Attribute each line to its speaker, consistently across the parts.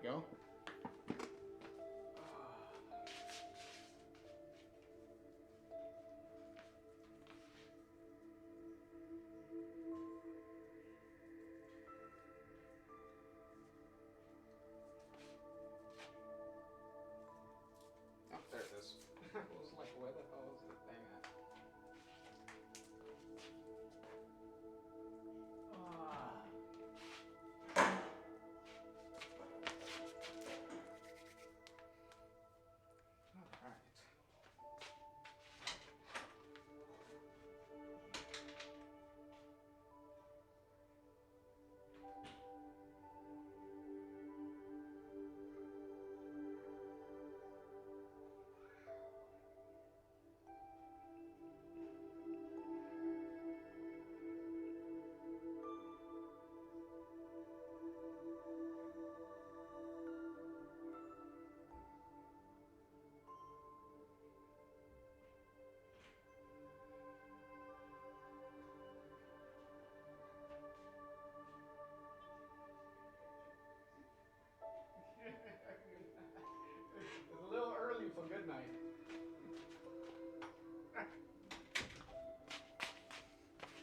Speaker 1: we go. Oh, there it is. I was like, where the hell is the thing at? It's a little early for good night.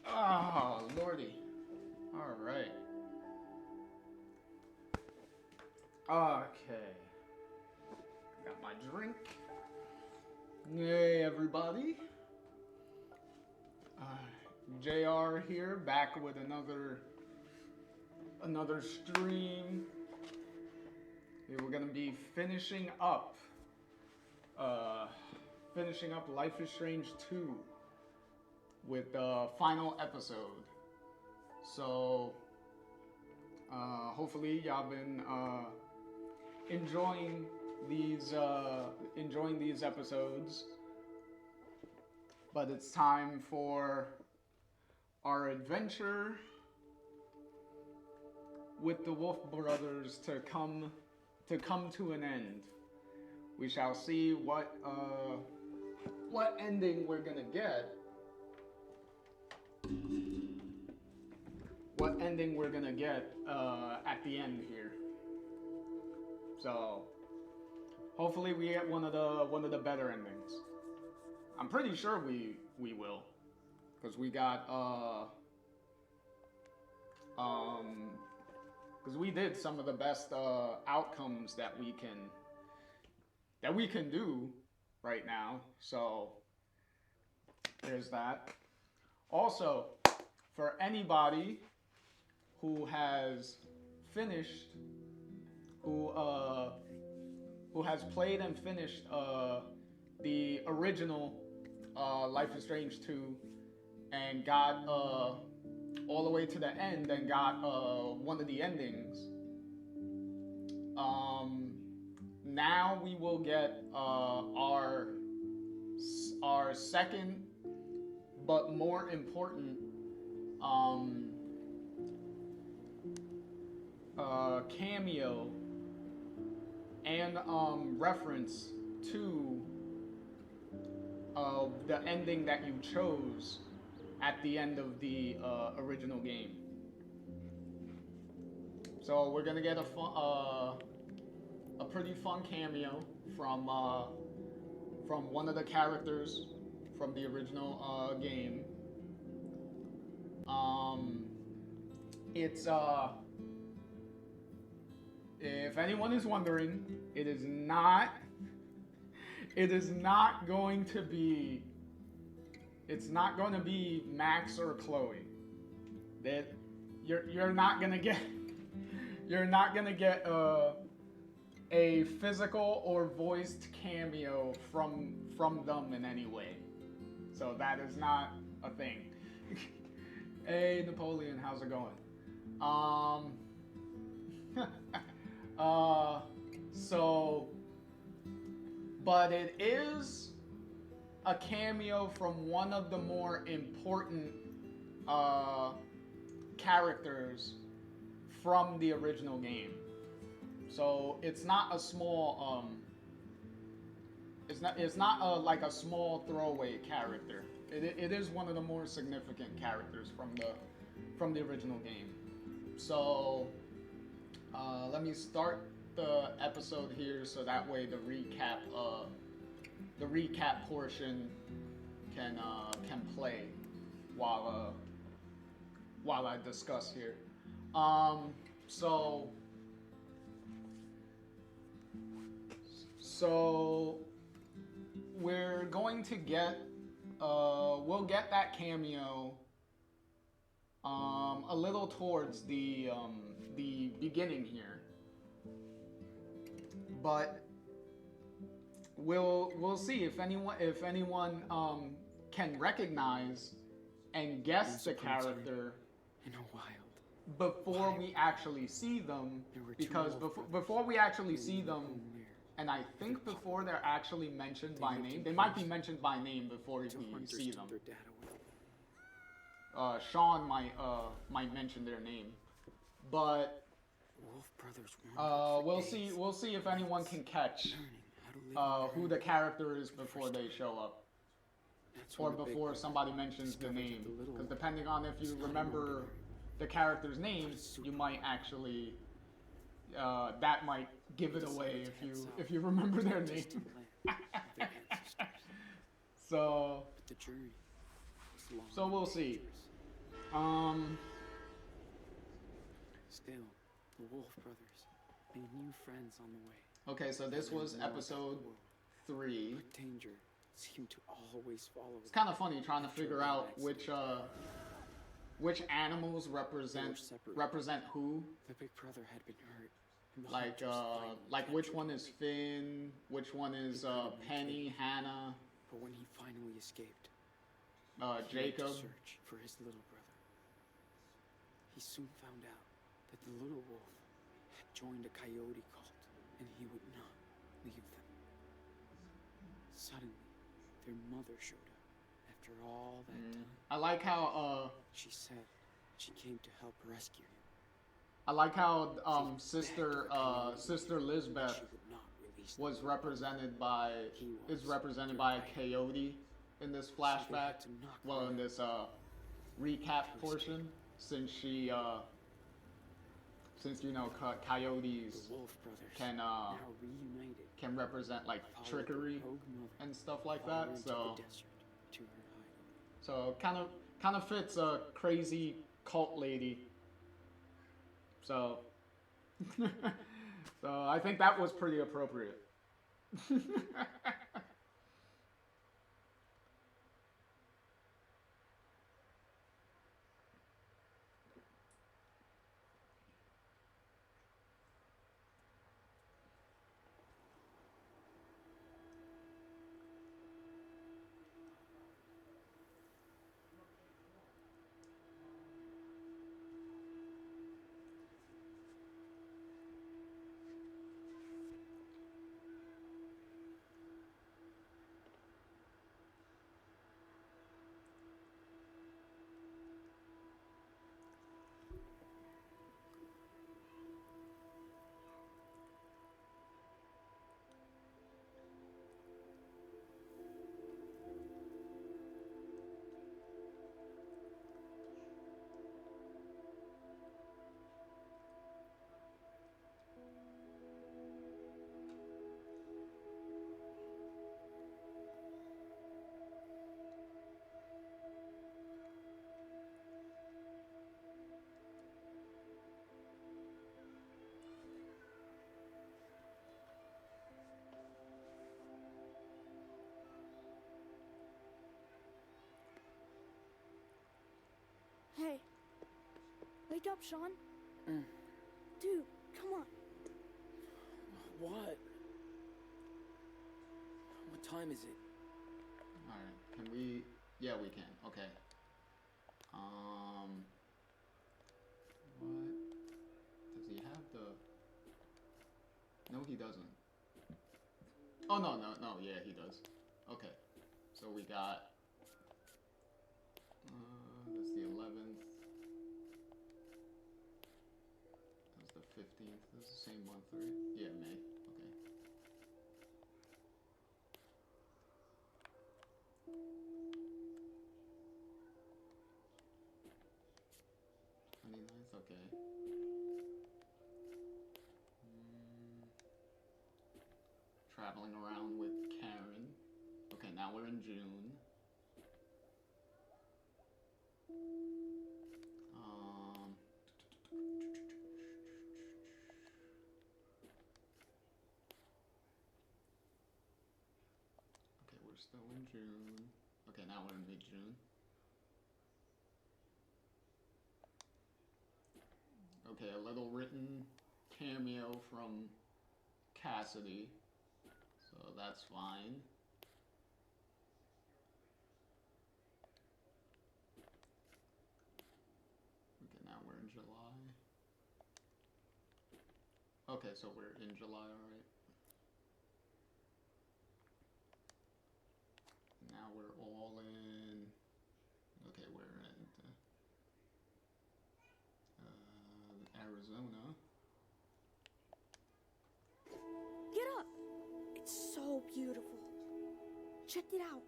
Speaker 1: Oh, lordy. All right. Okay. Got my drink. Hey, everybody. JR here, back with another stream. We're gonna be finishing up Life is Strange 2 with the final episode. So hopefully y'all been enjoying these episodes. But it's time for our adventure with the Wolf Brothers to come to an end. We shall see what ending we're gonna get. What ending we're gonna get at the end here. So hopefully we get one of the better endings. I'm pretty sure we will, because we got because we did some of the best outcomes that we can do right now. So there's that. Also, for anybody who has finished, who has played and finished the original Life is Strange 2 and got all the way to the end and got one of the endings. Now we will get our second but more important cameo and reference to the ending that you chose at the end of the original game. So we're gonna get a pretty fun cameo from one of the characters from the original game. It's if anyone is wondering, it is not going to be. It's not going to be Max or Chloe. That you're not gonna get. You're not gonna get a physical or voiced cameo from them in any way. So that is not a thing. Hey Napoleon, how's it going? But it is a cameo from one of the more important characters from the original game. So it's not a small it's not like a small throwaway character. It is one of the more significant characters from the original game. So let me start the episode here so that way the recap portion can play while while I discuss here. So so we're going to get we'll get that cameo a little towards the beginning here, but we'll see if anyone can recognize and guess the character
Speaker 2: in a while
Speaker 1: before we actually see them, because before we actually see them, and I think before they're actually mentioned by name, they might be mentioned by name before we see them. Sean might mention their name, but we'll see if anyone can catch who the character is before they show up, or before somebody mentions the name. Because depending on if you remember the character's name, you might actually that might give it away if you remember their name. So we'll see.
Speaker 2: Still, the Wolf Brothers made new friends on the way.
Speaker 1: Okay, so this was episode 3.
Speaker 2: But danger seemed to always follow.
Speaker 1: It's kind of funny trying to figure out which animals represent who.
Speaker 2: The big brother had been hurt.
Speaker 1: Like which one is Finn, which one is Penny, Hannah,
Speaker 2: but when he finally escaped,
Speaker 1: Jacob.
Speaker 2: He went to search for his little brother. He soon found out that the little wolf had joined a coyote cult, and he would not leave them. Suddenly, their mother showed up after all that time.
Speaker 1: I like how
Speaker 2: she said she came to help rescue him.
Speaker 1: I like how Sister Lisbeth was represented by a coyote in this flashback. Well, in this recap portion, since you know coyotes can represent like trickery and stuff like that. So kind of fits a crazy cult lady. So I think that was pretty appropriate.
Speaker 3: Hey, wake up, Sean. Dude, come on.
Speaker 2: What? What time is it?
Speaker 1: Alright, can we... Yeah, we can. Okay. What? Does he have the... No, he doesn't. Oh, no, yeah, he does. Okay. So we got... that's the 11th. That's the 15th. That's the same month, right? Yeah, May. Okay. Okay. traveling around with Karen. Okay, now we're in June. Okay, we're still in June. Okay, now we're in mid-June. Okay, a little written cameo from Cassidy, so that's fine. Okay, now we're in July. Okay, so we're in July, alright. Now we're all in. Okay, we're in Arizona.
Speaker 3: Get up! It's so beautiful. Check it out.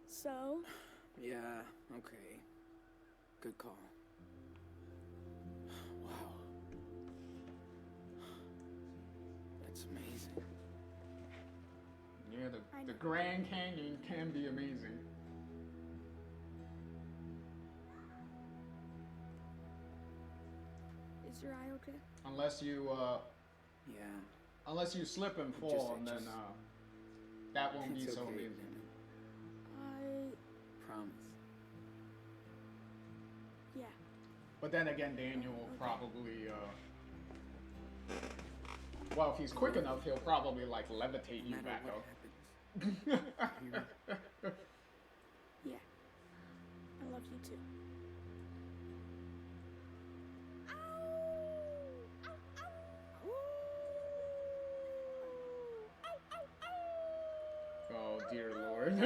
Speaker 3: So?
Speaker 2: Yeah, okay. Good call. Wow. That's amazing.
Speaker 1: Yeah, the Grand Canyon can be amazing.
Speaker 3: Is your eye okay?
Speaker 1: Unless you,
Speaker 2: Yeah.
Speaker 1: unless you slip and fall, and then, that won't be
Speaker 2: It's
Speaker 1: so
Speaker 2: okay,
Speaker 1: amazing.
Speaker 2: Damon. Promise.
Speaker 3: Yeah.
Speaker 1: But then again, Daniel will probably, well, if he's quick enough, he'll probably, like, levitate you
Speaker 2: No matter
Speaker 1: back
Speaker 2: what
Speaker 1: up.
Speaker 2: happens.
Speaker 3: Yeah. I love you too.
Speaker 1: Oh, dear Lord.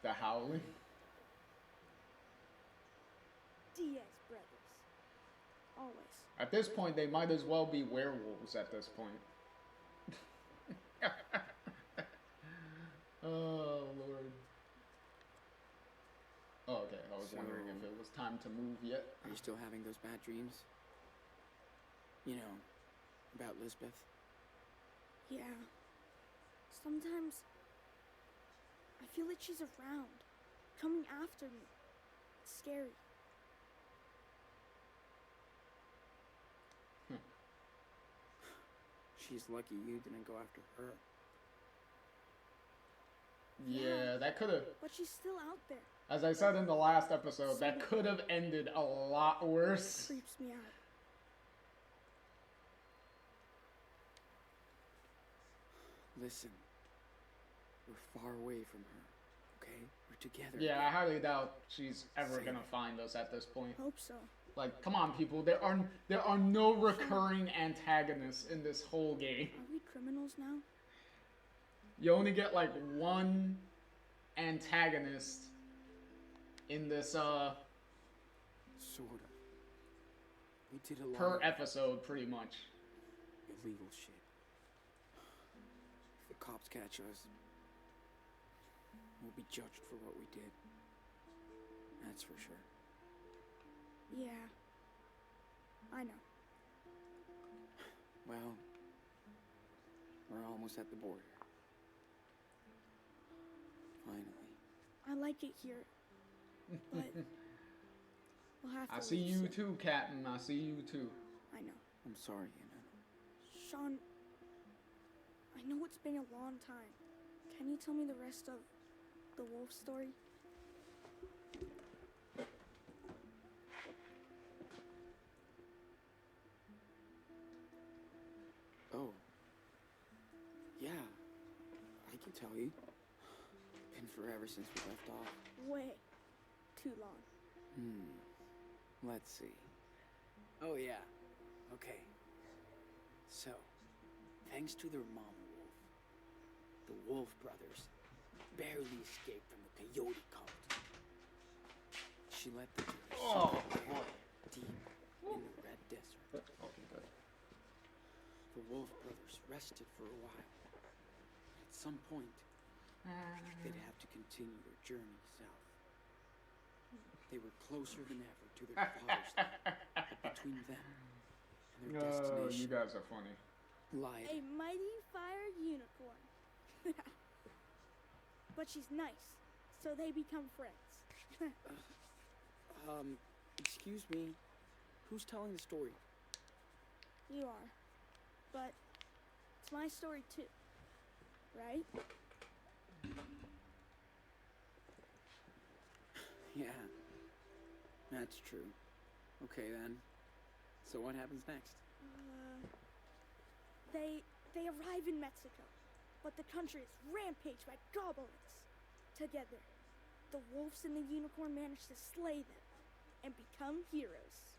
Speaker 1: The howling.
Speaker 3: Diaz brothers. Always.
Speaker 1: At this point, they might as well be werewolves at this point. Oh, Lord. Oh, okay, I was wondering if it was time to move yet.
Speaker 2: Are you still having those bad dreams? You know, about Lisbeth?
Speaker 3: Yeah. Sometimes I feel like she's around, coming after me. It's scary.
Speaker 2: She's lucky you didn't go after her.
Speaker 1: Yeah, that could have,
Speaker 3: But she's still out there.
Speaker 1: as I said in the last episode, that could have ended a lot worse.
Speaker 3: Creeps me out.
Speaker 2: Listen, we're far away from her, okay? We're together.
Speaker 1: Yeah, I highly doubt she's ever gonna find us at this point.
Speaker 3: Hope so.
Speaker 1: Like, come on, people. There are no recurring antagonists in this whole game.
Speaker 3: Are we criminals now?
Speaker 1: You only get like one antagonist in this
Speaker 2: Sort of. We did a lot
Speaker 1: per
Speaker 2: of
Speaker 1: episode, pretty much.
Speaker 2: illegal shit. If the cops catch us, we'll be judged for what we did. That's for sure.
Speaker 3: Yeah. I know.
Speaker 2: Well, we're almost at the border. Finally.
Speaker 3: I like it here. But we'll have to
Speaker 1: I see
Speaker 3: leave
Speaker 1: you
Speaker 3: soon.
Speaker 1: too, Captain. I see you too.
Speaker 3: I know.
Speaker 2: I'm sorry, Anna.
Speaker 3: Sean, I know it's been a long time. Can you tell me the rest of the wolf story?
Speaker 2: Oh. Yeah. I can tell you. Been forever since we left off.
Speaker 3: Way too long.
Speaker 2: Let's see. Oh, yeah. Okay. So, thanks to their mama wolf, the Wolf brothers barely escaped from the coyote cult. She let the dirty
Speaker 1: Oh,
Speaker 2: soul
Speaker 1: boy.
Speaker 2: deep in the red desert.
Speaker 1: Okay, good.
Speaker 2: The Wolf brothers rested for a while. At some point, they'd have to continue their journey south. They were closer than ever to their father's land, but between them and their
Speaker 1: Oh, you
Speaker 2: destination
Speaker 1: guys are funny.
Speaker 2: lied.
Speaker 3: A mighty fire unicorn. But she's nice, so they become friends.
Speaker 2: Excuse me, who's telling the story?
Speaker 3: You are. But it's my story too. Right?
Speaker 2: Yeah, that's true. Okay then. So what happens next?
Speaker 3: They arrive in Mexico, but the country is rampaged by goblins. Together, the wolves and the unicorn manage to slay them and become heroes.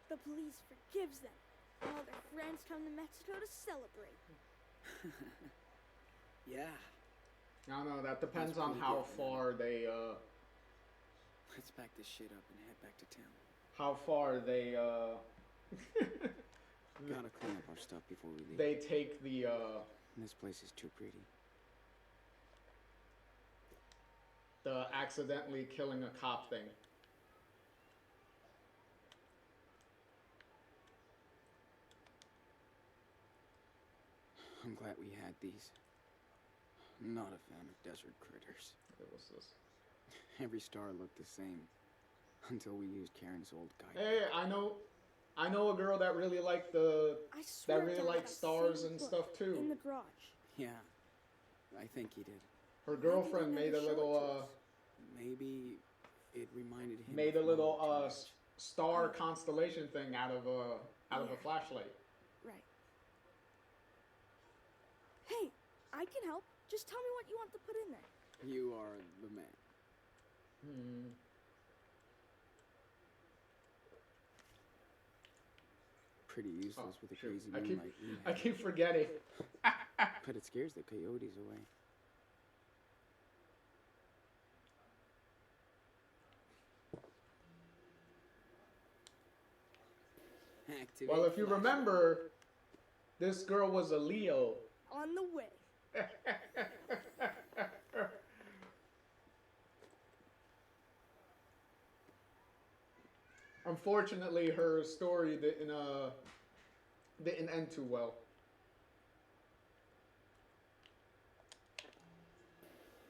Speaker 3: The police forgives them, and all their friends come to Mexico to celebrate.
Speaker 2: Yeah,
Speaker 1: I don't know, that depends
Speaker 2: That's
Speaker 1: on
Speaker 2: pretty
Speaker 1: how
Speaker 2: good,
Speaker 1: far they,
Speaker 2: let's pack this shit up and head back to town.
Speaker 1: how far they,
Speaker 2: Gotta clean up our stuff before we leave.
Speaker 1: they take the,
Speaker 2: This place is too pretty.
Speaker 1: the accidentally killing a cop thing.
Speaker 2: I'm glad we had these. Not a fan of desert critters.
Speaker 1: What was this?
Speaker 2: Every star looked the same. Until we used Karen's old guide.
Speaker 1: Hey, I know a girl that really liked the,
Speaker 3: I swear
Speaker 1: that really
Speaker 3: to God,
Speaker 1: liked
Speaker 3: I
Speaker 1: stars
Speaker 3: seen
Speaker 1: and
Speaker 3: the
Speaker 1: stuff
Speaker 3: book
Speaker 1: too.
Speaker 3: in the garage.
Speaker 2: Yeah, I think he did.
Speaker 1: Her girlfriend
Speaker 3: Why did
Speaker 1: made
Speaker 3: he
Speaker 1: a
Speaker 3: never show it
Speaker 1: little,
Speaker 3: to us?
Speaker 2: Maybe it reminded him.
Speaker 1: made a
Speaker 2: of
Speaker 1: little,
Speaker 2: Mom too much.
Speaker 1: star constellation thing out of a
Speaker 3: Yeah.
Speaker 1: flashlight.
Speaker 3: Right. Hey, I can help. Just tell me what you want to put in there.
Speaker 2: You are the man.
Speaker 1: Hmm.
Speaker 2: Pretty useless with a
Speaker 1: shoot.
Speaker 2: crazy
Speaker 1: I
Speaker 2: moon
Speaker 1: keep,
Speaker 2: like we
Speaker 1: I
Speaker 2: have.
Speaker 1: keep forgetting.
Speaker 2: But it scares the coyotes away. Activate
Speaker 1: Well, if you
Speaker 2: flashlight.
Speaker 1: remember, this girl was a Leo.
Speaker 3: On the way.
Speaker 1: Unfortunately, her story didn't end too well.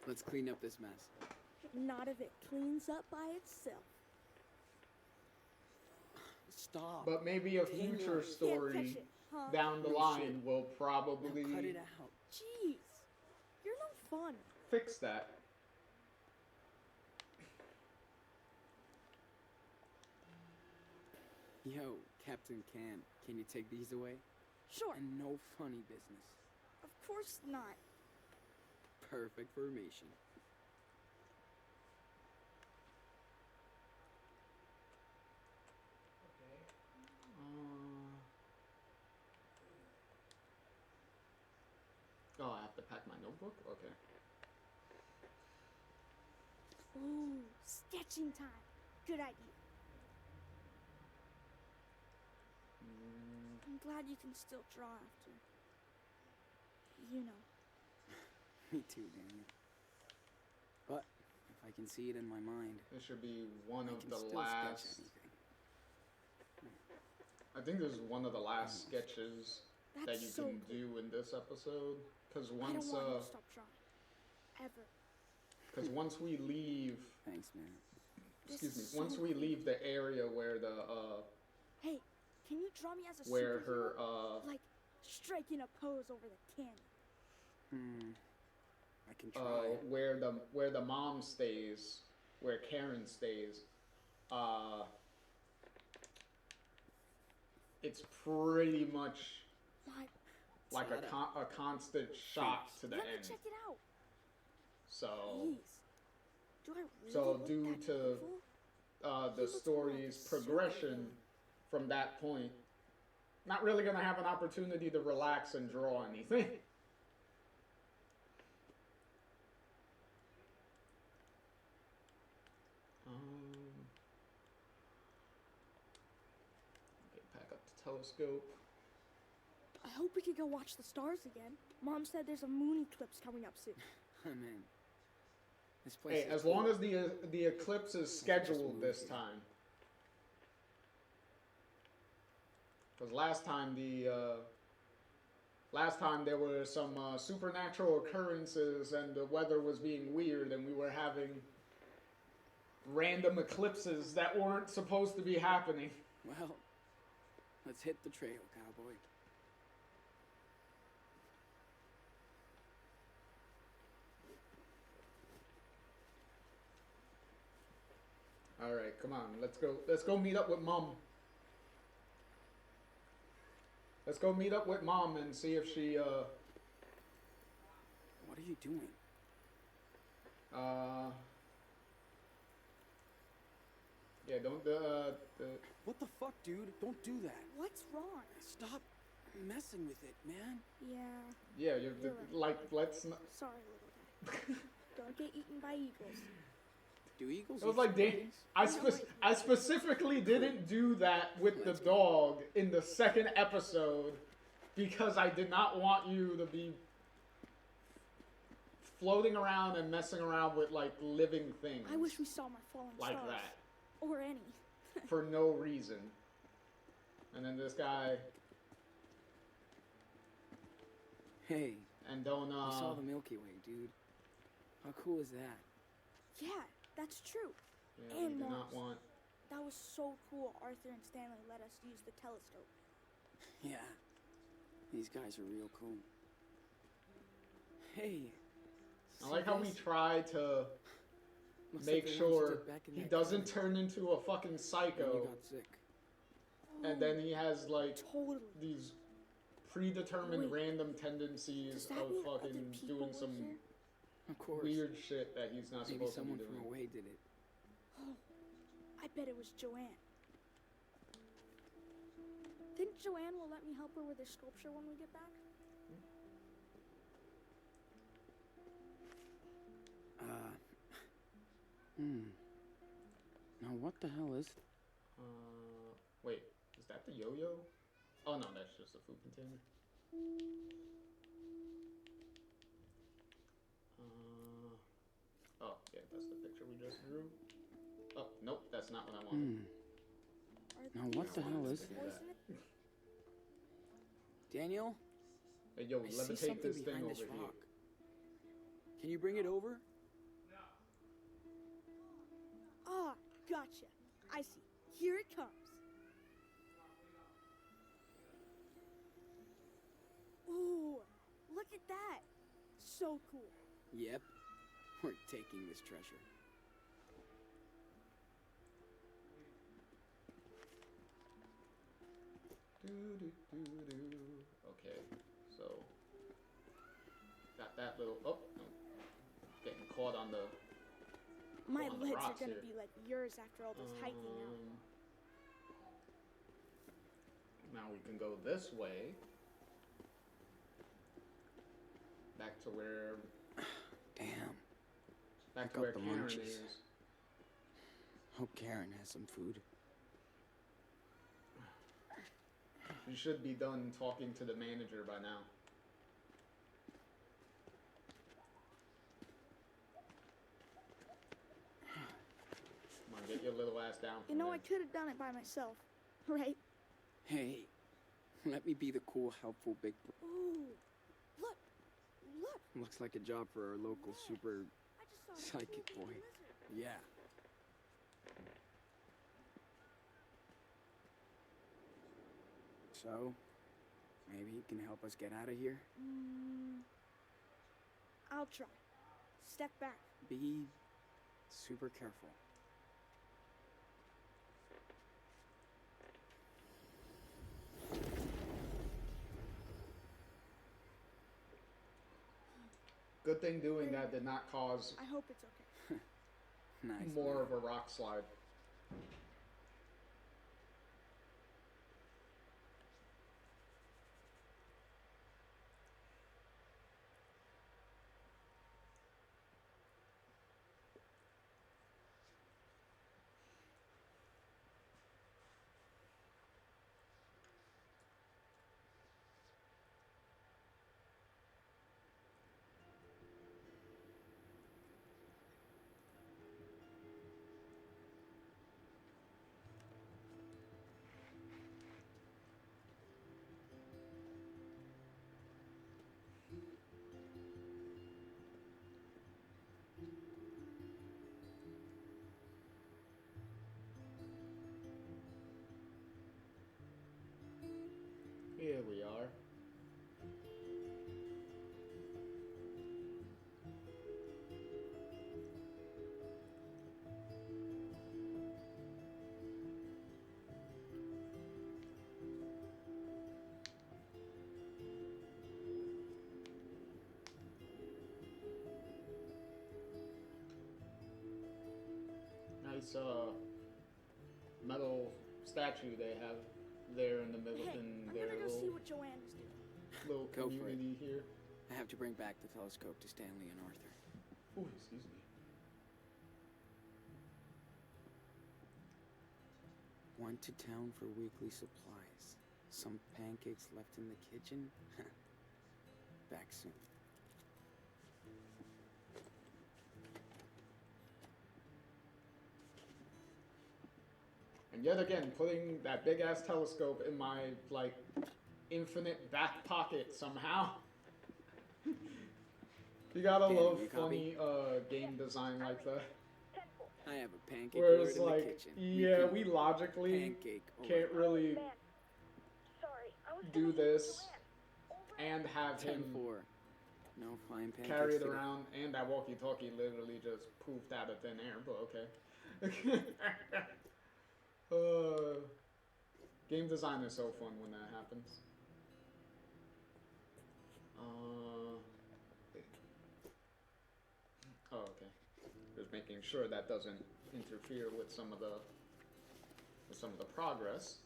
Speaker 2: Let's clean up this mess.
Speaker 3: Not if it cleans up by itself.
Speaker 2: Stop.
Speaker 1: But maybe a
Speaker 2: Damn.
Speaker 1: future
Speaker 3: Can't
Speaker 1: story
Speaker 3: touch it, huh?
Speaker 1: down the
Speaker 2: No
Speaker 1: line
Speaker 2: shit.
Speaker 1: will
Speaker 2: Now
Speaker 1: probably
Speaker 2: cut it out.
Speaker 3: Jeez. You're no fun.
Speaker 1: fix that.
Speaker 2: Yo, Captain can you take these away?
Speaker 3: Sure.
Speaker 2: And no funny business.
Speaker 3: Of course not.
Speaker 2: Perfect formation.
Speaker 1: Oh, I have to pack my notebook? Okay.
Speaker 3: Ooh, sketching time. Good idea. I'm glad you can still draw after. You know.
Speaker 2: Me too, Daniel. But if I can see it in my mind,
Speaker 1: This should be one
Speaker 2: I
Speaker 1: of
Speaker 2: can
Speaker 1: the
Speaker 2: still
Speaker 1: last.
Speaker 2: sketch anything.
Speaker 1: I think this is one of the last sketches that
Speaker 3: That's
Speaker 1: you
Speaker 3: so
Speaker 1: can
Speaker 3: cool.
Speaker 1: do in this episode. Because
Speaker 3: I
Speaker 1: once,
Speaker 3: don't want you to stop drawing. Ever.
Speaker 1: because once we leave,
Speaker 2: Thanks, man.
Speaker 3: This
Speaker 1: excuse me,
Speaker 3: is so
Speaker 1: once we
Speaker 3: cool.
Speaker 1: leave the area where the
Speaker 3: Hey, can you draw me as a
Speaker 1: where
Speaker 3: superhero?
Speaker 1: her
Speaker 3: Like, striking a pose over the canyon.
Speaker 2: I can try.
Speaker 1: where the mom stays, where Karen stays, it's pretty much
Speaker 3: What?
Speaker 1: like
Speaker 2: Shut up.
Speaker 1: a constant shot to the
Speaker 3: Let me
Speaker 1: end.
Speaker 3: check it out.
Speaker 1: So
Speaker 3: Please. Do I really
Speaker 1: So
Speaker 3: look
Speaker 1: due
Speaker 3: that
Speaker 1: to
Speaker 3: evil?
Speaker 1: the
Speaker 3: looks more like
Speaker 1: story's
Speaker 3: a
Speaker 1: progression
Speaker 3: supervillain.
Speaker 1: from that point, not really gonna have an opportunity to relax and draw anything. telescope.
Speaker 3: I hope we can go watch the stars again. Mom said there's a moon eclipse coming up soon.
Speaker 2: I'm in. This place
Speaker 1: Hey,
Speaker 2: is
Speaker 1: as
Speaker 2: cool.
Speaker 1: long as the eclipse is scheduled this time. Because last time there were some supernatural occurrences and the weather was being weird and we were having random eclipses that weren't supposed to be happening.
Speaker 2: Well, let's hit the trail, cowboy.
Speaker 1: All right, come on, let's go. Let's go meet up with Mom. Let's go meet up with Mom and see if she
Speaker 2: What are you doing?
Speaker 1: Yeah, don't
Speaker 2: What the fuck, dude? Don't do that.
Speaker 3: What's wrong?
Speaker 2: Stop messing with it, man.
Speaker 3: Yeah,
Speaker 1: you're
Speaker 3: You're
Speaker 1: like let's not.
Speaker 3: sorry, little guy. Don't get eaten by eagles.
Speaker 2: Do eagles
Speaker 1: It was
Speaker 2: eat
Speaker 1: like
Speaker 2: chickens?
Speaker 1: I specifically didn't do that with the dog in the second episode because I did not want you to be floating around and messing around with like living things.
Speaker 3: I wish we saw my falling
Speaker 1: like
Speaker 3: stars.
Speaker 1: that
Speaker 3: Or any.
Speaker 1: for no reason. And then this guy
Speaker 2: Hey,
Speaker 1: and don't
Speaker 2: we saw the Milky Way, dude. How cool is that?
Speaker 3: Yeah, that's true.
Speaker 1: yeah,
Speaker 3: and
Speaker 1: we do
Speaker 3: Mars.
Speaker 1: not want.
Speaker 3: That was so cool Arthur and Stanley let us use the telescope.
Speaker 2: Yeah, these guys are real cool. Hey,
Speaker 1: I like how we try to
Speaker 2: Looks
Speaker 1: make
Speaker 2: like the ones you
Speaker 1: sure
Speaker 2: took back in
Speaker 1: he
Speaker 2: that
Speaker 1: doesn't
Speaker 2: cabin
Speaker 1: turn into a fucking
Speaker 2: when
Speaker 1: psycho,
Speaker 2: you got sick.
Speaker 1: and then he has like
Speaker 3: Totally.
Speaker 1: these predetermined
Speaker 3: Wait,
Speaker 1: random tendencies
Speaker 3: Does that
Speaker 1: of
Speaker 3: mean
Speaker 1: fucking
Speaker 3: other people
Speaker 1: doing
Speaker 3: were
Speaker 1: some
Speaker 3: here?
Speaker 2: Of course.
Speaker 1: weird shit that he's not
Speaker 2: Maybe
Speaker 1: supposed to be
Speaker 2: someone
Speaker 1: doing.
Speaker 2: from away did it.
Speaker 3: Oh, I bet it was Joanne. Think Joanne will let me help her with her sculpture when we get back?
Speaker 2: Now what the hell is...
Speaker 1: Wait, is that the yo-yo? Oh no, that's just a food container. Oh yeah, that's the picture we just drew. Oh nope, that's not what I wanted.
Speaker 3: Are
Speaker 2: Now what the
Speaker 3: these
Speaker 2: hell
Speaker 3: things
Speaker 2: is it?
Speaker 3: poisonous?
Speaker 2: Daniel?
Speaker 1: Hey yo,
Speaker 2: I see
Speaker 1: levitate
Speaker 2: something
Speaker 1: this thing
Speaker 2: behind
Speaker 1: over
Speaker 2: this
Speaker 1: here.
Speaker 2: rock. Can you bring it over?
Speaker 3: Ah, gotcha. I see. Here it comes. Ooh, look at that. So cool.
Speaker 2: Yep. We're taking this treasure.
Speaker 1: Okay, so got that little. Oh, no. Getting caught on the.
Speaker 3: My
Speaker 1: on the
Speaker 3: legs are
Speaker 1: rocks
Speaker 3: gonna
Speaker 1: here.
Speaker 3: be like yours after all this hiking now.
Speaker 1: Now we can go this way. Back to where.
Speaker 2: Damn.
Speaker 1: Back
Speaker 2: Pick
Speaker 1: to
Speaker 2: up
Speaker 1: where
Speaker 2: the
Speaker 1: Karen
Speaker 2: munchies.
Speaker 1: is.
Speaker 2: Hope Karen has some food.
Speaker 1: You should be done talking to the manager by now. Come on, get your little ass down.
Speaker 3: You
Speaker 1: from
Speaker 3: know,
Speaker 1: there.
Speaker 3: I could have done it by myself, right?
Speaker 2: Hey, let me be the cool, helpful big bro.
Speaker 3: Ooh, look, look.
Speaker 2: Looks like a job for our local super
Speaker 3: I just saw a
Speaker 2: psychic
Speaker 3: cool
Speaker 2: boy.
Speaker 3: baby lizard.
Speaker 2: Yeah. So, maybe he can help us get out of here?
Speaker 3: I'll try. Step back.
Speaker 2: Be super careful.
Speaker 1: Good thing doing that did not cause
Speaker 3: I hope it's okay.
Speaker 2: Nice.
Speaker 1: more
Speaker 2: man.
Speaker 1: of a rock slide. nice metal statue they have there in the middle
Speaker 3: Hey,
Speaker 1: in
Speaker 3: I'm
Speaker 1: their
Speaker 3: gonna go see
Speaker 1: little,
Speaker 3: what Joanna's doing.
Speaker 1: little
Speaker 2: Go for it.
Speaker 1: community here.
Speaker 2: I have to bring back the telescope to Stanley and Arthur.
Speaker 1: Oh, excuse me.
Speaker 2: Went to town for weekly supplies. Some pancakes left in the kitchen? Back soon.
Speaker 1: And yet again, putting that big ass telescope in my like infinite back pocket somehow. You gotta
Speaker 2: Danny,
Speaker 1: love
Speaker 2: you copy?
Speaker 1: funny game design like that.
Speaker 2: I have a pancake
Speaker 1: Where
Speaker 2: alert
Speaker 1: it's
Speaker 2: in the
Speaker 1: like,
Speaker 2: kitchen.
Speaker 1: yeah,
Speaker 2: can
Speaker 1: we logically
Speaker 2: pancake
Speaker 1: can't
Speaker 2: alert.
Speaker 1: really
Speaker 3: Man, sorry, I was
Speaker 1: do
Speaker 3: gonna
Speaker 1: this
Speaker 3: Joanne.
Speaker 1: and have him
Speaker 2: 10-4. No flying pancakes
Speaker 1: carry it
Speaker 2: today.
Speaker 1: around, and that walkie-talkie literally just poofed out of thin air, but okay. Game design is so fun when that happens. Oh, okay. Just making sure that doesn't interfere with some of the progress.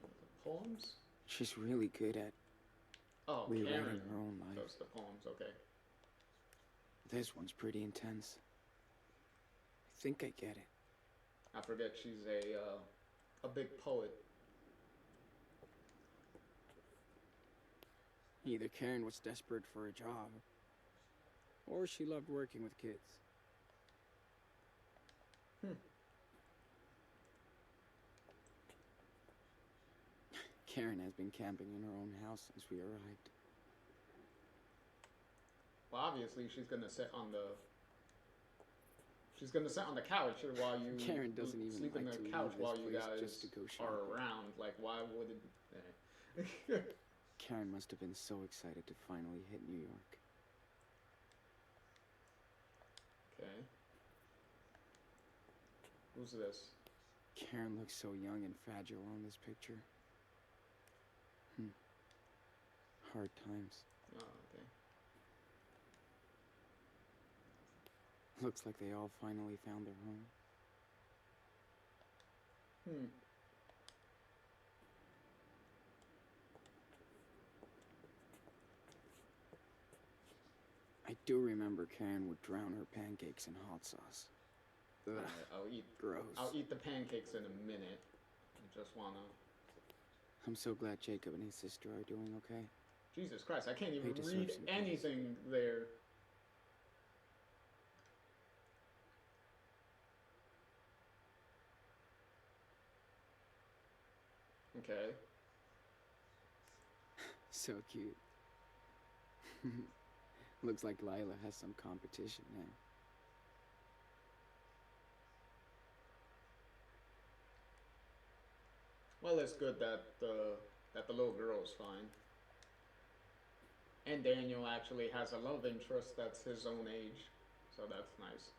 Speaker 1: The poems?
Speaker 2: She's really good at
Speaker 1: Oh,
Speaker 2: rewriting
Speaker 1: Karen
Speaker 2: her own life.
Speaker 1: does the poems, okay.
Speaker 2: This one's pretty intense. I think I get it.
Speaker 1: I forget she's a big poet.
Speaker 2: Either Karen was desperate for a job, or she loved working with kids. Karen has been camping in her own house since we arrived.
Speaker 1: Well, obviously she's gonna sit on the couch while you
Speaker 2: Karen doesn't even
Speaker 1: sleep
Speaker 2: like
Speaker 1: in
Speaker 2: to
Speaker 1: the
Speaker 2: leave
Speaker 1: couch
Speaker 2: this
Speaker 1: while you
Speaker 2: place
Speaker 1: guys
Speaker 2: just to go
Speaker 1: are
Speaker 2: shopping.
Speaker 1: around. Like, why would it?
Speaker 2: Karen must have been so excited to finally hit New York.
Speaker 1: Okay. Who's this?
Speaker 2: Karen looks so young and fragile on this picture. Hard times.
Speaker 1: Oh, okay.
Speaker 2: Looks like they all finally found their home. I do remember Karen would drown her pancakes in hot sauce. Ugh,
Speaker 1: Alright, I'll eat the pancakes in a minute. I just wanna.
Speaker 2: I'm so glad Jacob and his sister are doing okay.
Speaker 1: Jesus Christ, I can't even
Speaker 2: They deserve
Speaker 1: read
Speaker 2: some peace.
Speaker 1: anything there. Okay.
Speaker 2: So cute. Looks like Lila has some competition now.
Speaker 1: Well, it's good that the little girl's fine. And Daniel actually has a love interest that's his own age, so that's nice.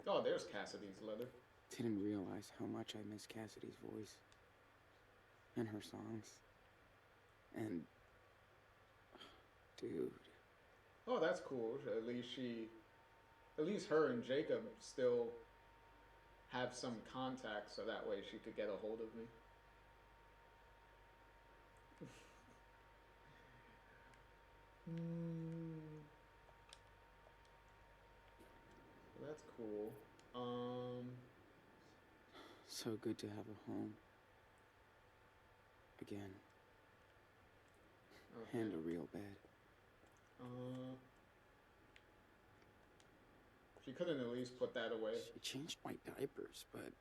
Speaker 1: Oh, there's Cassidy's letter.
Speaker 2: Didn't realize how much I miss Cassidy's voice. And her songs. And... dude.
Speaker 1: Oh, that's cool. At least her and Jacob still have some contact, so that way she could get a hold of me. That's cool.
Speaker 2: So good to have a home. Again.
Speaker 1: Okay.
Speaker 2: And a real bed.
Speaker 1: She couldn't at least put that away.
Speaker 2: She changed my diapers, but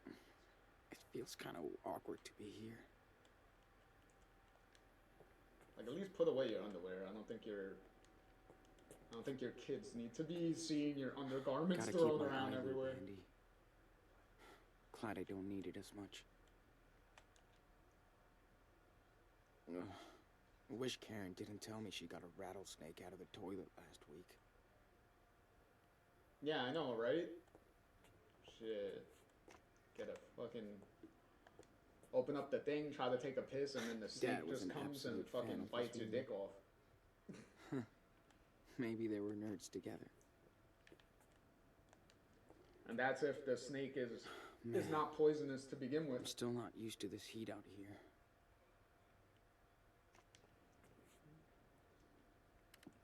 Speaker 2: it feels kind of awkward to be here.
Speaker 1: Like, at least put away your underwear. I don't think your kids need to be seeing your undergarments
Speaker 2: Gotta keep
Speaker 1: thrown
Speaker 2: my
Speaker 1: around
Speaker 2: eye
Speaker 1: everywhere.
Speaker 2: handy. Glad I don't need it as much. Ugh. I wish Karen didn't tell me she got a rattlesnake out of the toilet last week.
Speaker 1: Yeah, I know, right? Shit. Get a fucking open up the thing, try to take a piss, and then the snake
Speaker 2: Dad was
Speaker 1: just
Speaker 2: an
Speaker 1: comes and
Speaker 2: absolute fan
Speaker 1: fucking
Speaker 2: of
Speaker 1: bites your
Speaker 2: his music.
Speaker 1: dick off.
Speaker 2: Maybe they were nerds together.
Speaker 1: And that's if the snake is
Speaker 2: Man,
Speaker 1: not poisonous to begin
Speaker 2: I'm
Speaker 1: with.
Speaker 2: still not used to this heat out here.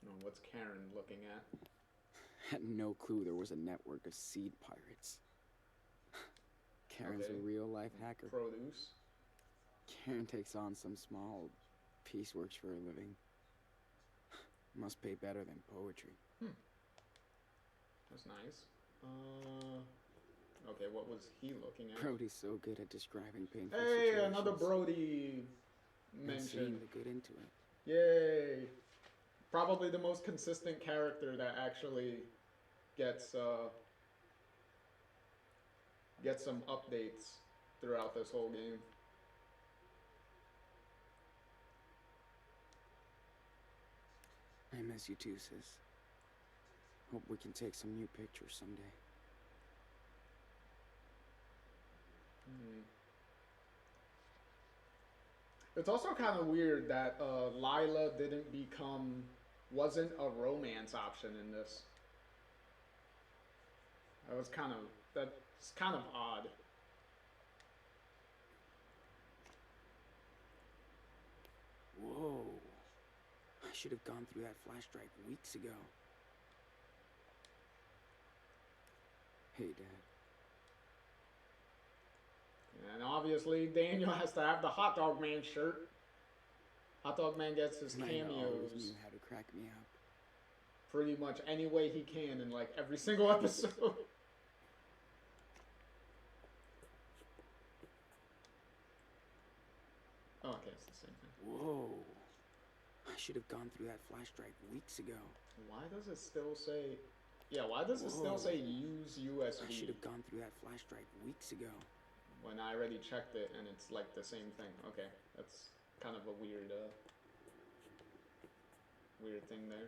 Speaker 1: Oh, what's Karen looking at?
Speaker 2: Had no clue there was a network of seed pirates. Karen's
Speaker 1: Okay.
Speaker 2: a real-life hacker.
Speaker 1: Produce.
Speaker 2: Karen takes on some small pieceworks for a living. Must pay better than poetry.
Speaker 1: That's nice. Okay, what was he looking at?
Speaker 2: Brody's so good at describing painful
Speaker 1: Hey,
Speaker 2: situations.
Speaker 1: another Brody
Speaker 2: And seeing
Speaker 1: mention.
Speaker 2: the good into it.
Speaker 1: Yay! Probably the most consistent character that actually gets some updates throughout this whole game.
Speaker 2: I miss you too, sis. Hope we can take some new pictures someday.
Speaker 1: It's also kind of weird that Lila wasn't a romance option in this. That's kind of odd.
Speaker 2: Whoa. I should have gone through that flash drive weeks ago. Hey, Dad.
Speaker 1: And obviously Daniel has to have the Hot Dog Man shirt. Hot Dog Man gets his
Speaker 2: Lila always
Speaker 1: cameos
Speaker 2: knew how to crack me up.
Speaker 1: pretty much any way he can in like every single episode. Oh, okay, it's the same thing.
Speaker 2: Whoa. I should have gone through that flash drive weeks ago.
Speaker 1: Why does it still say... Yeah, why does it still say use
Speaker 2: I should
Speaker 1: USB
Speaker 2: have gone through that flash drive weeks ago.
Speaker 1: when I already checked it and it's like the same thing? Okay, that's kind of a weird thing there.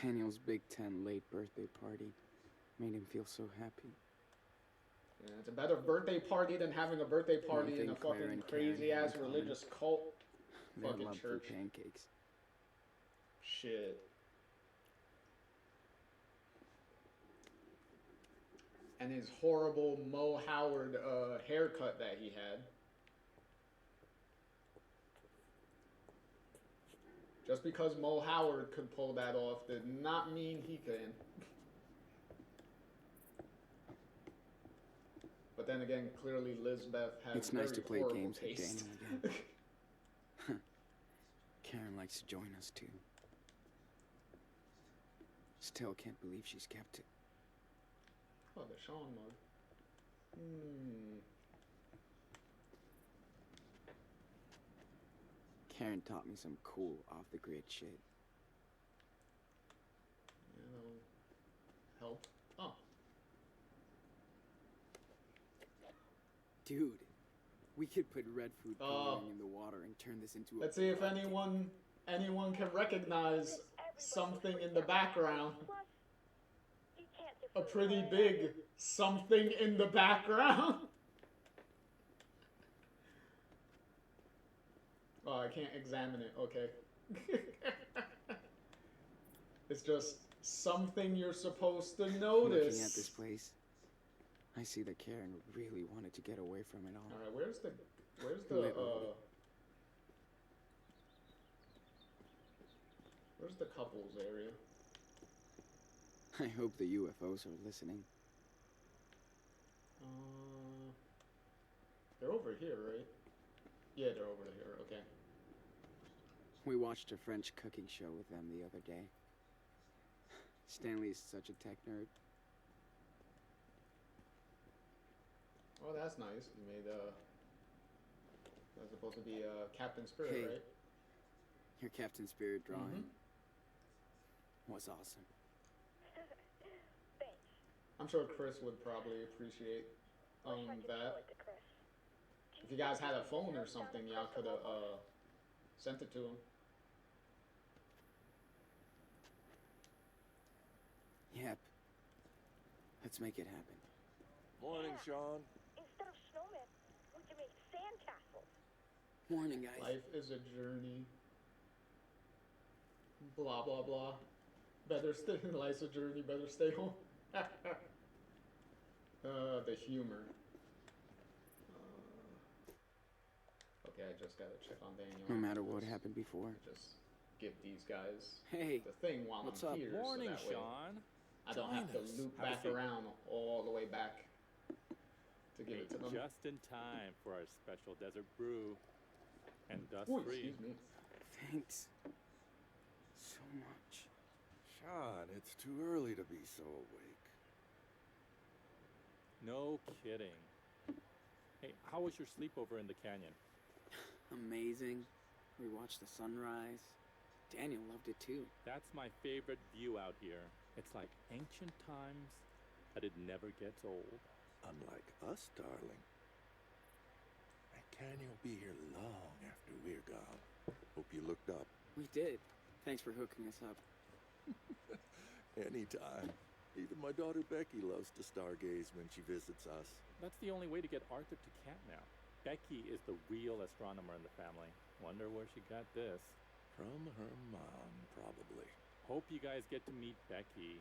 Speaker 2: Daniel's Big Ten late birthday party made him feel so happy.
Speaker 1: Yeah, it's a better birthday party than having a birthday party in a
Speaker 2: thing Claire
Speaker 1: fucking
Speaker 2: and Karen
Speaker 1: crazy ass
Speaker 2: had in common.
Speaker 1: religious cult.
Speaker 2: Their
Speaker 1: Fucking
Speaker 2: love
Speaker 1: church.
Speaker 2: for pancakes.
Speaker 1: Shit. And his horrible Mo Howard haircut that he had. Just because Mo Howard could pull that off did not mean he can. But then again, clearly Lizbeth has
Speaker 2: It's nice
Speaker 1: very
Speaker 2: to play
Speaker 1: horrible
Speaker 2: games with
Speaker 1: taste.
Speaker 2: Daniel again. Karen likes to join us too. Still can't believe she's kept it.
Speaker 1: Oh, the Sean mug.
Speaker 2: Karen taught me some cool off-the-grid shit.
Speaker 1: You know, help. Oh,
Speaker 2: Dude, we could put red food
Speaker 1: Oh.
Speaker 2: coloring in the water and turn this into a...
Speaker 1: let's see if anyone can recognize something in the background. A pretty big something in the background. Oh, I can't examine it. Okay. It's just something you're supposed to notice.
Speaker 2: Looking at this place, I see that Karen really wanted to get away from it all.
Speaker 1: All right, where's the
Speaker 2: Literally.
Speaker 1: where's the couples area?
Speaker 2: I hope the UFOs are listening.
Speaker 1: They're over here, right? Yeah, they're over here. Okay.
Speaker 2: We watched a French cooking show with them the other day. Stanley's such a tech nerd.
Speaker 1: Oh, that's nice. You made that's supposed to be Captain Spirit,
Speaker 2: Hey.
Speaker 1: right?
Speaker 2: Your Captain Spirit drawing
Speaker 1: Mhm.
Speaker 2: was awesome.
Speaker 1: I'm sure Chris would probably appreciate that. If you guys had a phone or something, y'all could have sent it to him.
Speaker 2: Yep. Let's make it happen.
Speaker 4: Morning, Sean.
Speaker 3: Instead of snowmen,
Speaker 2: Morning, guys.
Speaker 1: Life is a journey. Blah blah blah. Better stay. Life's a journey. Better stay home. The humor. Okay, I just gotta check on Daniel.
Speaker 2: No matter what happened before.
Speaker 1: Just give these guys
Speaker 2: Hey,
Speaker 1: the thing while
Speaker 2: what's
Speaker 1: I'm
Speaker 2: up?
Speaker 1: here.
Speaker 4: Morning,
Speaker 1: so that way
Speaker 4: Sean.
Speaker 1: I don't have to
Speaker 4: Join us.
Speaker 1: loop
Speaker 4: Have a
Speaker 1: back
Speaker 4: seat.
Speaker 1: around all the way back to give it to them.
Speaker 4: Just in time for our special desert brew. And
Speaker 1: Ooh,
Speaker 4: dust-free.
Speaker 1: excuse me.
Speaker 2: thanks so much.
Speaker 5: Sean, it's too early to be so awake.
Speaker 4: No kidding. Hey, how was your sleepover in the canyon?
Speaker 2: Amazing. We watched the sunrise. Daniel loved it too.
Speaker 4: That's my favorite view out here. It's like ancient times, but it never gets old.
Speaker 5: Unlike us, darling. That canyon will be here long after we're gone. Hope you looked up.
Speaker 2: We did. Thanks for hooking us up.
Speaker 5: Anytime. Even my daughter Becky loves to stargaze when she visits us.
Speaker 4: That's the only way to get Arthur to camp now. Becky is the real astronomer in the family. Wonder where she got this.
Speaker 5: From her mom, probably.
Speaker 4: Hope you guys get to meet Becky.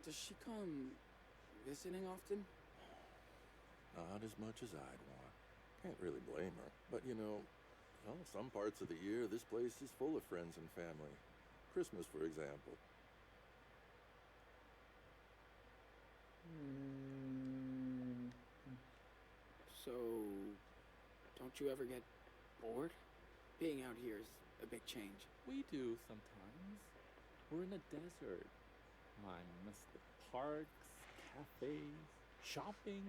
Speaker 2: Does she come visiting often?
Speaker 5: Not as much as I'd want. Can't really blame her. But you know, well, some parts of the year, this place is full of friends and family. Christmas, for example.
Speaker 2: So, don't you ever get bored? Being out here is a big change.
Speaker 4: We do sometimes. We're in a desert. I miss the parks, cafes, shopping.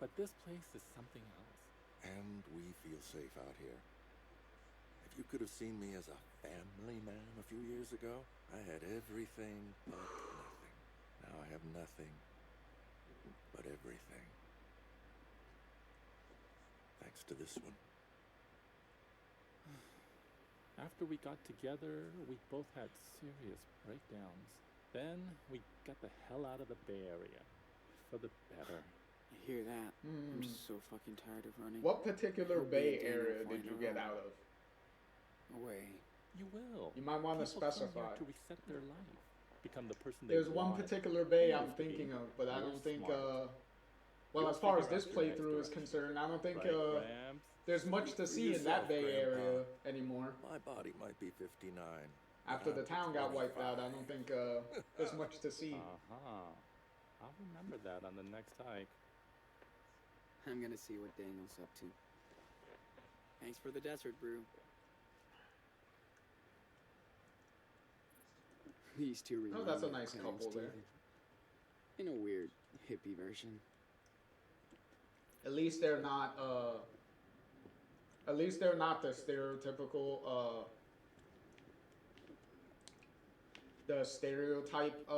Speaker 4: But this place is something else.
Speaker 5: And we feel safe out here. If you could have seen me as a family man a few years ago, I had everything but nothing. Now I have nothing but everything. Thanks to this one.
Speaker 4: After we got together, we both had serious breakdowns. Then we got the hell out of the Bay Area. For the better.
Speaker 2: I hear that. I'm just so fucking tired of running.
Speaker 1: What particular
Speaker 2: Hope
Speaker 1: Bay
Speaker 2: me and Daniel
Speaker 1: Area did
Speaker 2: find
Speaker 1: you
Speaker 2: our
Speaker 1: get
Speaker 2: own
Speaker 1: out of?
Speaker 2: Away.
Speaker 4: You will.
Speaker 1: You might want to
Speaker 4: People come here
Speaker 1: specify.
Speaker 4: to reset their life. Become the person
Speaker 1: There's
Speaker 4: they
Speaker 1: one
Speaker 4: want.
Speaker 1: particular bay I'm
Speaker 4: Always be
Speaker 1: thinking of, but I
Speaker 4: more
Speaker 1: don't think.
Speaker 4: smart.
Speaker 1: Well,
Speaker 4: You'll
Speaker 1: as far as
Speaker 4: figure
Speaker 1: this
Speaker 4: out your next
Speaker 1: playthrough is
Speaker 4: direction.
Speaker 1: concerned, I don't think
Speaker 4: Right, Gramps?
Speaker 1: there's much to see in
Speaker 5: yourself,
Speaker 1: that Bay
Speaker 5: Grandpa.
Speaker 1: Area anymore.
Speaker 5: My body might be 59.
Speaker 1: After
Speaker 5: but
Speaker 1: the
Speaker 5: I'm
Speaker 1: town got wiped out, I
Speaker 5: 25.
Speaker 1: don't think there's much to see.
Speaker 4: Uh-huh. I'll remember that on the next hike.
Speaker 2: I'm gonna see what Daniel's up to. Thanks for the desert brew. These two remind
Speaker 1: that's a
Speaker 2: me of
Speaker 1: nice
Speaker 2: Clarence
Speaker 1: couple there.
Speaker 2: David. In a weird, hippie version.
Speaker 1: At least they're not. At least they're not the stereotypical. The stereotype.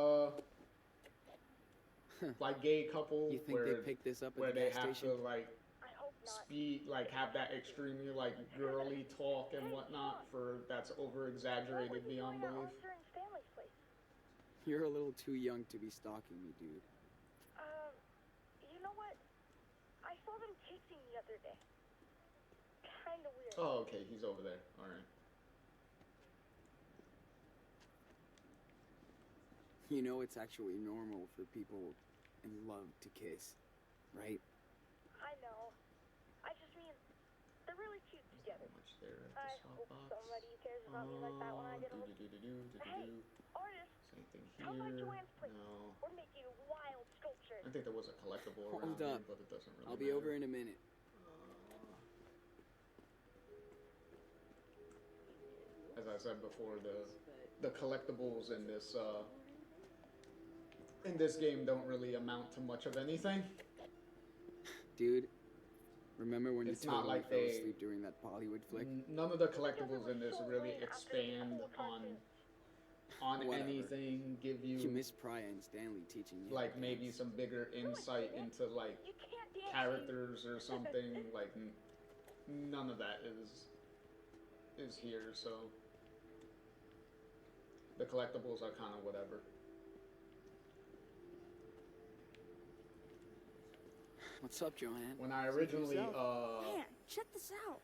Speaker 1: Like gay couple
Speaker 2: You think
Speaker 1: where
Speaker 2: they picked this up
Speaker 1: where
Speaker 2: at the
Speaker 1: they
Speaker 2: gas
Speaker 1: have
Speaker 2: station?
Speaker 1: to like
Speaker 3: I hope not.
Speaker 1: speed, like have that extremely like girly talk and whatnot for that's over exaggerated beyond belief.
Speaker 3: Family's place.
Speaker 2: You're a little too young to be stalking me, dude.
Speaker 3: You know what? I saw them kissing the other day. Kinda weird.
Speaker 1: Oh, okay, he's over there. All right.
Speaker 2: You know it's actually normal for people in love to kiss, right?
Speaker 3: I know. I just mean, they're really cute together.
Speaker 1: How much there at
Speaker 3: I
Speaker 1: the
Speaker 3: hope
Speaker 1: softbox?
Speaker 3: somebody cares about me like that when I get older. Hey, artists,
Speaker 1: Same thing
Speaker 3: come by
Speaker 1: here.
Speaker 3: Joanne's place.
Speaker 1: No.
Speaker 3: We're making wild sculptures.
Speaker 1: I think there was a collectible
Speaker 2: Hold
Speaker 1: around here,
Speaker 2: up.
Speaker 1: but it doesn't really
Speaker 2: I'll be
Speaker 1: matter.
Speaker 2: over in a minute.
Speaker 1: As I said before, the collectibles in this game don't really amount to much of anything.
Speaker 2: Dude, remember when
Speaker 1: It's
Speaker 2: you
Speaker 1: not
Speaker 2: totally
Speaker 1: like
Speaker 2: fell
Speaker 1: they-
Speaker 2: asleep during that Bollywood flick?
Speaker 1: None of the collectibles in this really expand on
Speaker 2: Whatever.
Speaker 1: anything, give
Speaker 2: You
Speaker 1: you
Speaker 2: miss Priya and Stanley teaching you. how
Speaker 1: like
Speaker 2: to
Speaker 1: maybe
Speaker 2: dance.
Speaker 1: some bigger insight into like
Speaker 3: You can't dance.
Speaker 1: characters or something. Like none of that is here, so the collectibles are kind of whatever.
Speaker 2: What's up, Joanne?
Speaker 1: when I
Speaker 2: Speak for
Speaker 1: originally
Speaker 2: yourself.
Speaker 3: Man, check this out.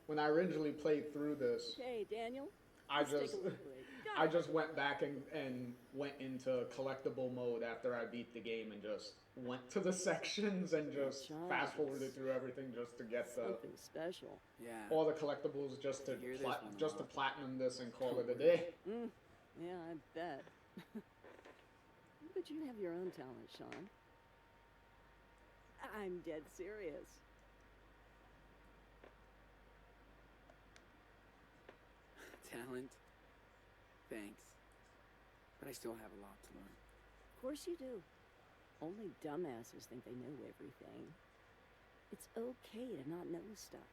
Speaker 1: when I originally played through this,
Speaker 6: Okay, Daniel.
Speaker 1: I
Speaker 6: let's take
Speaker 1: just
Speaker 6: a little break.
Speaker 1: I just went back and went into collectible mode after I beat the game and just went to the sections and just fast forwarded through everything just to get
Speaker 6: Something special.
Speaker 2: Yeah.
Speaker 1: all the collectibles just to
Speaker 2: Hear this one a
Speaker 1: just to
Speaker 2: lot.
Speaker 1: platinum this and call
Speaker 2: Don't
Speaker 1: it a
Speaker 2: worry.
Speaker 1: day.
Speaker 6: Yeah, I bet. But you have your own talent, Sean. I'm dead serious.
Speaker 2: Talent. Thanks. But I still have a lot to learn.
Speaker 6: Of course you do. Only dumbasses think they know everything. It's okay to not know stuff.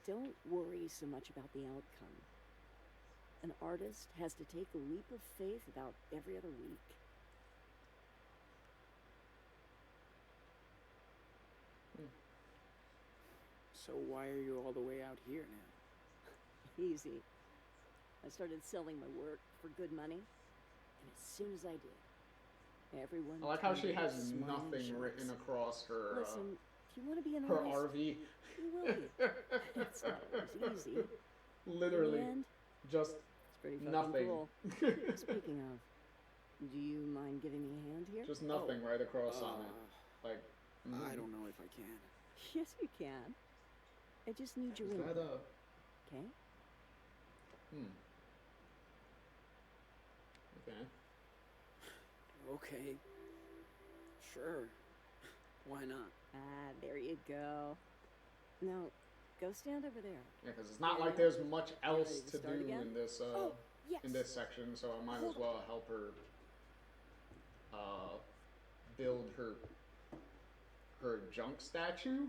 Speaker 6: Don't worry so much about the outcome. An artist has to take a leap of faith about every other week.
Speaker 2: So why are you all the way out here now?
Speaker 6: Easy. I started selling my work for good money, and as soon as I did, everyone.
Speaker 1: I like how
Speaker 6: turned
Speaker 1: she
Speaker 6: into
Speaker 1: has
Speaker 6: smiling
Speaker 1: nothing
Speaker 6: shirts.
Speaker 1: written across her
Speaker 6: Listen, if you want to be an
Speaker 1: her
Speaker 6: artist,
Speaker 1: RV.
Speaker 6: you will be. It's not always easy.
Speaker 1: Literally,
Speaker 6: In the end,
Speaker 1: just
Speaker 6: it's pretty fucking
Speaker 1: nothing.
Speaker 6: cool. Speaking of, do you mind giving me a hand here?
Speaker 1: Just nothing right across on it. Like,
Speaker 2: I don't know if I can.
Speaker 6: Yes, you can. I just need your
Speaker 1: Is
Speaker 6: input.
Speaker 1: that a?
Speaker 6: Okay?
Speaker 1: Okay.
Speaker 2: Okay. Sure. Why not?
Speaker 6: Ah, there you go. Now, go stand over there.
Speaker 1: Yeah, because it's not like there's much else
Speaker 6: ready to
Speaker 1: to
Speaker 6: start
Speaker 1: do
Speaker 6: again?
Speaker 1: in this
Speaker 3: Oh, yes.
Speaker 1: section, so I might as well help her build her junk statue.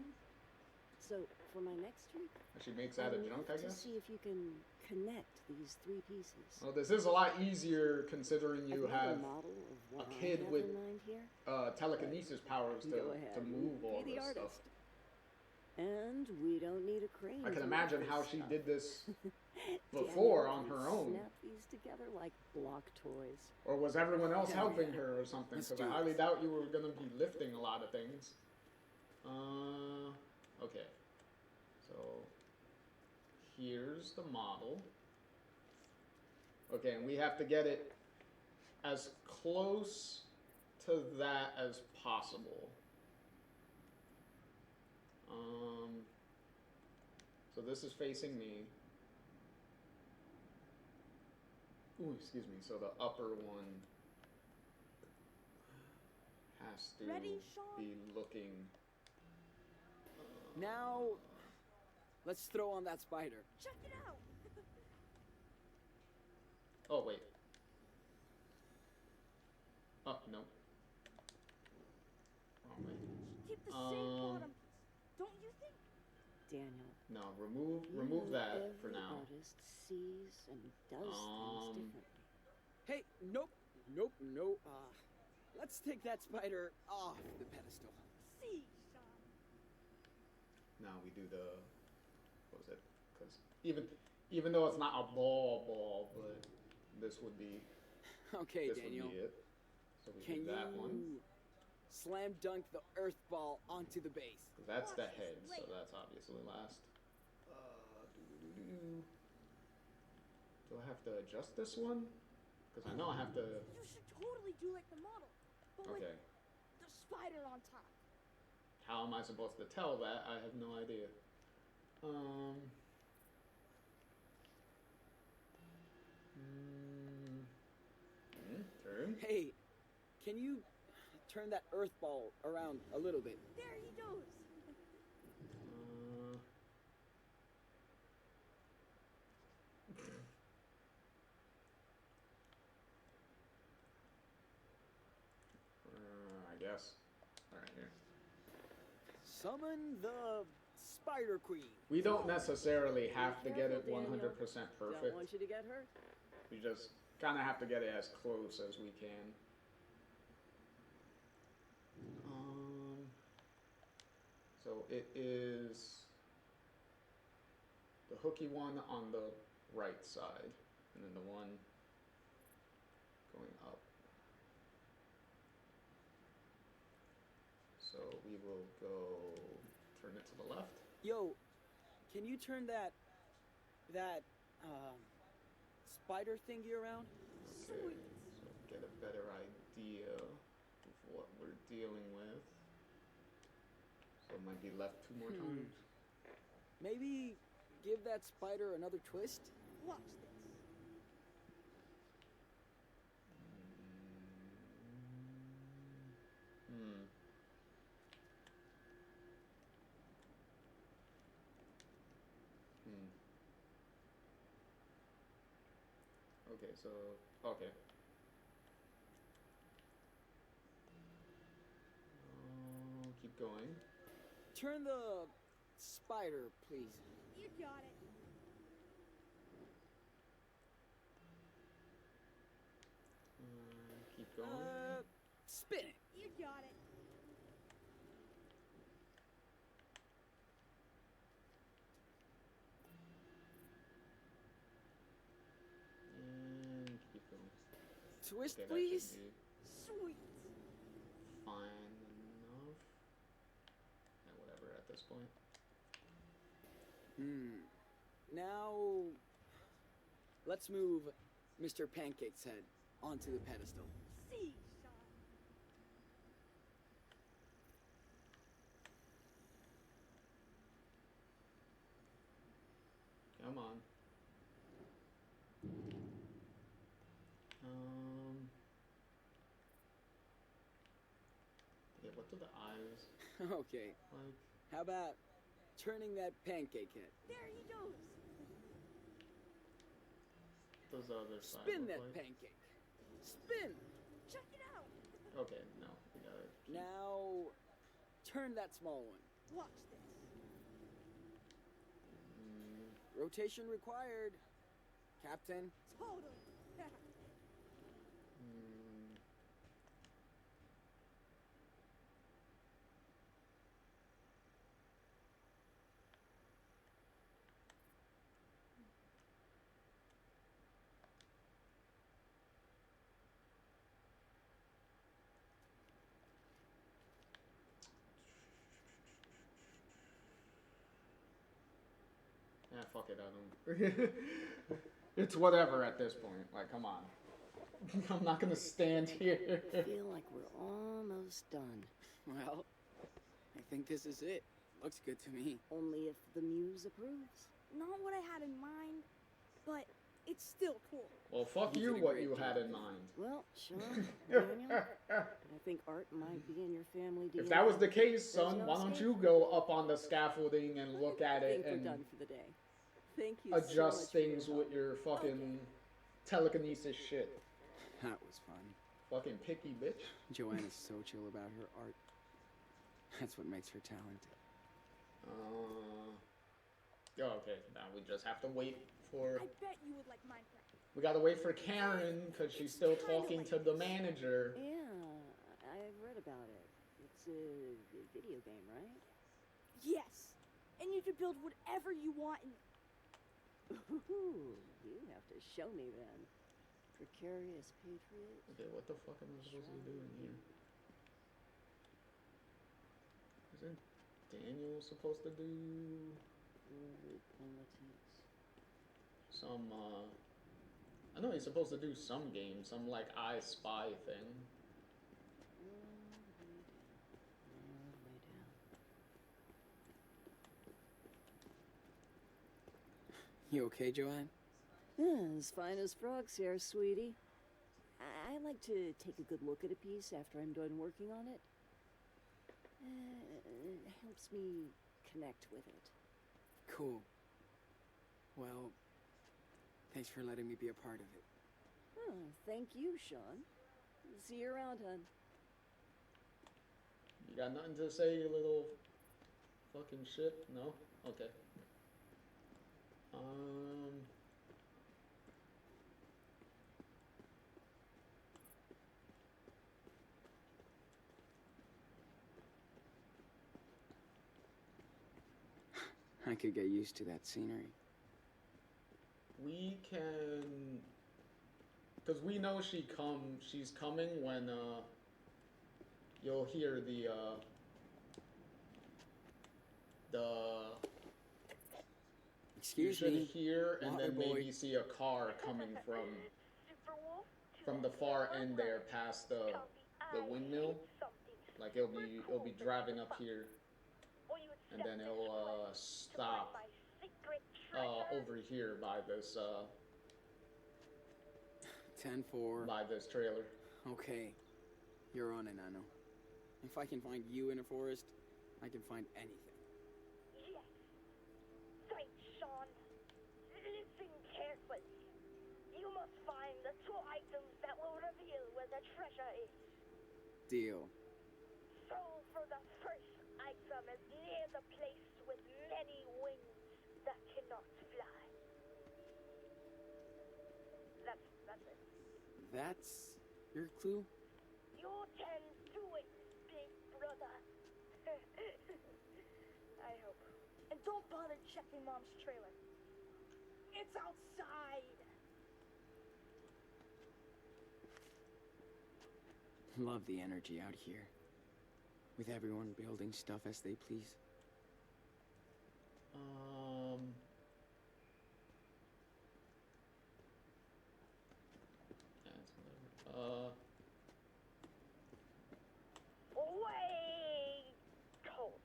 Speaker 6: So, for my next trick,
Speaker 1: She makes out of
Speaker 6: I'd
Speaker 1: junk,
Speaker 6: love
Speaker 1: I
Speaker 6: to
Speaker 1: guess.
Speaker 6: see if you can connect these three pieces.
Speaker 1: Well, this is a lot easier considering you
Speaker 6: I've made
Speaker 1: have
Speaker 6: a model of what
Speaker 1: a
Speaker 6: I
Speaker 1: kid
Speaker 6: have
Speaker 1: with
Speaker 6: in mind here.
Speaker 1: telekinesis powers
Speaker 6: Go ahead
Speaker 1: to
Speaker 6: and
Speaker 1: move all
Speaker 6: be the
Speaker 1: this
Speaker 6: artist.
Speaker 1: stuff.
Speaker 6: And we don't need a crane.
Speaker 1: I can
Speaker 6: to
Speaker 1: imagine
Speaker 6: lift
Speaker 1: how
Speaker 6: this
Speaker 1: she
Speaker 6: stuff.
Speaker 1: did this
Speaker 6: Daniel
Speaker 1: before on
Speaker 6: can
Speaker 1: her own.
Speaker 6: Snap these together like block toys.
Speaker 1: Or was everyone else
Speaker 2: Hell
Speaker 1: helping
Speaker 2: yeah.
Speaker 1: her or something?
Speaker 2: Let's
Speaker 1: Because I
Speaker 2: do
Speaker 1: highly
Speaker 2: this.
Speaker 1: doubt you were going to be lifting a lot of things. Okay. So, here's the model. Okay, and we have to get it as close to that as possible. So this is facing me. Ooh, excuse me. So the upper one has to
Speaker 3: Ready, Sean?
Speaker 1: be looking.
Speaker 2: Now, let's throw on that spider.
Speaker 3: Check it out.
Speaker 1: Oh wait. Oh no. Wrong way.
Speaker 3: Keep the same bottom piece. Don't you think?
Speaker 6: Daniel.
Speaker 1: No,
Speaker 6: you
Speaker 1: remove
Speaker 6: know
Speaker 1: that for
Speaker 6: every
Speaker 1: now.
Speaker 6: artist sees and does things differently.
Speaker 2: Hey, nope. Let's take that spider off the pedestal.
Speaker 3: See, Sean.
Speaker 1: Now we do the. What was it? Because even though it's not a ball, but this would be.
Speaker 2: Okay,
Speaker 1: This
Speaker 2: Daniel.
Speaker 1: would be it. So we
Speaker 2: Can
Speaker 1: do that
Speaker 2: you
Speaker 1: one.
Speaker 2: slam dunk the earth ball onto the base?
Speaker 1: 'Cause that's the
Speaker 3: Watch this
Speaker 1: head, so
Speaker 3: later.
Speaker 1: that's obviously last. Do I have to adjust this one? Because I know I have to.
Speaker 3: You should totally do like the model, but with
Speaker 1: Okay.
Speaker 3: the spider on top.
Speaker 1: How am I supposed to tell that? I have no idea. Turn.
Speaker 2: Hey, can you turn that earth ball around a little bit?
Speaker 3: There he goes.
Speaker 1: I guess. All right, here.
Speaker 2: Summon the Spider Queen.
Speaker 1: We don't necessarily have to get it
Speaker 6: Careful, Daniel.
Speaker 1: 100%
Speaker 6: Don't
Speaker 1: perfect.
Speaker 6: want you to get hurt.
Speaker 1: We just kind of have to get it as close as we can. So it is the hooky one on the right side, and then the one going up. So we will go turn it to the left.
Speaker 2: Yo, can you turn that spider thingy around?
Speaker 1: Okay, so get a better idea of what we're dealing with. So it might be left 2 more times.
Speaker 2: Maybe give that spider another twist?
Speaker 3: Watch this.
Speaker 1: Okay, so okay. Keep going.
Speaker 2: Turn the spider, please.
Speaker 3: You got it.
Speaker 1: Keep going.
Speaker 2: Spin it.
Speaker 3: You got it.
Speaker 1: And keep going.
Speaker 2: Twist,
Speaker 1: Okay,
Speaker 2: please.
Speaker 1: that should be
Speaker 3: Sweet.
Speaker 1: fine enough. And whatever at this point.
Speaker 2: Now, let's move Mr. Pancake's head onto the pedestal.
Speaker 3: See, Sean.
Speaker 1: Come on. Yeah, what do the eyes
Speaker 2: Okay,
Speaker 1: like?
Speaker 2: how about turning that pancake head?
Speaker 3: There he goes.
Speaker 1: Does the other side
Speaker 2: Spin
Speaker 1: look
Speaker 2: that
Speaker 1: like?
Speaker 2: pancake. Spin.
Speaker 3: Check it out.
Speaker 1: Okay, no, we gotta keep.
Speaker 2: Now, turn that small one.
Speaker 3: Watch this.
Speaker 2: Rotation required, Captain.
Speaker 3: Totally.
Speaker 1: Fuck it, I don't. It's whatever at this point. Like, come on. I'm not gonna stand here.
Speaker 6: I feel like we're almost done.
Speaker 2: Well, I think this is it. Looks good to me.
Speaker 6: Only if the muse approves.
Speaker 3: Not what I had in mind, but it's still cool.
Speaker 1: Well, fuck
Speaker 2: You
Speaker 1: you,
Speaker 2: did a
Speaker 1: what
Speaker 2: great
Speaker 1: you
Speaker 2: job.
Speaker 1: had in mind.
Speaker 6: Well, Sean, Daniel, I think art might be in your family DNA.
Speaker 1: If that was the case,
Speaker 6: There's
Speaker 1: son,
Speaker 6: no
Speaker 1: why don't
Speaker 6: escape.
Speaker 1: you go up on the scaffolding and look at
Speaker 6: I
Speaker 1: it
Speaker 6: think we're
Speaker 1: and
Speaker 6: done for the day. Thank you so much
Speaker 1: adjust
Speaker 6: for your
Speaker 1: things
Speaker 6: help.
Speaker 1: with your fucking telekinesis shit?
Speaker 2: That was fun.
Speaker 1: Fucking picky bitch.
Speaker 2: Joanna's so chill about her art. That's what makes her talented.
Speaker 1: Okay, now we just have to wait for.
Speaker 3: I bet you would like Minecraft.
Speaker 1: We gotta wait for Karen because she's still talking to the manager.
Speaker 6: Yeah, I've read about it. It's a video game, right?
Speaker 3: Yes. And you can build whatever you want in it.
Speaker 6: Ooh, you have to show me then. Precarious patriot.
Speaker 1: Okay, what the fuck am I supposed to be doing here? Isn't Daniel supposed to do
Speaker 6: Politics.
Speaker 1: some, I know he's supposed to do some game, some like I Spy thing.
Speaker 6: All the way down.
Speaker 2: You okay, Joanne?
Speaker 6: As fine as frogs here, sweetie. I like to take a good look at a piece after I'm done working on it. It helps me connect with it.
Speaker 2: Cool. Well, thanks for letting me be a part of it.
Speaker 6: Oh, thank you, Sean. See you around, hon.
Speaker 1: You got nothing to say, you little fucking shit? No? Okay.
Speaker 2: I could get used to that scenery.
Speaker 1: We can, because we know she's coming when, you'll hear the, the you
Speaker 2: Excuse
Speaker 1: should
Speaker 2: me.
Speaker 1: hear and then
Speaker 2: Water boy.
Speaker 1: maybe see a car coming from the far end there past the windmill. Like it'll be driving up here and then it'll stop over here by this
Speaker 2: 10-4.
Speaker 1: by this trailer.
Speaker 2: Okay. You're on it, Nano. If I can find you in a forest, I can find anything.
Speaker 7: Yes. Thanks, Sean. Listen carefully. You must find the two items that will reveal where the treasure is.
Speaker 2: Deal.
Speaker 7: So for the first item is near the place with many wings that cannot fly. That's it.
Speaker 2: That's your clue?
Speaker 7: You tend to it, big brother. I hope. And don't bother checking Mom's trailer. It's outside.
Speaker 2: Love the energy out here. With everyone building stuff as they please.
Speaker 7: Way cold.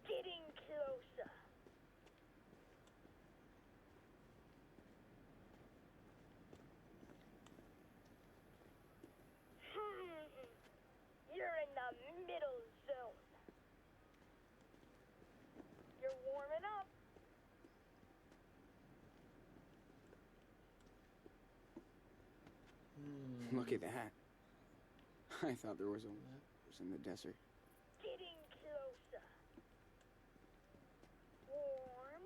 Speaker 7: Getting closer. You're in the middle zone. You're warming up.
Speaker 2: Look at that. I thought there was a horse in the desert.
Speaker 7: Getting closer. Warm.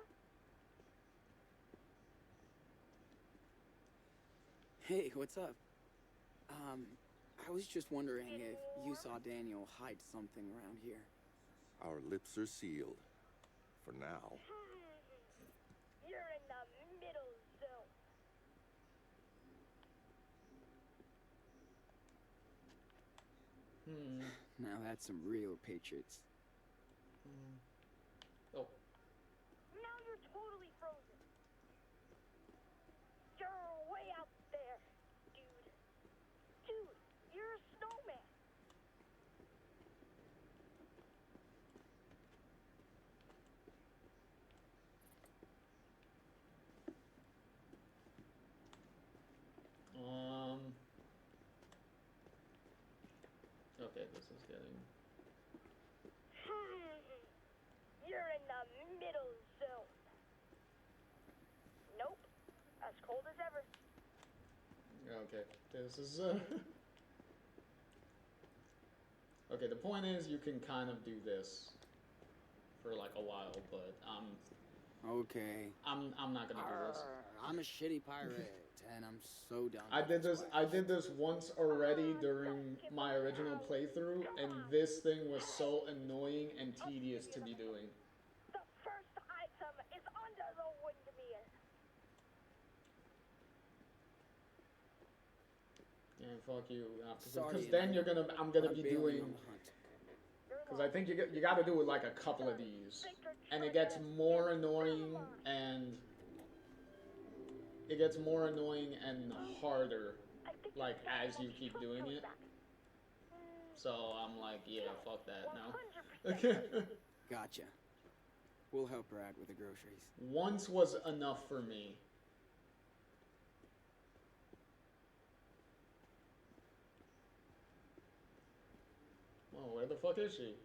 Speaker 2: Hey, what's up? I was just wondering if you saw Daniel hide something around here.
Speaker 5: Our lips are sealed. For now.
Speaker 7: You're in the middle zone.
Speaker 2: Now that's some real Patriots.
Speaker 1: Oh.
Speaker 7: Now you're totally frozen. You're way out there, dude. Dude, you're a snowman.
Speaker 1: Okay, this is getting.
Speaker 7: You're in the middle zone. Nope. As cold as ever.
Speaker 1: Okay, this is okay, the point is you can kind of do this for like a while, but
Speaker 2: Okay.
Speaker 1: I'm not gonna do this.
Speaker 2: I'm a shitty pirate, and I'm so done.
Speaker 1: I did this once already during my original playthrough, and this thing was so annoying and tedious to be doing.
Speaker 7: The first item is under the windmill.
Speaker 1: Yeah, fuck you.
Speaker 2: Sorry,
Speaker 1: Because then I'm gonna be
Speaker 2: bailing
Speaker 1: doing.
Speaker 2: on the hunt.
Speaker 1: Because I think you got to do it like a couple of these, and it gets more annoying and harder, like as you keep doing it. So I'm like, yeah, fuck that now.
Speaker 2: Gotcha. We'll help her out with the groceries.
Speaker 1: Once was enough for me. Oh, where the fuck is she?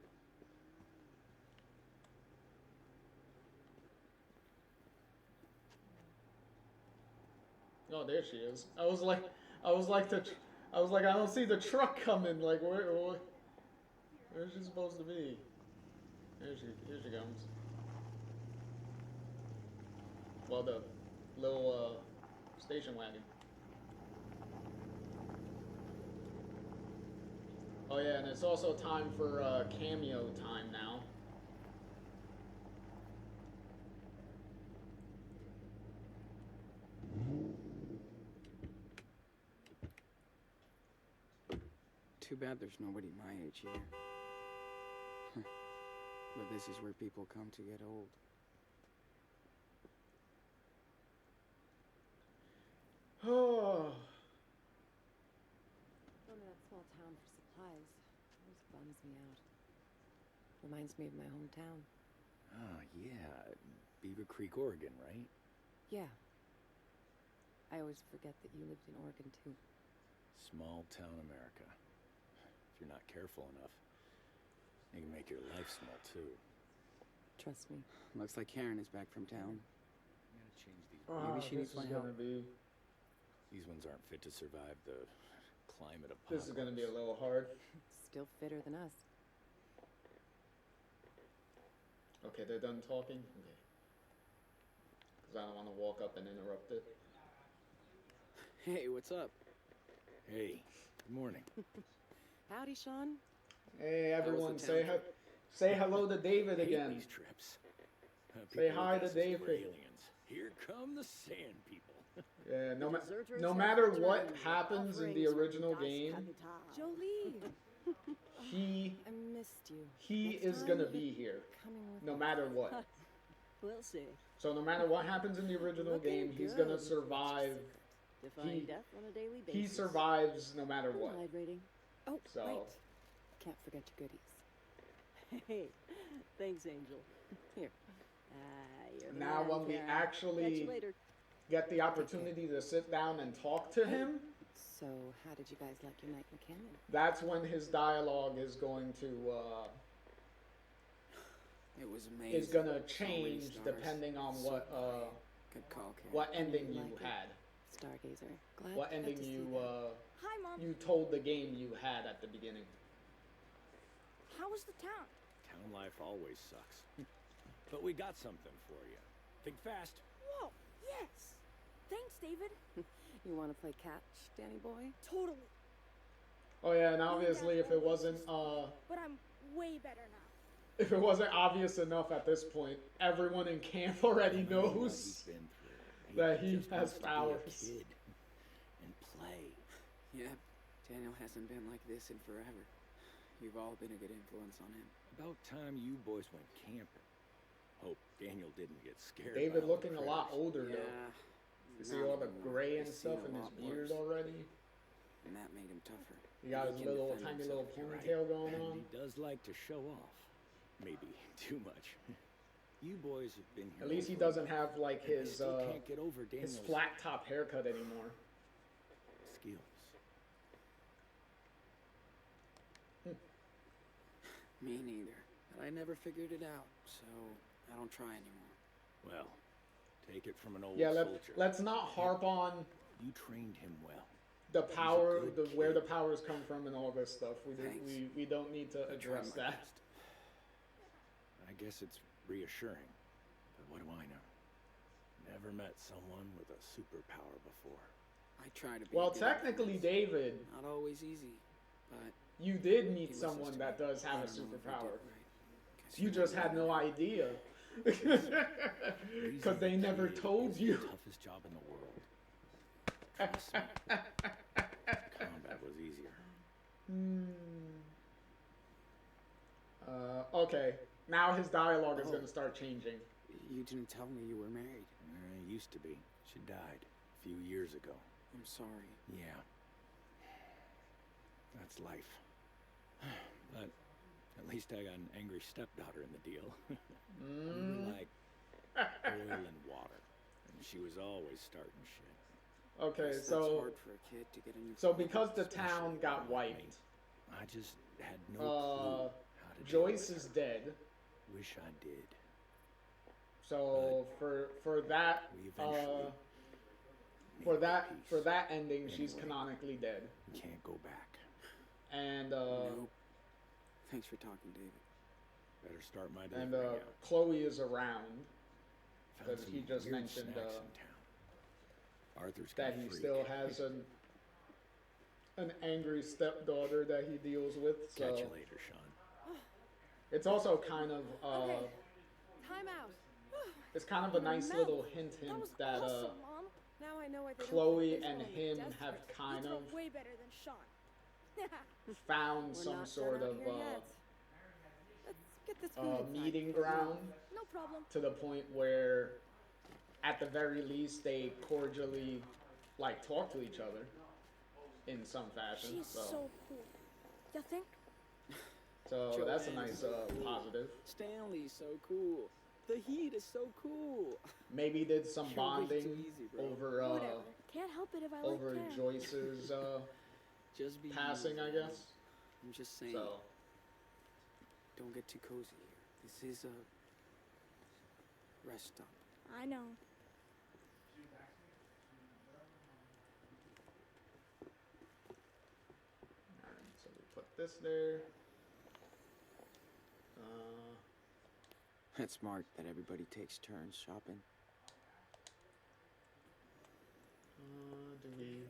Speaker 1: Oh, there she is. I was like, I don't see the truck coming. Like, where's she supposed to be? Here she comes. Well, the little station wagon. Oh yeah, and it's also time for cameo time now.
Speaker 2: Too bad there's nobody my age here. But this is where people come to get old.
Speaker 1: Oh.
Speaker 8: Going to that small town for supplies always bums me out. Reminds me of my hometown.
Speaker 9: Oh, yeah. Beaver Creek, Oregon, right?
Speaker 8: Yeah. I always forget that you lived in Oregon, too.
Speaker 9: Small town America. If you're not careful enough, it can make your life small, too.
Speaker 8: Trust me.
Speaker 2: Looks like Karen is back from town.
Speaker 9: I'm gonna change these.
Speaker 2: Maybe she needs
Speaker 1: this is
Speaker 2: my help.
Speaker 1: gonna be.
Speaker 9: These ones aren't fit to survive the climate of.
Speaker 1: This is gonna be a little hard.
Speaker 8: Still fitter than us.
Speaker 1: Okay, they're done talking. Okay. Because I don't want to walk up and interrupt it.
Speaker 2: Hey, what's up?
Speaker 9: Hey, good morning.
Speaker 8: Howdy, Sean.
Speaker 1: Hey, everyone,
Speaker 2: the
Speaker 1: say
Speaker 2: town?
Speaker 1: say hello to David
Speaker 9: Hate
Speaker 1: again.
Speaker 9: these trips.
Speaker 1: Say
Speaker 9: People
Speaker 1: hi
Speaker 9: look
Speaker 1: to
Speaker 9: at us as
Speaker 1: David.
Speaker 9: we're aliens. Here come the sand people.
Speaker 1: Yeah,
Speaker 6: Deserters
Speaker 1: no
Speaker 6: have
Speaker 1: matter what
Speaker 6: returned,
Speaker 1: happens in the
Speaker 6: offerings
Speaker 1: original
Speaker 6: from Das
Speaker 1: game,
Speaker 6: Kapital.
Speaker 8: Jolie.
Speaker 1: he
Speaker 8: I missed you.
Speaker 1: he
Speaker 8: Next
Speaker 1: is
Speaker 8: time,
Speaker 1: gonna
Speaker 8: you're
Speaker 1: be here,
Speaker 8: coming with
Speaker 1: no
Speaker 8: me.
Speaker 1: matter what.
Speaker 6: We'll see.
Speaker 1: So no matter what happens in the original
Speaker 6: Looking
Speaker 1: game, he's
Speaker 6: good,
Speaker 1: gonna
Speaker 6: Mr.
Speaker 1: survive.
Speaker 6: Defying
Speaker 1: He-
Speaker 6: death on a daily basis.
Speaker 1: He survives no matter
Speaker 6: I'm
Speaker 1: what.
Speaker 6: hydrating.
Speaker 8: Oh,
Speaker 1: So-
Speaker 8: right. Can't forget your goodies.
Speaker 6: Hey, thanks, Angel.
Speaker 8: Here.
Speaker 6: You're the
Speaker 1: Now
Speaker 6: man,
Speaker 1: when we
Speaker 6: Karen. Catch
Speaker 1: actually
Speaker 6: you later.
Speaker 1: get the opportunity to sit down and talk to him,
Speaker 8: So, how did you guys like your night in the canyon?
Speaker 1: that's when his dialogue is going to
Speaker 2: It was amazing.
Speaker 1: is gonna
Speaker 2: So many
Speaker 1: change
Speaker 2: stars.
Speaker 1: depending on
Speaker 2: So
Speaker 1: what
Speaker 2: quiet. Good call, Karen.
Speaker 1: what ending you
Speaker 8: Like it.
Speaker 1: had,
Speaker 8: Stargazer. Glad
Speaker 1: what
Speaker 8: got
Speaker 1: ending
Speaker 8: to see
Speaker 1: you
Speaker 8: that.
Speaker 3: Hi, Mom.
Speaker 1: you told the game you had at the beginning.
Speaker 3: How was the town?
Speaker 9: Town life always sucks. But we got something for you. Think fast.
Speaker 3: Whoa, yes. Thanks, David.
Speaker 8: You want to play catch, Danny boy?
Speaker 3: Totally.
Speaker 1: Oh yeah, and obviously if it wasn't
Speaker 3: But I'm way better now.
Speaker 1: if it wasn't obvious enough at this point, everyone in camp already
Speaker 9: I know what
Speaker 1: knows.
Speaker 9: he's been through.
Speaker 1: that he
Speaker 9: just
Speaker 1: has
Speaker 9: wants to be a
Speaker 1: powers.
Speaker 9: kid and play.
Speaker 2: Yep, Daniel hasn't been like this in forever. You've all been a good influence on him.
Speaker 9: About time you boys went camping. Hope Daniel didn't get scared.
Speaker 1: David
Speaker 9: by all the
Speaker 1: looking a lot
Speaker 9: critters.
Speaker 1: older though. You see all the gray and stuff in his beard already?
Speaker 2: And that made him tougher.
Speaker 1: He got his
Speaker 2: can
Speaker 1: little
Speaker 2: defend
Speaker 1: tiny
Speaker 2: himself.
Speaker 1: little
Speaker 9: You're right.
Speaker 1: ponytail going
Speaker 9: And
Speaker 1: on.
Speaker 9: he does like to show off. Maybe too much. You boys have been here.
Speaker 1: At least he
Speaker 9: over a
Speaker 1: doesn't
Speaker 9: month,
Speaker 1: have like
Speaker 9: and I
Speaker 1: his
Speaker 9: still can't get over Daniel's
Speaker 1: flat top haircut anymore.
Speaker 9: skills.
Speaker 2: Me neither. But I never figured it out, so I don't try anymore.
Speaker 9: Well, take it from an old
Speaker 1: Yeah,
Speaker 9: soldier.
Speaker 1: let's not harp on
Speaker 9: You trained him well.
Speaker 1: the power,
Speaker 9: good
Speaker 1: where the
Speaker 9: kid.
Speaker 1: powers come from and all this stuff.
Speaker 2: Thanks.
Speaker 1: We don't need to
Speaker 2: I tried
Speaker 1: address
Speaker 2: my
Speaker 1: that.
Speaker 2: best.
Speaker 9: I guess it's reassuring. But what do I know? Never met someone with a superpower before.
Speaker 2: I try to be.
Speaker 1: Well,
Speaker 2: good
Speaker 1: technically,
Speaker 2: influence.
Speaker 1: David,
Speaker 2: Not always easy, but
Speaker 1: you did
Speaker 2: he
Speaker 1: meet
Speaker 2: listens
Speaker 1: someone
Speaker 2: to
Speaker 1: that
Speaker 2: me.
Speaker 1: does have
Speaker 2: I
Speaker 1: a
Speaker 2: don't know if I did
Speaker 1: superpower.
Speaker 2: right, 'cause
Speaker 1: You
Speaker 2: he
Speaker 1: just
Speaker 2: wouldn't
Speaker 1: had no
Speaker 2: know.
Speaker 1: idea.
Speaker 9: Raising
Speaker 1: Because they
Speaker 9: a
Speaker 1: never
Speaker 9: kid
Speaker 1: told
Speaker 9: is
Speaker 1: you.
Speaker 9: the toughest job in the world. Trust me. Combat was easier.
Speaker 1: Okay, now his dialogue is
Speaker 2: Oh.
Speaker 1: going to start changing.
Speaker 2: You didn't tell me you were married.
Speaker 9: I used to be. She died a few years ago.
Speaker 2: I'm sorry.
Speaker 9: Yeah. That's life. But at least I got an angry stepdaughter in the deal. We were like oil and water. And she was always starting shit.
Speaker 1: Okay,
Speaker 2: That's
Speaker 1: so
Speaker 2: hard for a kid to get a new
Speaker 1: so
Speaker 2: father.
Speaker 1: because the
Speaker 9: Especially
Speaker 1: town got
Speaker 9: around
Speaker 1: wiped,
Speaker 9: me. I just had no clue how to deal
Speaker 1: Joyce
Speaker 9: with
Speaker 1: is
Speaker 9: her.
Speaker 1: dead.
Speaker 9: Wish I did.
Speaker 1: So for that
Speaker 9: We eventually
Speaker 1: for
Speaker 9: made
Speaker 1: that
Speaker 9: peace.
Speaker 1: for that ending, she's
Speaker 9: Anyway.
Speaker 1: canonically dead.
Speaker 9: We can't go back.
Speaker 1: And
Speaker 2: Nope. Thanks for talking, David.
Speaker 9: Better start my
Speaker 1: and
Speaker 9: delivery out.
Speaker 1: Chloe is around.
Speaker 9: Found
Speaker 1: because he
Speaker 9: some
Speaker 1: just
Speaker 9: weird
Speaker 1: mentioned,
Speaker 9: snacks in town. Arthur's
Speaker 1: That
Speaker 9: got a
Speaker 1: he
Speaker 9: freak.
Speaker 1: still has an angry stepdaughter that he deals with. So
Speaker 9: Catch you later, Sean.
Speaker 1: it's also kind of
Speaker 8: Okay. Time out.
Speaker 1: it's kind of a nice little hint
Speaker 3: That was
Speaker 1: that
Speaker 3: awesome, Mom.
Speaker 8: Now I know why they don't
Speaker 1: Chloe
Speaker 8: put this
Speaker 1: and
Speaker 8: on the
Speaker 1: him
Speaker 8: desert.
Speaker 1: have
Speaker 3: You
Speaker 1: kind
Speaker 3: throw
Speaker 1: of
Speaker 3: way better than Sean.
Speaker 1: found
Speaker 8: We're
Speaker 1: some
Speaker 8: not
Speaker 1: sort
Speaker 8: done out
Speaker 1: of
Speaker 8: here yet. Let's Get this food inside.
Speaker 1: meeting ground
Speaker 3: No problem.
Speaker 1: to the point where, at the very least, they cordially like talk to each other in some fashion.
Speaker 3: She's so cool. You think?
Speaker 1: So that's a
Speaker 9: Joanne
Speaker 1: nice
Speaker 9: is so cool.
Speaker 1: positive.
Speaker 9: Stanley's so cool. The heat is so cool.
Speaker 1: Maybe did some
Speaker 9: You're way too
Speaker 1: bonding
Speaker 9: easy, bro.
Speaker 1: over
Speaker 3: Whatever. Can't help it if I
Speaker 1: over
Speaker 3: like Karen.
Speaker 1: Joyce's
Speaker 9: Just be
Speaker 1: passing,
Speaker 9: you,
Speaker 1: I
Speaker 9: man.
Speaker 1: guess.
Speaker 9: I'm just saying.
Speaker 1: So
Speaker 9: Don't get too cozy here. This is a rest stop.
Speaker 3: I know.
Speaker 1: alright, so we put this there.
Speaker 2: It's smart that everybody takes turns shopping.
Speaker 1: Do we?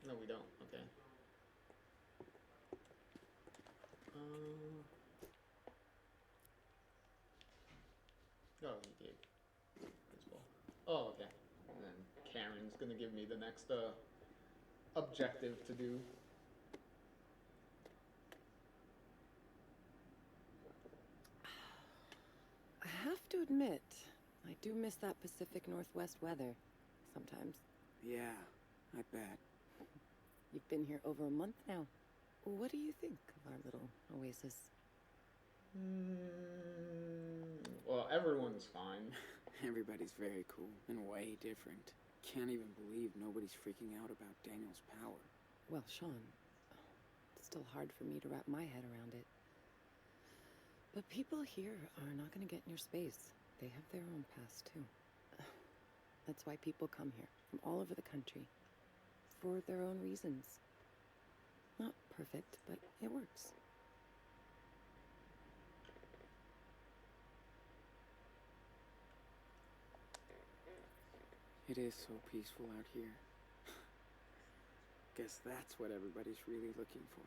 Speaker 1: No, we don't. Okay. Oh, he gave baseball. Oh, okay. And then Karen's gonna give me the next objective to do.
Speaker 8: I have to admit, I do miss that Pacific Northwest weather sometimes.
Speaker 2: Yeah, I bet.
Speaker 8: You've been here over a month now. What do you think of our little oasis?
Speaker 1: Well, everyone's fine.
Speaker 2: Everybody's very cool and way different. Can't even believe nobody's freaking out about Daniel's power.
Speaker 8: Well, Sean, it's still hard for me to wrap my head around it. But people here are not going to get in your space. They have their own past, too. That's why people come here from all over the country. For their own reasons. Not perfect, but it works.
Speaker 2: It is so peaceful out here. Guess that's what everybody's really looking for.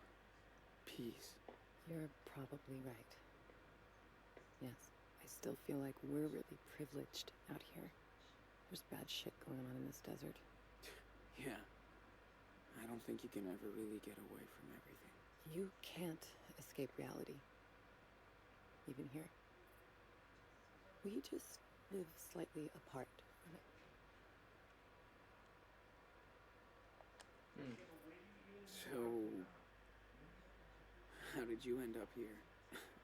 Speaker 2: Peace.
Speaker 8: You're probably right. Yes, I still feel like we're really privileged out here. There's bad shit going on in this desert.
Speaker 2: Yeah. I don't think you can ever really get away from everything.
Speaker 8: You can't escape reality. Even here. We just live slightly apart from it.
Speaker 2: So, how did you end up here?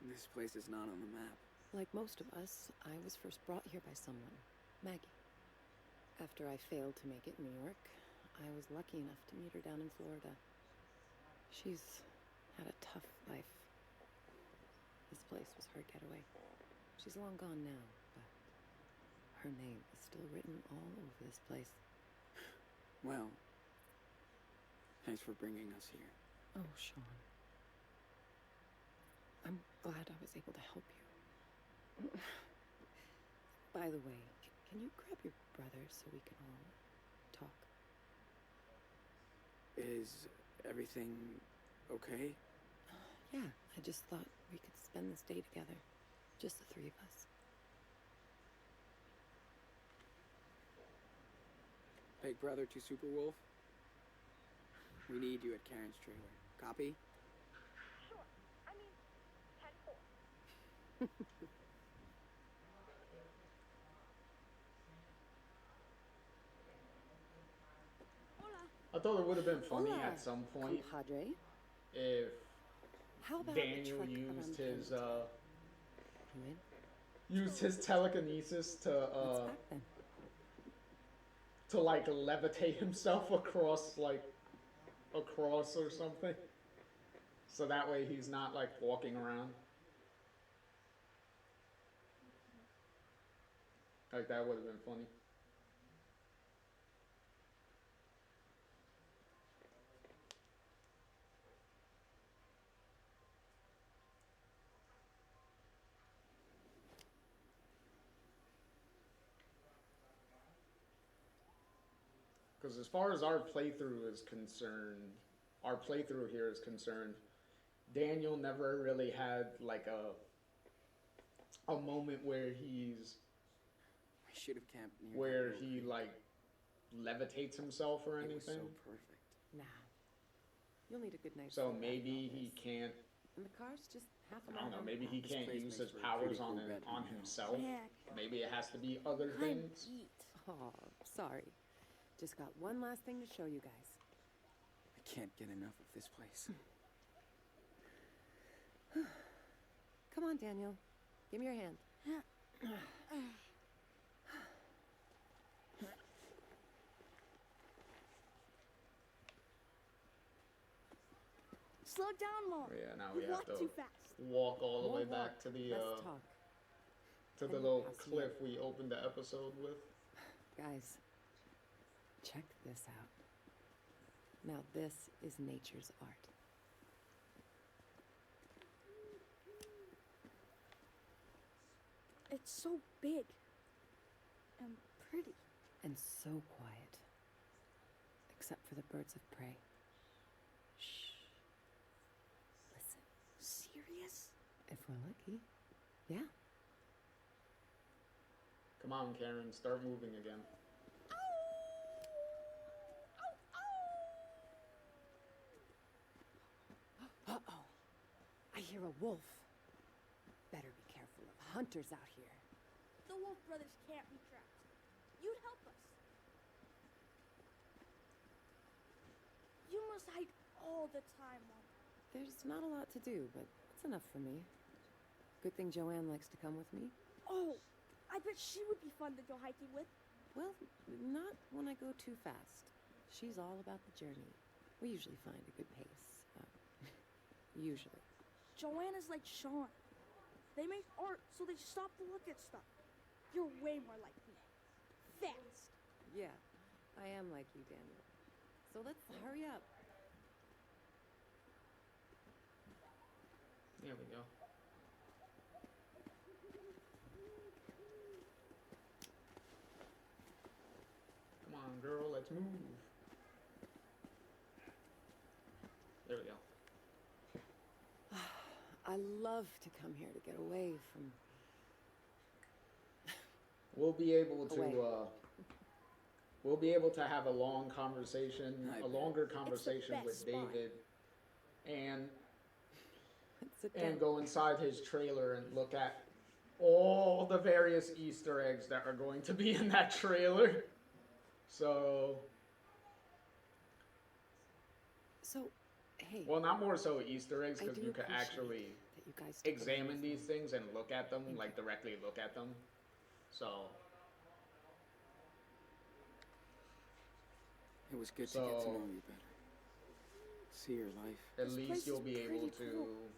Speaker 2: This place is not on the map.
Speaker 8: Like most of us, I was first brought here by someone, Maggie. After I failed to make it in New York, I was lucky enough to meet her down in Florida. She's had a tough life. This place was her getaway. She's long gone now, but her name is still written all over this place.
Speaker 2: Well, thanks for bringing us here.
Speaker 8: Oh, Sean. I'm glad I was able to help you. By the way, can you grab your brother so we can all talk?
Speaker 2: Is everything okay?
Speaker 8: Yeah, I just thought we could spend this day together. Just the three of us.
Speaker 2: Big brother to Superwolf? We need you at Karen's trailer. Copy?
Speaker 7: Sure. I mean, 10-4.
Speaker 1: I thought it would have been funny
Speaker 8: Hola,
Speaker 1: at some point
Speaker 8: compadre.
Speaker 1: if
Speaker 8: How about
Speaker 1: Daniel
Speaker 8: a trek
Speaker 1: used
Speaker 8: around
Speaker 1: his
Speaker 8: town? You in?
Speaker 1: used his telekinesis
Speaker 8: Let's back then.
Speaker 1: to like levitate himself across or something. So that way he's not like walking around. Like that would have been funny. Because as far as our playthrough is concerned, our playthrough here is concerned, Daniel never really had like a moment where he's
Speaker 2: We should have camped near
Speaker 1: where
Speaker 2: that
Speaker 1: he
Speaker 2: little
Speaker 1: like levitates himself or
Speaker 2: creek. It was
Speaker 1: anything.
Speaker 2: so perfect.
Speaker 8: Nah. You'll need a good night's
Speaker 1: So
Speaker 8: sleep
Speaker 1: maybe
Speaker 8: after all
Speaker 1: he
Speaker 8: this.
Speaker 1: can't
Speaker 8: And the car's just half a
Speaker 1: I don't
Speaker 8: mile.
Speaker 1: know, maybe he
Speaker 2: This
Speaker 1: can't
Speaker 2: place
Speaker 1: use
Speaker 2: makes
Speaker 1: his
Speaker 2: for a
Speaker 1: powers
Speaker 2: pretty
Speaker 1: on
Speaker 2: cool bedroom,
Speaker 1: on
Speaker 2: you know.
Speaker 1: himself.
Speaker 3: Heck,
Speaker 1: Maybe it has to be other
Speaker 3: I'm
Speaker 1: things.
Speaker 3: beat.
Speaker 8: Oh, sorry. Just got one last thing to show you guys.
Speaker 2: I can't get enough of this place.
Speaker 8: Come on, Daniel. Give me your hand.
Speaker 3: Slow down, Mom.
Speaker 1: Yeah, now
Speaker 3: You
Speaker 1: we have
Speaker 3: walk
Speaker 1: to
Speaker 3: too fast.
Speaker 1: walk all the way
Speaker 8: Won't walk.
Speaker 1: back to the
Speaker 8: Let's talk.
Speaker 1: to
Speaker 8: I
Speaker 1: the
Speaker 8: won't
Speaker 1: little
Speaker 8: pass you
Speaker 1: cliff
Speaker 8: up.
Speaker 1: we opened the episode with.
Speaker 8: Guys, check this out. Now this is nature's art.
Speaker 3: It's so big and pretty.
Speaker 8: And so quiet. Except for the birds of prey. Shh. Listen.
Speaker 3: Serious?
Speaker 8: If we're lucky. Yeah.
Speaker 1: Come on, Karen, start moving again.
Speaker 8: Uh-oh. I hear a wolf. Better be careful of hunters out here.
Speaker 3: The Wolf Brothers can't be trapped. You'd help us. You must hike all the time, Mom.
Speaker 8: There's not a lot to do, but it's enough for me. Good thing Joanne likes to come with me.
Speaker 3: Oh, I bet she would be fun to go hiking with.
Speaker 8: Well, not when I go too fast. She's all about the journey. We usually find a good pace. Usually.
Speaker 3: Joanne is like Sean. They make art so they stop to look at stuff. You're way more like me. Fast.
Speaker 8: Yeah, I am like you, Daniel. So let's hurry up.
Speaker 1: There we go. Come on, girl, let's move. There we go.
Speaker 8: I love to come here to get away from...
Speaker 1: We'll be able to
Speaker 8: Away.
Speaker 1: we'll be able to have a long conversation,
Speaker 2: I
Speaker 1: a
Speaker 2: bet.
Speaker 1: longer conversation
Speaker 3: best
Speaker 1: with
Speaker 3: spot.
Speaker 1: David, and
Speaker 8: Sit
Speaker 1: and
Speaker 8: down.
Speaker 1: go inside his trailer and look at all the various Easter eggs that are going to be in that trailer. So,
Speaker 8: So, hey,
Speaker 1: well, not more so Easter eggs,
Speaker 8: I
Speaker 1: because
Speaker 8: do
Speaker 1: you can
Speaker 8: appreciate
Speaker 1: actually
Speaker 8: that you guys took the
Speaker 1: examine
Speaker 8: time
Speaker 1: these
Speaker 8: for-
Speaker 1: things and look at them,
Speaker 8: Thank
Speaker 1: like
Speaker 8: you.
Speaker 1: directly look at them. So,
Speaker 2: It was good to get to
Speaker 1: So-
Speaker 2: know you better. See your life.
Speaker 1: at
Speaker 3: This place
Speaker 1: least you'll
Speaker 3: is
Speaker 1: be able
Speaker 3: pretty
Speaker 1: to.
Speaker 3: cool.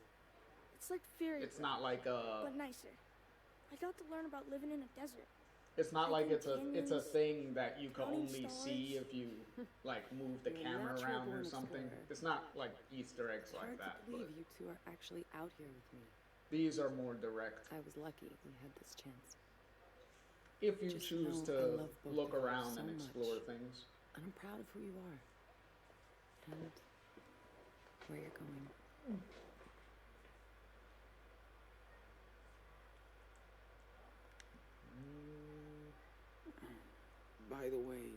Speaker 3: It's like fairy
Speaker 1: It's
Speaker 3: tale,
Speaker 1: not like
Speaker 3: but nicer. I got to learn about living in a desert.
Speaker 1: It's not like
Speaker 3: hiking
Speaker 1: it's a
Speaker 3: canyons,
Speaker 1: thing that you can
Speaker 3: counting
Speaker 1: only see
Speaker 3: stars.
Speaker 1: if you like move the
Speaker 8: You're a
Speaker 1: camera
Speaker 8: natural
Speaker 1: around or
Speaker 8: born
Speaker 1: something.
Speaker 8: explorer.
Speaker 1: It's not like Easter eggs
Speaker 8: Hard
Speaker 1: like that.
Speaker 8: to believe
Speaker 1: But
Speaker 8: you two are actually out here with me.
Speaker 1: these are more direct.
Speaker 8: I was lucky we had this chance.
Speaker 1: If you
Speaker 8: Just
Speaker 1: choose
Speaker 8: know I
Speaker 1: to
Speaker 8: love both
Speaker 1: look
Speaker 8: of you
Speaker 1: around
Speaker 8: so
Speaker 1: and explore
Speaker 8: much.
Speaker 1: things.
Speaker 8: And I'm proud of who you are. And where you're going.
Speaker 2: By the way,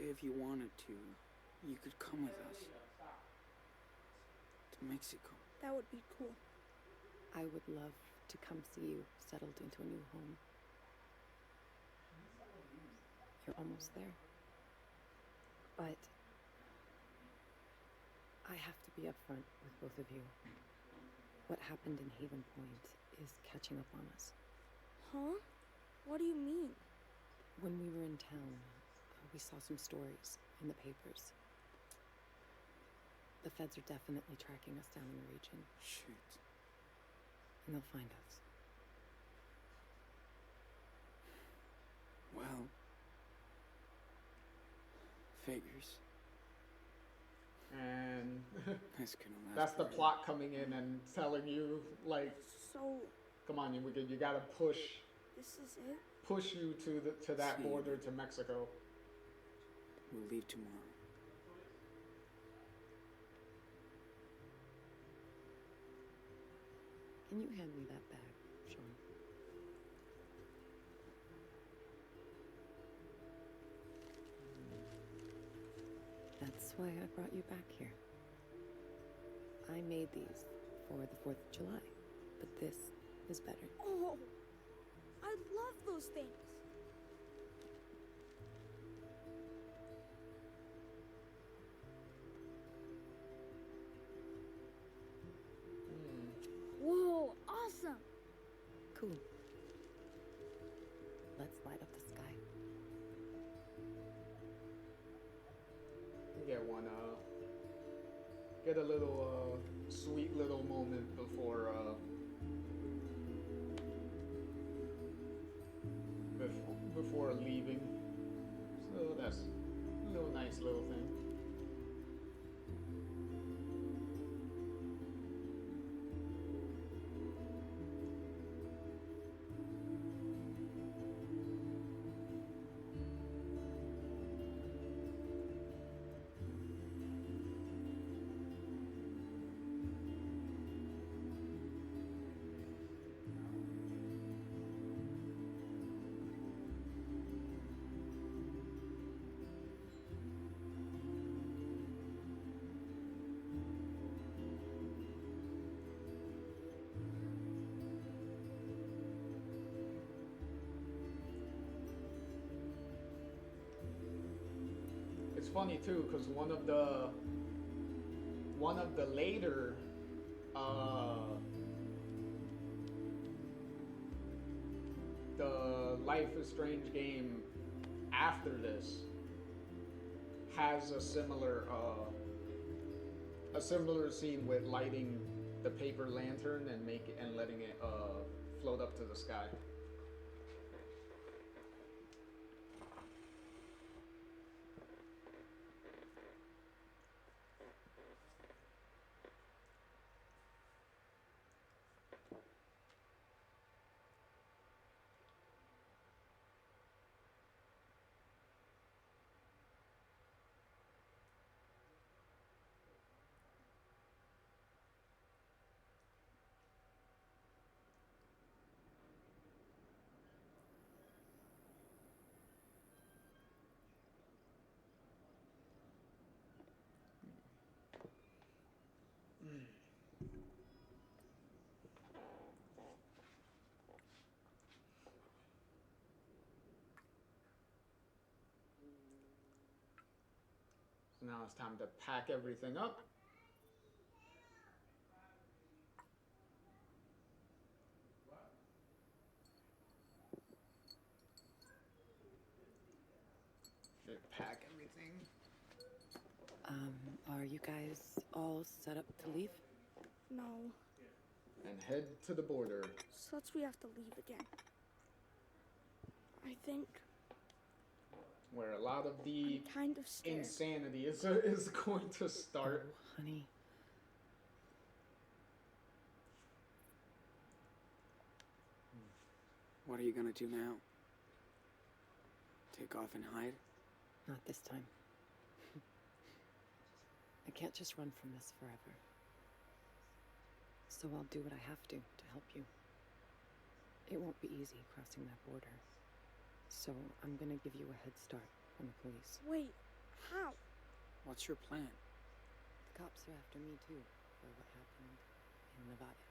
Speaker 2: if you wanted to, you could come with us to Mexico.
Speaker 3: That would be cool.
Speaker 8: I would love to come see you settled into a new home. You're almost there. But I have to be upfront with both of you. What happened in Haven Point is catching up on us.
Speaker 3: Huh? What do you mean?
Speaker 8: When we were in town, we saw some stories in the papers. The feds are definitely tracking us down in the region,
Speaker 2: Shoot.
Speaker 8: and they'll find us.
Speaker 2: Well, figures.
Speaker 1: And
Speaker 2: That's gonna last.
Speaker 1: that's the
Speaker 2: forever.
Speaker 1: plot coming in and telling you, like,
Speaker 3: So,
Speaker 1: come on, you gotta push
Speaker 3: this is it?
Speaker 1: you to that
Speaker 2: See.
Speaker 1: border to Mexico.
Speaker 2: We'll leave tomorrow.
Speaker 8: Can you hand me that bag, Sean? That's why I brought you back here. I made these for the 4th of July, but this is better.
Speaker 3: Oh, I love those things. Whoa, awesome.
Speaker 8: Cool. Let's light up the sky.
Speaker 1: Get one, get a little, sweet little moment before leaving. So that's a little nice little thing. It's funny too, because one of the later the Life is Strange game after this has a similar scene with lighting the paper lantern and letting it float up to the sky. So now it's time to pack everything up. Pack everything.
Speaker 8: Are you guys all set up to leave?
Speaker 3: No,
Speaker 1: And head to the border.
Speaker 3: such we have to leave again. I think
Speaker 1: Where a lot of the
Speaker 3: I'm kind of scared.
Speaker 1: insanity is going to start.
Speaker 8: Oh, honey.
Speaker 2: What are you gonna do now? Take off and hide?
Speaker 8: Not this time. I can't just run from this forever. So I'll do what I have to help you. It won't be easy crossing that border. So I'm gonna give you a head start from the police.
Speaker 3: Wait, how?
Speaker 2: What's your plan?
Speaker 8: The cops are after me too for what happened in Nevada.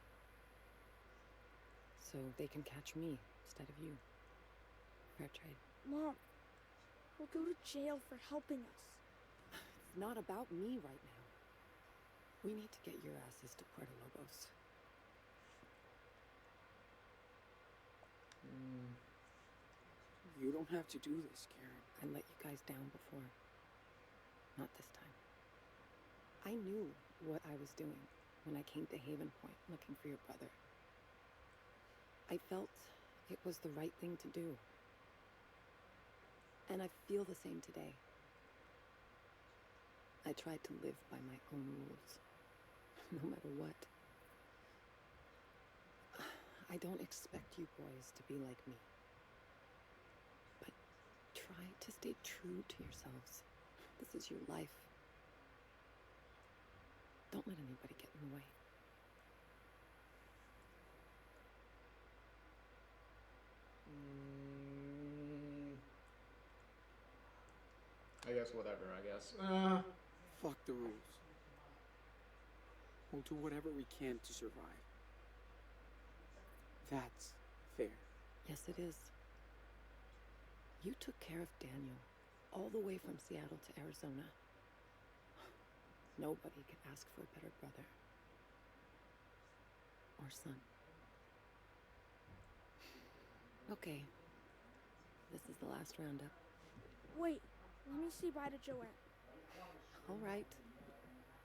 Speaker 8: So they can catch me instead of you. Fair trade.
Speaker 3: Mom, we'll go to jail for helping us.
Speaker 8: It's not about me right now. We need to get your asses to Puerto Lobos.
Speaker 2: You don't have to do this, Karen.
Speaker 8: I let you guys down before. Not this time. I knew what I was doing when I came to Haven Point looking for your brother. I felt it was the right thing to do. And I feel the same today. I tried to live by my own rules, no matter what. I don't expect you boys to be like me. But try to stay true to yourselves. This is your life. Don't let anybody get in the way.
Speaker 1: I guess whatever, I guess.
Speaker 2: Fuck the rules. We'll do whatever we can to survive. That's fair.
Speaker 8: Yes, it is. You took care of Daniel all the way from Seattle to Arizona. Nobody could ask for a better brother. Or son. Okay. This is the last roundup.
Speaker 3: Wait, let me say bye to Joanne.
Speaker 8: All right.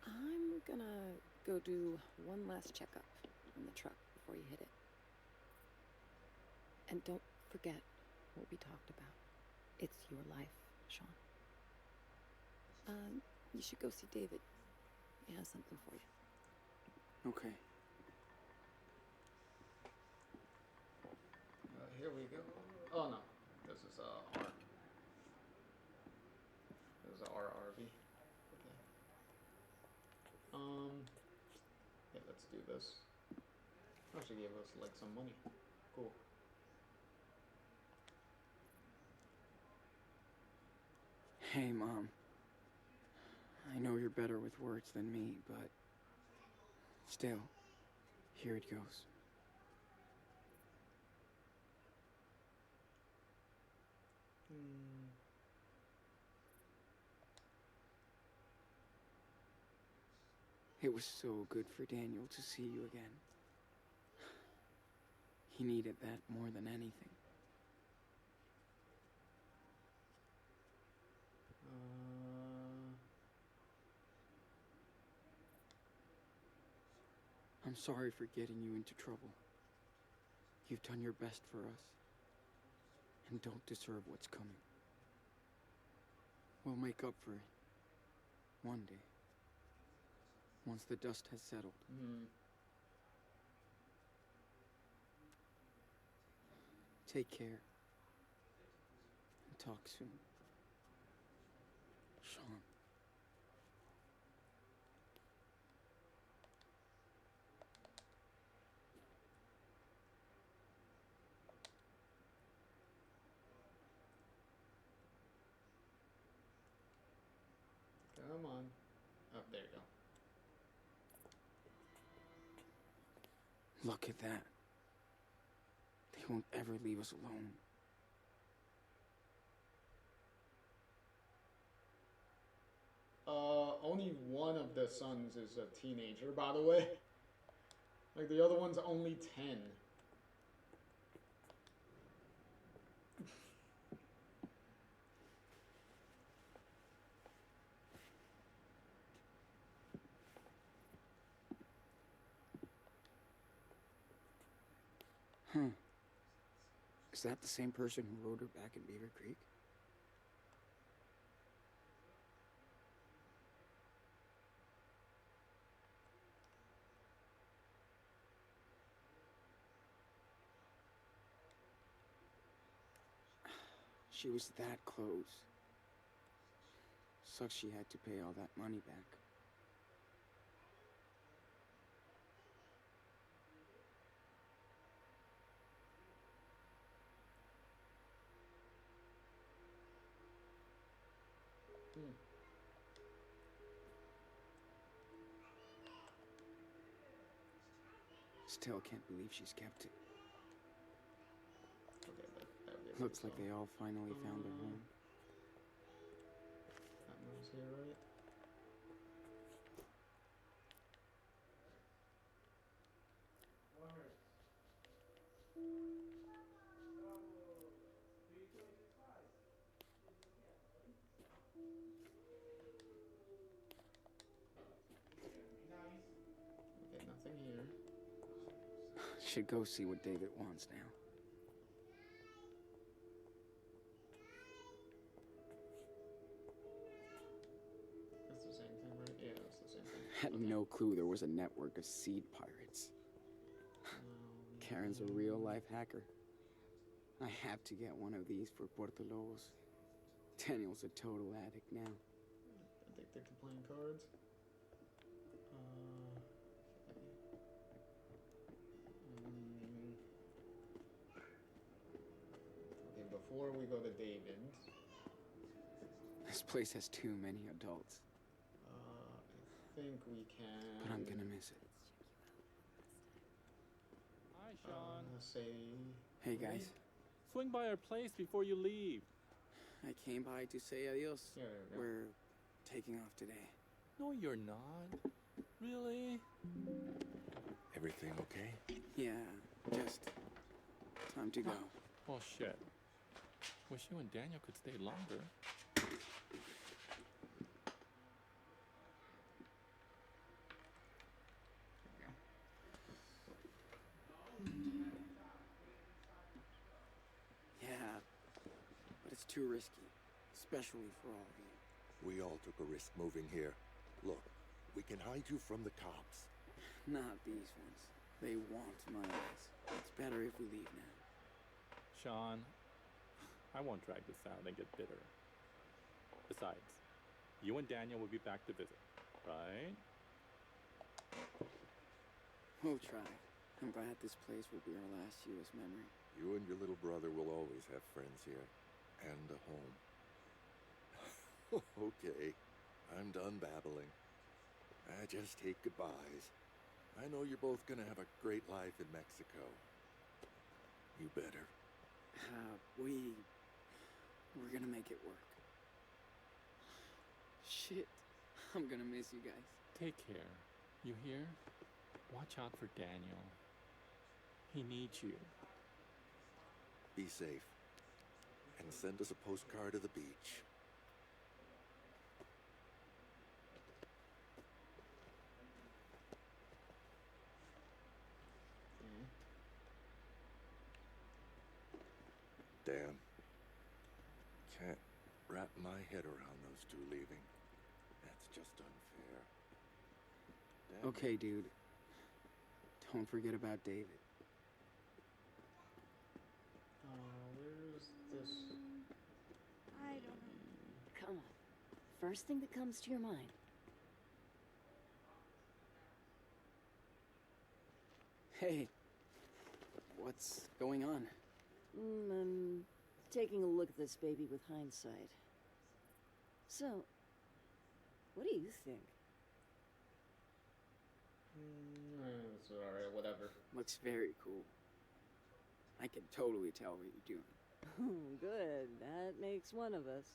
Speaker 8: I'm gonna go do one last checkup on the truck before you hit it. And don't forget what we talked about. It's your life, Sean. You should go see David. He has something for you.
Speaker 2: Okay.
Speaker 1: Here we go. Oh no, this is R. This is RRV. Okay. Yeah, let's do this. Oh, she gave us like some money. Cool.
Speaker 2: Hey, Mom. I know you're better with words than me, but still, here it goes. It was so good for Daniel to see you again. He needed that more than anything. I'm sorry for getting you into trouble. You've done your best for us, and don't deserve what's coming. We'll make up for it one day, once the dust has settled. Take care, and talk soon. Sean.
Speaker 1: Come on. Oh, there you go.
Speaker 2: Look at that. They won't ever leave us alone.
Speaker 1: Only one of the sons is a teenager, by the way. Like, the other one's only 10.
Speaker 2: Huh. Is that the same person who rode her back in Beaver Creek? She was that close. Sucks she had to pay all that money back. Still can't believe she's kept it.
Speaker 1: Okay, that'll be
Speaker 2: Looks like they all finally found their home.
Speaker 1: That moves here, right? Okay, nothing here.
Speaker 2: Should go see what David wants now.
Speaker 1: It's the same thing, right? Yeah, it's the same thing.
Speaker 2: Had no clue there was a network of seed pirates. Karen's a real-life hacker. I have to get one of these for Puerto Lobos. Daniel's a total addict now.
Speaker 1: Addicted to playing cards. Okay, before we go to David's,
Speaker 2: This place has too many adults.
Speaker 1: I think we can.
Speaker 2: But I'm gonna miss it.
Speaker 4: Hi, Sean.
Speaker 1: Say.
Speaker 2: Hey guys,
Speaker 4: Swing by our place before you leave.
Speaker 2: I came by to say adios.
Speaker 1: Yeah, there we go.
Speaker 2: We're taking off today.
Speaker 4: No, you're not. Really?
Speaker 5: Everything okay?
Speaker 2: Yeah, just time to go.
Speaker 4: Well, shit. Wish you and Daniel could stay longer.
Speaker 2: Yeah, but it's too risky, especially for all of you.
Speaker 5: We all took a risk moving here. Look, we can hide you from the cops.
Speaker 2: Not these ones. They want my ass. It's better if we leave now.
Speaker 4: Sean, I won't drag this out and get bitter. Besides, you and Daniel will be back to visit, right?
Speaker 2: We'll try. I'm glad this place will be our last U.S. memory.
Speaker 5: You and your little brother will always have friends here. And a home. Okay, I'm done babbling. I just hate goodbyes. I know you're both gonna have a great life in Mexico. You better.
Speaker 2: We're gonna make it work. Shit, I'm gonna miss you guys.
Speaker 4: Take care. You hear? Watch out for Daniel. He needs you.
Speaker 5: Be safe. And send us a postcard of the beach. Damn. Can't wrap my head around those two leaving. That's just unfair. Damn.
Speaker 2: Okay, dude. Don't forget about David.
Speaker 1: Where's this?
Speaker 3: I don't know.
Speaker 6: Come on. First thing that comes to your mind.
Speaker 2: Hey, what's going on?
Speaker 6: I'm taking a look at this baby with hindsight. So, what do you think?
Speaker 1: It's alright, whatever.
Speaker 2: Looks very cool. I can totally tell what you're doing.
Speaker 6: Good. That makes one of us.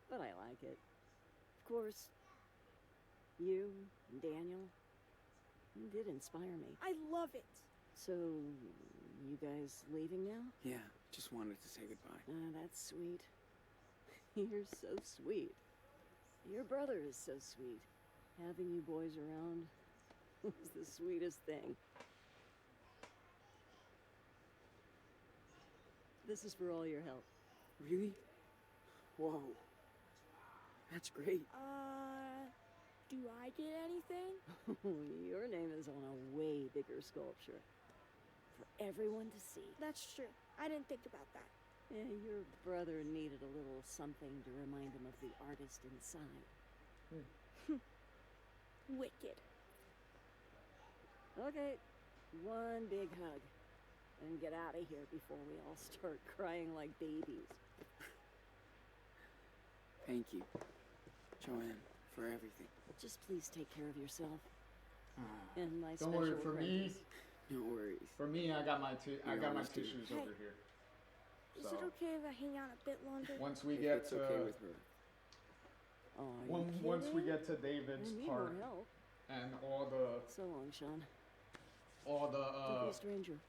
Speaker 6: But I like it. Of course, you and Daniel, you did inspire me.
Speaker 3: I love it.
Speaker 6: So, you guys leaving now?
Speaker 2: Yeah, just wanted to say goodbye.
Speaker 6: That's sweet. You're so sweet. Your brother is so sweet. Having you boys around was the sweetest thing. This is for all your help.
Speaker 2: Really? Whoa. That's great.
Speaker 3: Do I get anything?
Speaker 6: Your name is on a way bigger sculpture. For everyone to see.
Speaker 3: That's true. I didn't think about that.
Speaker 6: Yeah, your brother needed a little something to remind him of the artist inside.
Speaker 3: Wicked.
Speaker 6: Okay, one big hug. And get out of here before we all start crying like babies.
Speaker 2: Thank you, Joanne, for everything.
Speaker 6: Just please take care of yourself. And my
Speaker 1: Don't
Speaker 6: special
Speaker 1: worry, for me,
Speaker 6: apprentice.
Speaker 2: No worries.
Speaker 1: for me, I got my
Speaker 2: almost do.
Speaker 1: tissues
Speaker 3: Hey.
Speaker 1: over here.
Speaker 3: Is
Speaker 1: So
Speaker 3: it okay if I hang out a bit longer?
Speaker 1: once we
Speaker 2: If
Speaker 1: get
Speaker 2: it's
Speaker 1: to
Speaker 2: okay with her.
Speaker 6: Oh, are you
Speaker 1: once we
Speaker 6: kidding?
Speaker 1: get to David's
Speaker 6: I need more
Speaker 1: part
Speaker 6: help.
Speaker 1: and all the
Speaker 6: So long, Sean.
Speaker 1: all
Speaker 6: Don't be
Speaker 1: the
Speaker 6: a stranger.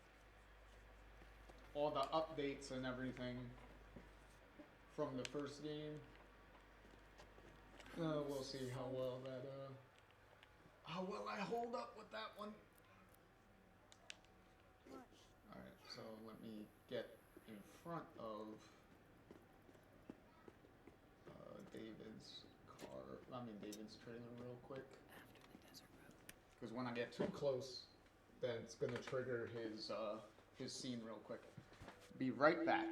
Speaker 1: all the updates and everything from the first game. We'll see how well I hold up with that one.
Speaker 3: Much.
Speaker 1: Alright, so let me get in front of David's trailer real quick.
Speaker 8: After the desert road.
Speaker 1: Because when I get too close, then it's gonna trigger his scene real quick. Be right back.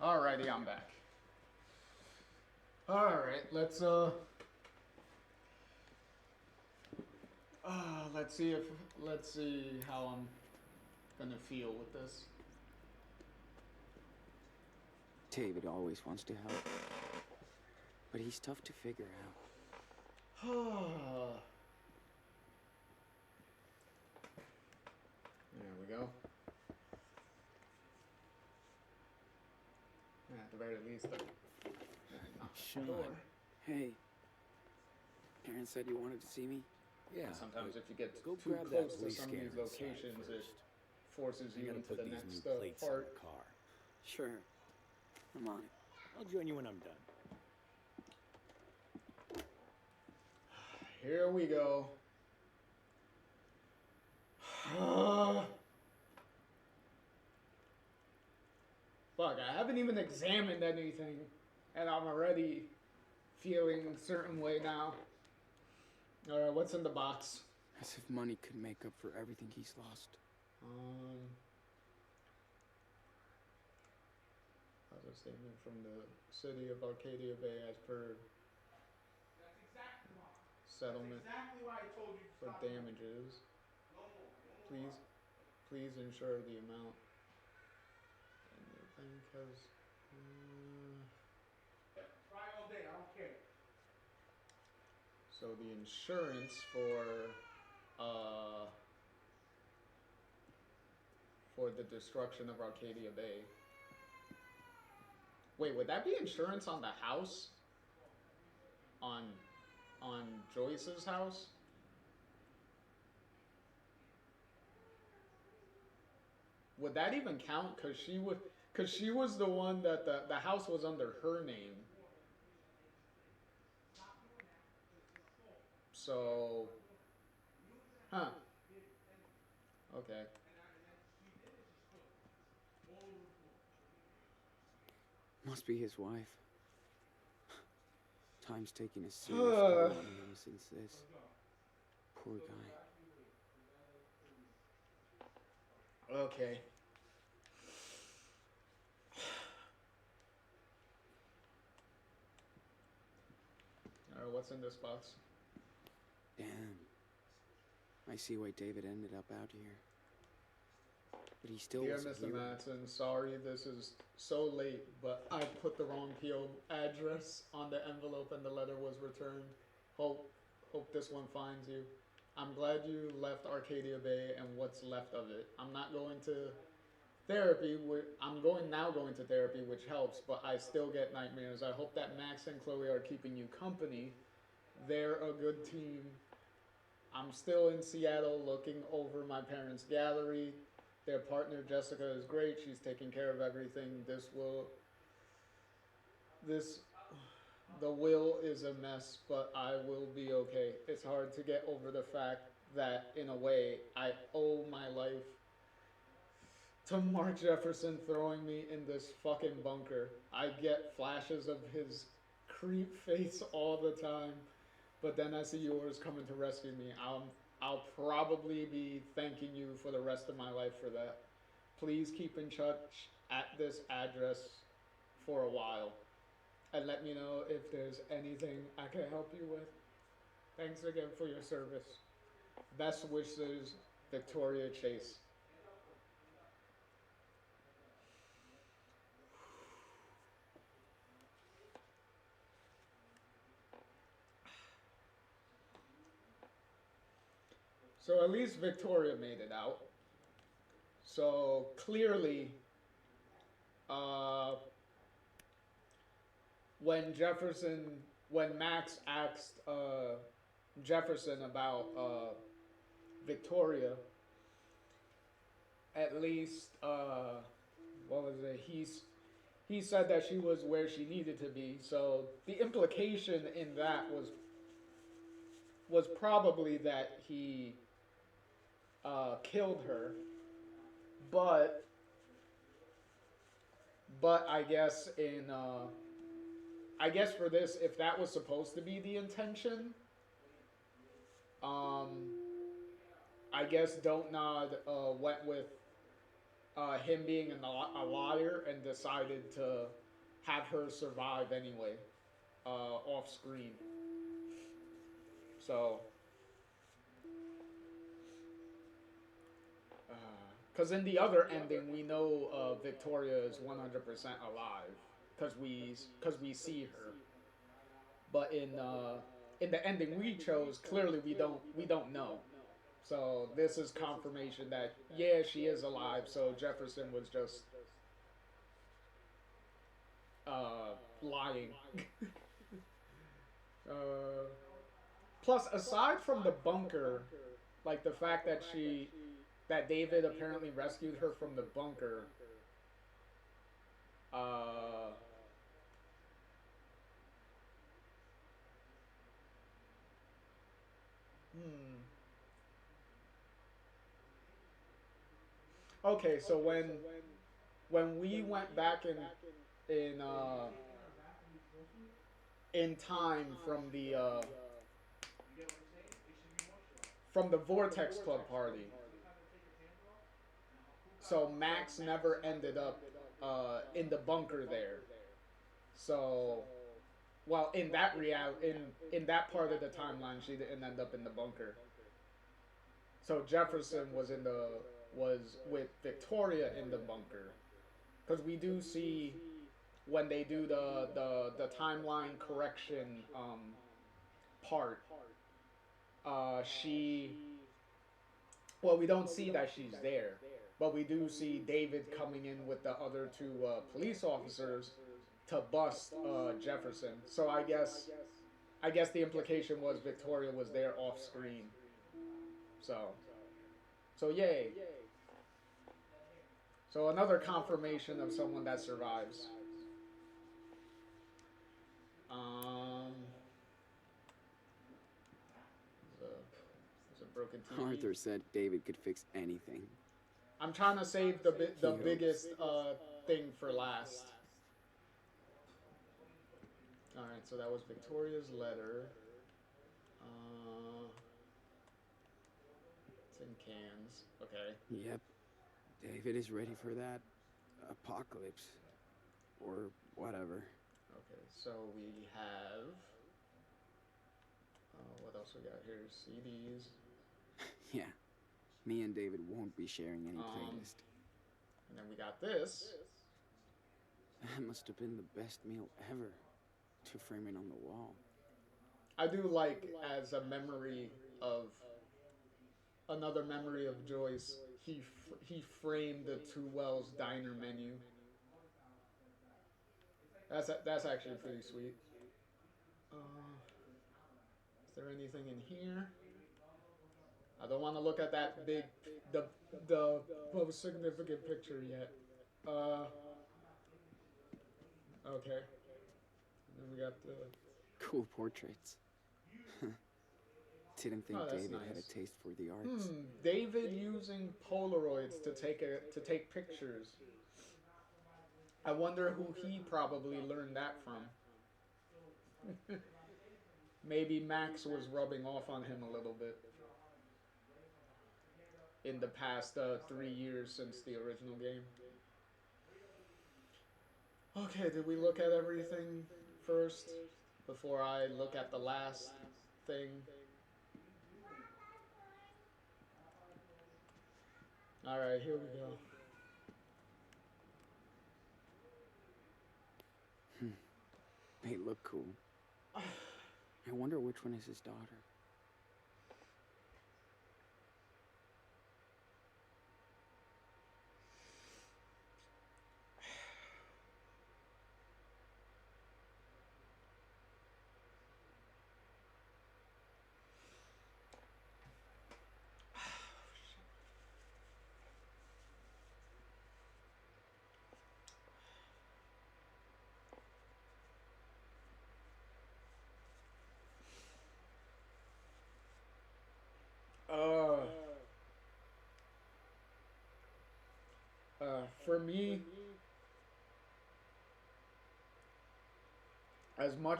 Speaker 1: Alrighty, I'm back. Alright, let's let's see how I'm gonna feel with this.
Speaker 2: David always wants to help, but he's tough to figure out.
Speaker 1: There we go. At the very least,
Speaker 9: Sean.
Speaker 2: Hey, Aaron said you wanted to see me.
Speaker 9: Yeah.
Speaker 1: Sometimes if you get
Speaker 9: Go
Speaker 1: too
Speaker 9: grab
Speaker 1: close
Speaker 9: that
Speaker 1: to
Speaker 9: police
Speaker 1: some of
Speaker 9: scanner
Speaker 1: these
Speaker 9: inside
Speaker 1: locations, it
Speaker 9: first.
Speaker 1: forces
Speaker 9: I
Speaker 1: you
Speaker 9: gotta
Speaker 1: into
Speaker 9: put
Speaker 1: the
Speaker 9: these
Speaker 1: next
Speaker 9: new plates on
Speaker 1: part.
Speaker 9: the car.
Speaker 2: Sure, I'm on it.
Speaker 9: I'll join you when I'm done.
Speaker 1: Here we go. Fuck, I haven't even examined anything, and I'm already feeling a certain way now. Alright, what's in the box?
Speaker 2: As if money could make up for everything he's lost.
Speaker 1: How's a statement from the city of Arcadia Bay as per settlement for damages. Please ensure the amount. And the bank has. Try all day, I don't care. So the insurance for the destruction of Arcadia Bay. Wait, would that be insurance on the house? On Joyce's house? Would that even count? Cause she was the one that the house was under her name. So, huh? Okay.
Speaker 2: Must be his wife. Time's taking a serious toll on him since this. Poor guy.
Speaker 1: Okay. Alright, what's in this box?
Speaker 2: Damn. I see why David ended up out here. But he still
Speaker 1: Dear
Speaker 2: was a
Speaker 1: Mr.
Speaker 2: hero.
Speaker 1: Matson, sorry this is so late, but I put the wrong PO address on the envelope and the letter was returned. Hope this one finds you. I'm glad you left Arcadia Bay and what's left of it. I'm not going to therapy. I'm now going to therapy, which helps, but I still get nightmares. I hope that Max and Chloe are keeping you company. They're a good team. I'm still in Seattle looking over my parents' gallery. Their partner Jessica is great. She's taking care of everything. The will is a mess, but I will be okay. It's hard to get over the fact that, in a way, I owe my life to Mark Jefferson throwing me in this fucking bunker. I get flashes of his creep face all the time, but then I see yours coming to rescue me. I'll probably be thanking you for the rest of my life for that. Please keep in touch at this address for a while. And let me know if there's anything I can help you with. Thanks again for your service. Best wishes, Victoria Chase. So at least Victoria made it out. So clearly, when Max asked Jefferson about Victoria, at least what was it? He said that she was where she needed to be. So the implication in that was probably that he killed her, but I guess I guess for this, if that was supposed to be the intention, I guess Don't Nod went with him being a liar and decided to have her survive anyway, off screen. So, because in the other ending, we know Victoria is 100% alive because we see her. But in the ending we chose, clearly we don't know. So this is confirmation that yeah, she is alive. So Jefferson was just lying. uh, Plus, aside from the bunker, like the fact that David apparently rescued her from the bunker. Uh, hmm. Okay, so when we went back in time from the Vortex Club party, so Max never ended up in the bunker there. So, well, in that in that part of the timeline, she didn't end up in the bunker. So Jefferson was with Victoria in the bunker, because we do see when they do the timeline correction part. She Well, we don't see that she's there, but we do see David coming in with the other two police officers to bust Jefferson. So I guess the implication was Victoria was there off screen. So so yay. So another confirmation of someone that survives. Um, there's a broken TV.
Speaker 2: Arthur said David could fix anything.
Speaker 1: I'm trying to save the biggest thing for last. All right, so that was Victoria's letter. It's in cans. Okay.
Speaker 2: Yep. David is ready for that apocalypse. Or whatever.
Speaker 1: Okay, so we have. What else we got here? CDs.
Speaker 2: Yeah. Me and David won't be sharing any playlist.
Speaker 1: And then we got this.
Speaker 2: That must have been the best meal ever. To frame it on the wall.
Speaker 1: I do like, as a memory of another memory of Joyce, he framed the Two Wells diner menu. That's actually pretty sweet. Is there anything in here? I don't want to look at that big the most significant picture yet. Okay. And then we got the
Speaker 2: Cool portraits. Didn't think David
Speaker 1: nice.
Speaker 2: had a taste for the arts.
Speaker 1: David using Polaroids to take pictures. I wonder who he probably learned that from. Maybe Max was rubbing off on him a little bit in the past 3 years since the original game. Okay, did we look at everything first before I look at the last thing? Alright, here we go.
Speaker 2: They look cool. I wonder which one is his daughter.
Speaker 1: For me, as much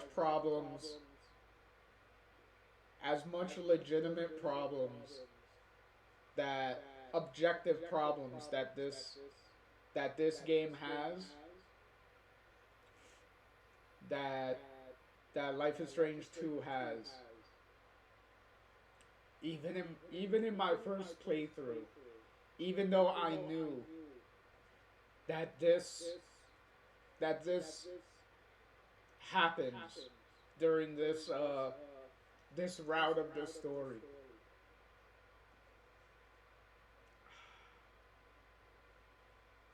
Speaker 1: legitimate problems, that objective problems that this that this game has that Life is Strange 2 has. Even in my first playthrough, even though I knew that this happens during this route of the story.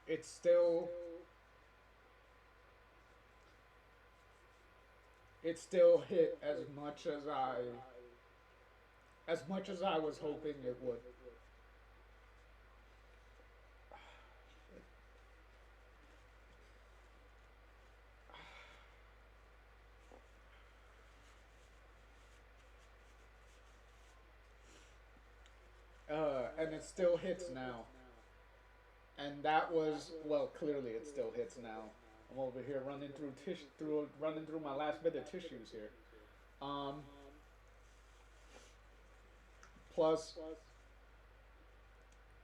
Speaker 1: It still hit as much as I was hoping it would. And it still hits now. And that was, well, clearly it still hits now. I'm over here running through my last bit of tissues here. Plus,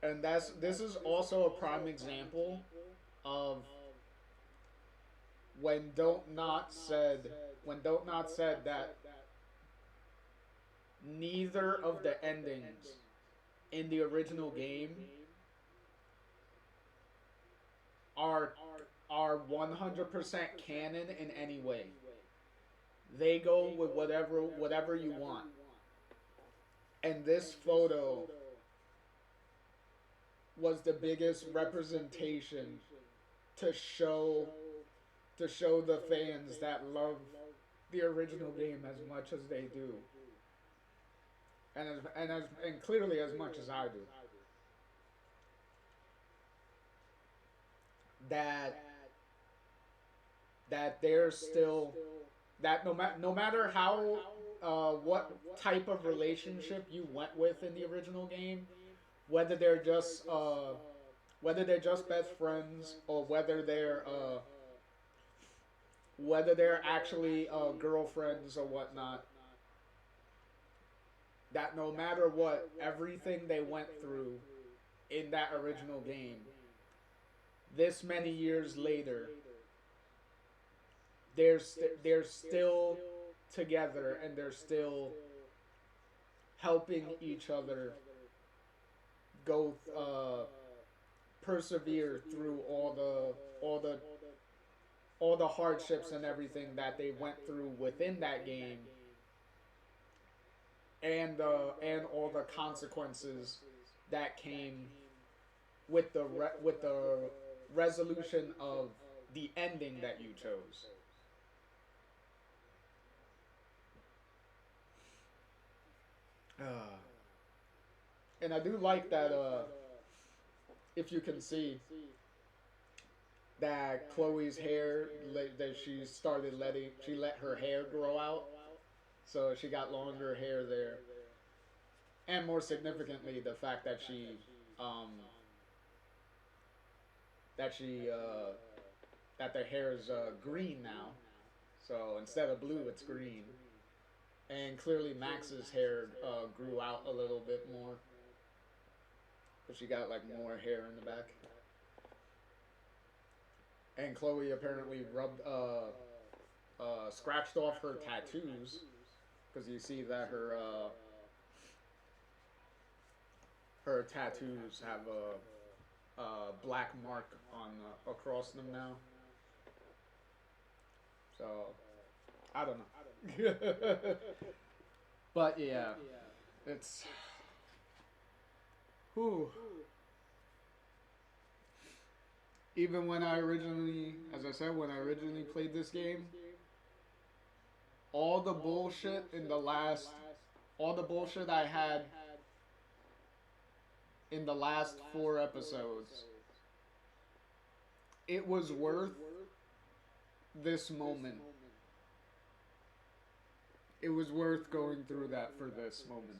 Speaker 1: and this is also a prime example of when Don't Not said that neither of the endings in the original game are 100% canon in any way. They go with whatever you want. And this photo was the biggest representation to show the fans that love the original game as much as they do. And clearly as much as I do. That there's still that no matter how what type of relationship you went with in the original game, whether they're just best friends or whether they're actually girlfriends or whatnot, that no matter what, everything they went through in that original game, this many years later, they're still together and they're still helping each other go persevere through all the hardships and everything that they went through within that game, and all the consequences that came with the resolution of the ending that you chose. And I do like that if you can see that Chloe's hair, that she let her hair grow out, so she got longer hair there. And more significantly, the fact that that their hair is green now, so instead of blue, it's green. And clearly Max's hair grew out a little bit more, but she got like more hair in the back. And Chloe apparently scratched off her tattoos, because you see that her tattoos have a black mark on across them now. So I don't know. But yeah, it's whew. Even when I originally, as I said, when I originally played this game, all the bullshit I had in the last 4 episodes, it was worth this moment. It was worth going through that for this moment.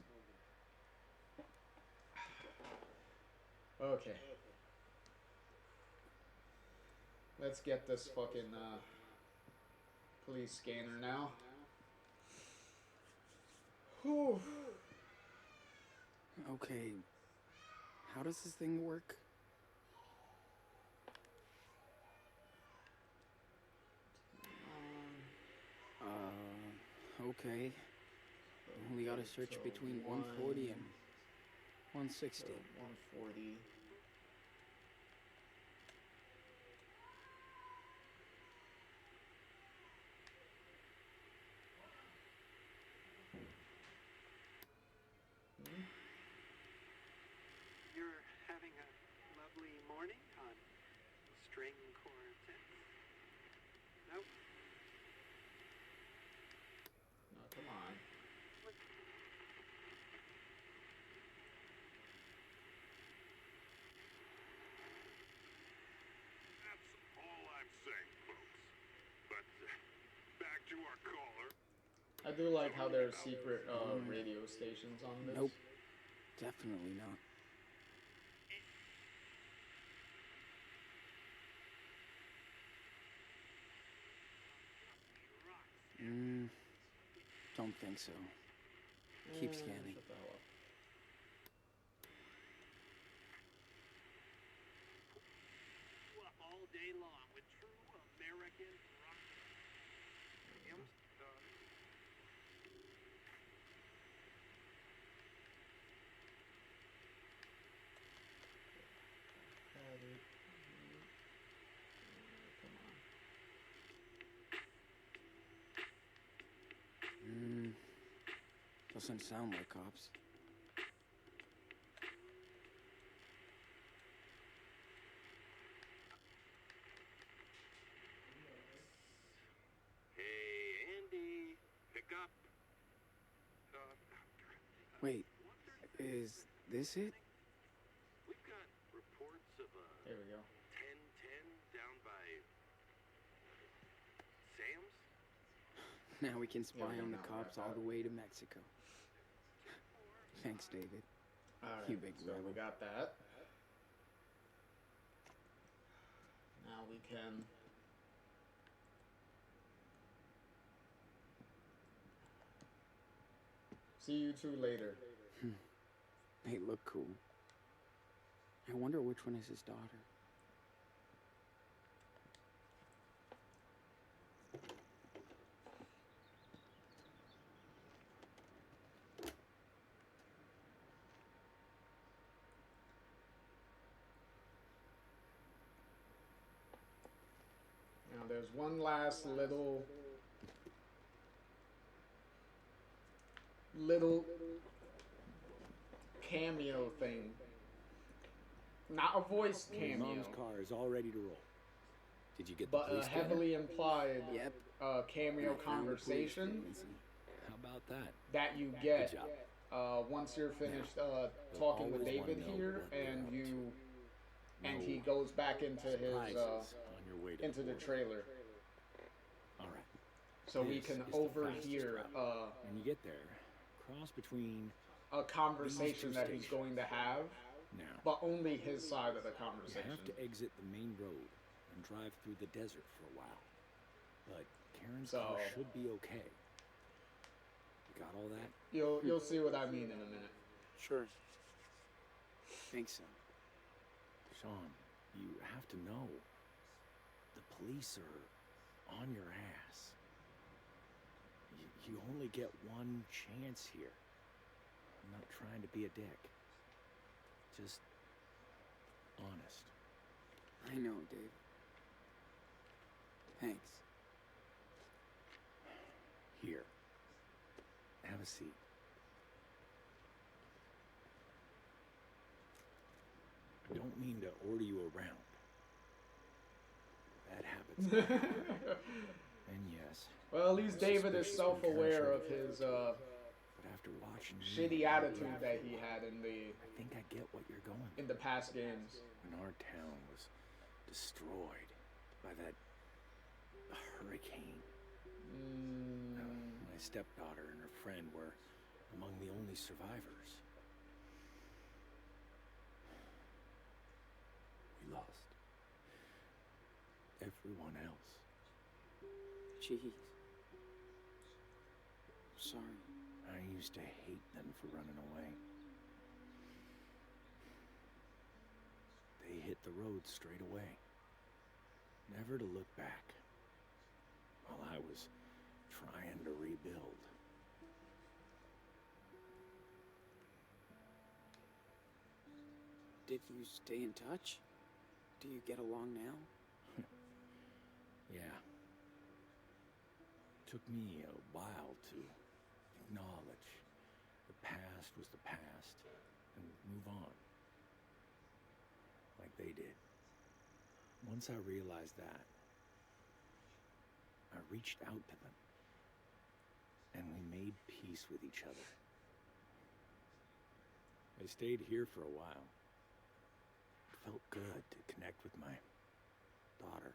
Speaker 1: Okay. Let's get this fucking police scanner now. Whew.
Speaker 2: Okay, how does this thing work? Okay. Only gotta search
Speaker 1: So
Speaker 2: between 140 and 160.
Speaker 1: So 140.
Speaker 10: You're having a lovely morning on string quartet? Nope.
Speaker 1: No, come on.
Speaker 11: That's all I'm saying, folks. But back to our caller.
Speaker 1: I do like how there's secret radio stations on this.
Speaker 2: Nope. Definitely not. Don't think so. Keep scanning.
Speaker 1: Shut the hell up.
Speaker 10: All day long with true American rock. Hymns,
Speaker 1: Had it. Come on.
Speaker 2: Doesn't sound like cops.
Speaker 11: Hey, Andy, pick up.
Speaker 2: Wait, is this it?
Speaker 11: We've got reports of a
Speaker 1: There we go.
Speaker 11: 1010 down by Sam's.
Speaker 2: Now we can spy
Speaker 1: Yeah,
Speaker 2: on the
Speaker 1: no,
Speaker 2: cops
Speaker 1: that-
Speaker 2: all the way to Mexico. Thanks, David.
Speaker 1: Alright,
Speaker 2: You big
Speaker 1: so we
Speaker 2: rebel.
Speaker 1: got that. Now we can... See you two later.
Speaker 2: They look cool. I wonder which one is his daughter.
Speaker 1: Now there's one last little cameo thing. Not a voice
Speaker 9: Your
Speaker 1: cameo,
Speaker 9: mom's car is all ready to roll. Did you get the
Speaker 1: but a
Speaker 9: police scanner?
Speaker 1: heavily implied
Speaker 2: Yep.
Speaker 1: cameo
Speaker 2: I found the police
Speaker 1: conversation
Speaker 2: vacancy.
Speaker 9: How about that?
Speaker 1: that you
Speaker 9: Good
Speaker 1: get
Speaker 9: job.
Speaker 1: once you're finished
Speaker 9: You'll
Speaker 1: talking with
Speaker 9: always wanna
Speaker 1: David
Speaker 9: know
Speaker 1: here,
Speaker 9: what they're
Speaker 1: and
Speaker 9: up
Speaker 1: you and
Speaker 9: No
Speaker 1: he goes back into his
Speaker 9: surprises on your way to
Speaker 1: into the
Speaker 9: border.
Speaker 1: trailer,
Speaker 9: All right.
Speaker 1: so we
Speaker 9: This
Speaker 1: can
Speaker 9: is the
Speaker 1: overhear
Speaker 9: fastest route. When you get there, cross between
Speaker 1: a conversation
Speaker 9: These two
Speaker 1: that he's
Speaker 9: stations.
Speaker 1: going to have,
Speaker 9: now.
Speaker 1: but only his side of the
Speaker 9: You
Speaker 1: conversation.
Speaker 9: have to exit the main road and drive through the desert for a while. But Karen's
Speaker 1: So-
Speaker 9: car should be okay. You got all that?
Speaker 1: You'll see what I mean in a minute.
Speaker 2: Sure. Think so.
Speaker 9: Sean, you have to know. The police are on your ass. You only get one chance here. I'm not trying to be a dick. Just honest.
Speaker 2: I know, Dave. Thanks.
Speaker 9: Here. Have a seat. I don't mean to order you around. Bad habits. And yes.
Speaker 1: Well, at least David is self-aware of his
Speaker 9: but after watching you
Speaker 1: shitty attitude that he had in
Speaker 9: I think I get what you're going
Speaker 1: the past games.
Speaker 9: when our town was destroyed by that hurricane. My stepdaughter and her friend were among the only survivors. We lost everyone else.
Speaker 2: Jeez. Sorry.
Speaker 9: I used to hate them for running away. They hit the road straight away, never to look back, while I was trying to rebuild.
Speaker 2: Did you stay in touch? Do you get along now?
Speaker 9: Yeah. Took me a while to acknowledge the past was the past and move on. Like they did. Once I realized that, I reached out to them. And we made peace with each other. I stayed here for a while. It felt good to connect with my daughter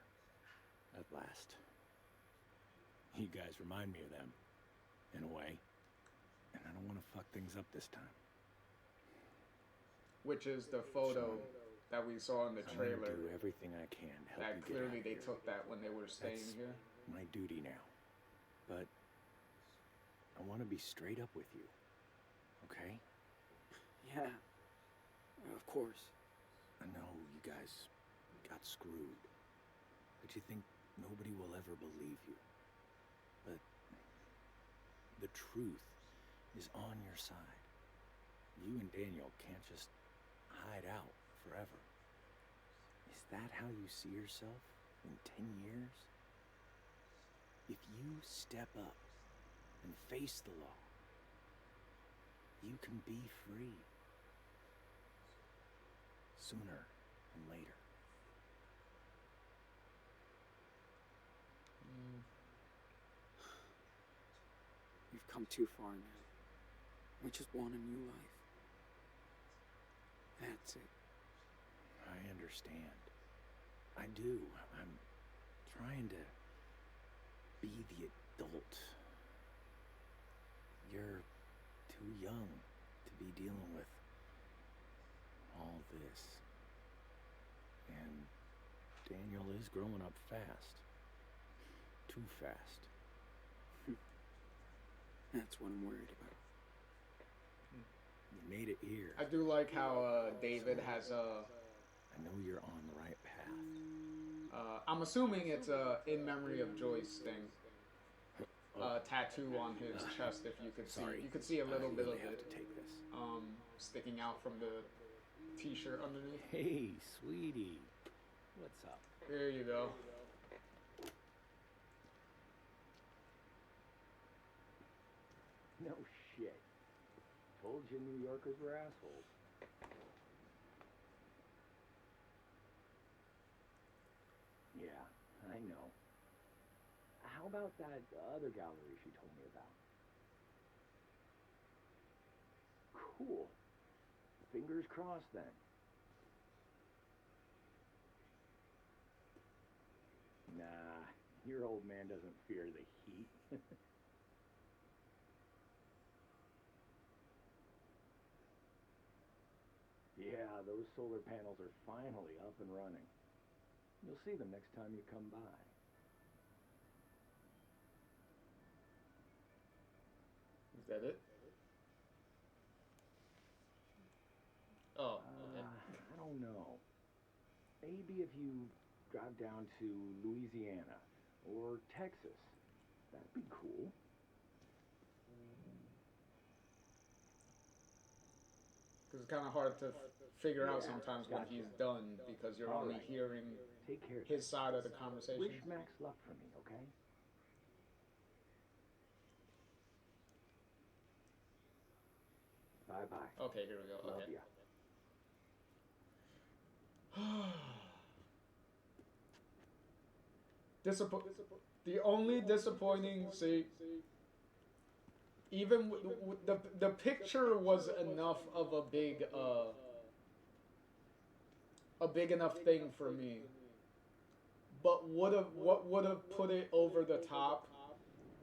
Speaker 9: at last. You guys remind me of them, in a way. And I don't want to fuck things up this time.
Speaker 1: Which is the photo that we saw in the
Speaker 9: I'm
Speaker 1: trailer.
Speaker 9: gonna do everything I can to help
Speaker 1: That
Speaker 9: you get
Speaker 1: clearly
Speaker 9: out
Speaker 1: they
Speaker 9: here.
Speaker 1: took that when they were staying
Speaker 9: That's
Speaker 1: here.
Speaker 9: my duty now. But I want to be straight up with you. Okay?
Speaker 2: Yeah. Of course.
Speaker 9: I know you guys got screwed. But you think nobody will ever believe you. But the truth is on your side. You and Daniel can't just hide out forever. Is that how you see yourself in 10 years? If you step up and face the law, you can be free. Sooner than later.
Speaker 2: We've come too far now. We just want a new life. That's it.
Speaker 9: I understand. I do. I'm trying to be the adult. You're too young to be dealing with all this. And Daniel is growing up fast. Too fast.
Speaker 2: That's what I'm worried about.
Speaker 9: You made it here.
Speaker 1: I do like how David has a.
Speaker 9: I know you're on the right path.
Speaker 1: I'm assuming it's a in memory of Joyce thing. Tattoo on his chest. If you could see, you could see a little bit of
Speaker 9: have
Speaker 1: it.
Speaker 9: to take this.
Speaker 1: Sticking out from the T-shirt underneath.
Speaker 9: Hey, sweetie. What's up?
Speaker 1: There you go.
Speaker 9: No shit. Told you New Yorkers were assholes. Yeah, I know. How about that other gallery she told me about? Cool. Fingers crossed then. Nah, your old man doesn't fear the heat. Yeah, those solar panels are finally up and running. You'll see them next time you come by.
Speaker 1: Is that it? Oh, okay.
Speaker 9: I don't know. Maybe if you drive down to Louisiana or Texas, that'd be cool.
Speaker 1: Because it's kind of hard to figure out sometimes when he's done because you're only hearing
Speaker 9: Take care of
Speaker 1: his side of the conversation.
Speaker 9: Wish Max luck for me, okay? Bye-bye.
Speaker 1: Okay, here we go.
Speaker 9: Love
Speaker 1: Okay.
Speaker 9: ya.
Speaker 1: The only disappointing, see, even the picture was enough of a big enough thing for me. But what would have put it over the top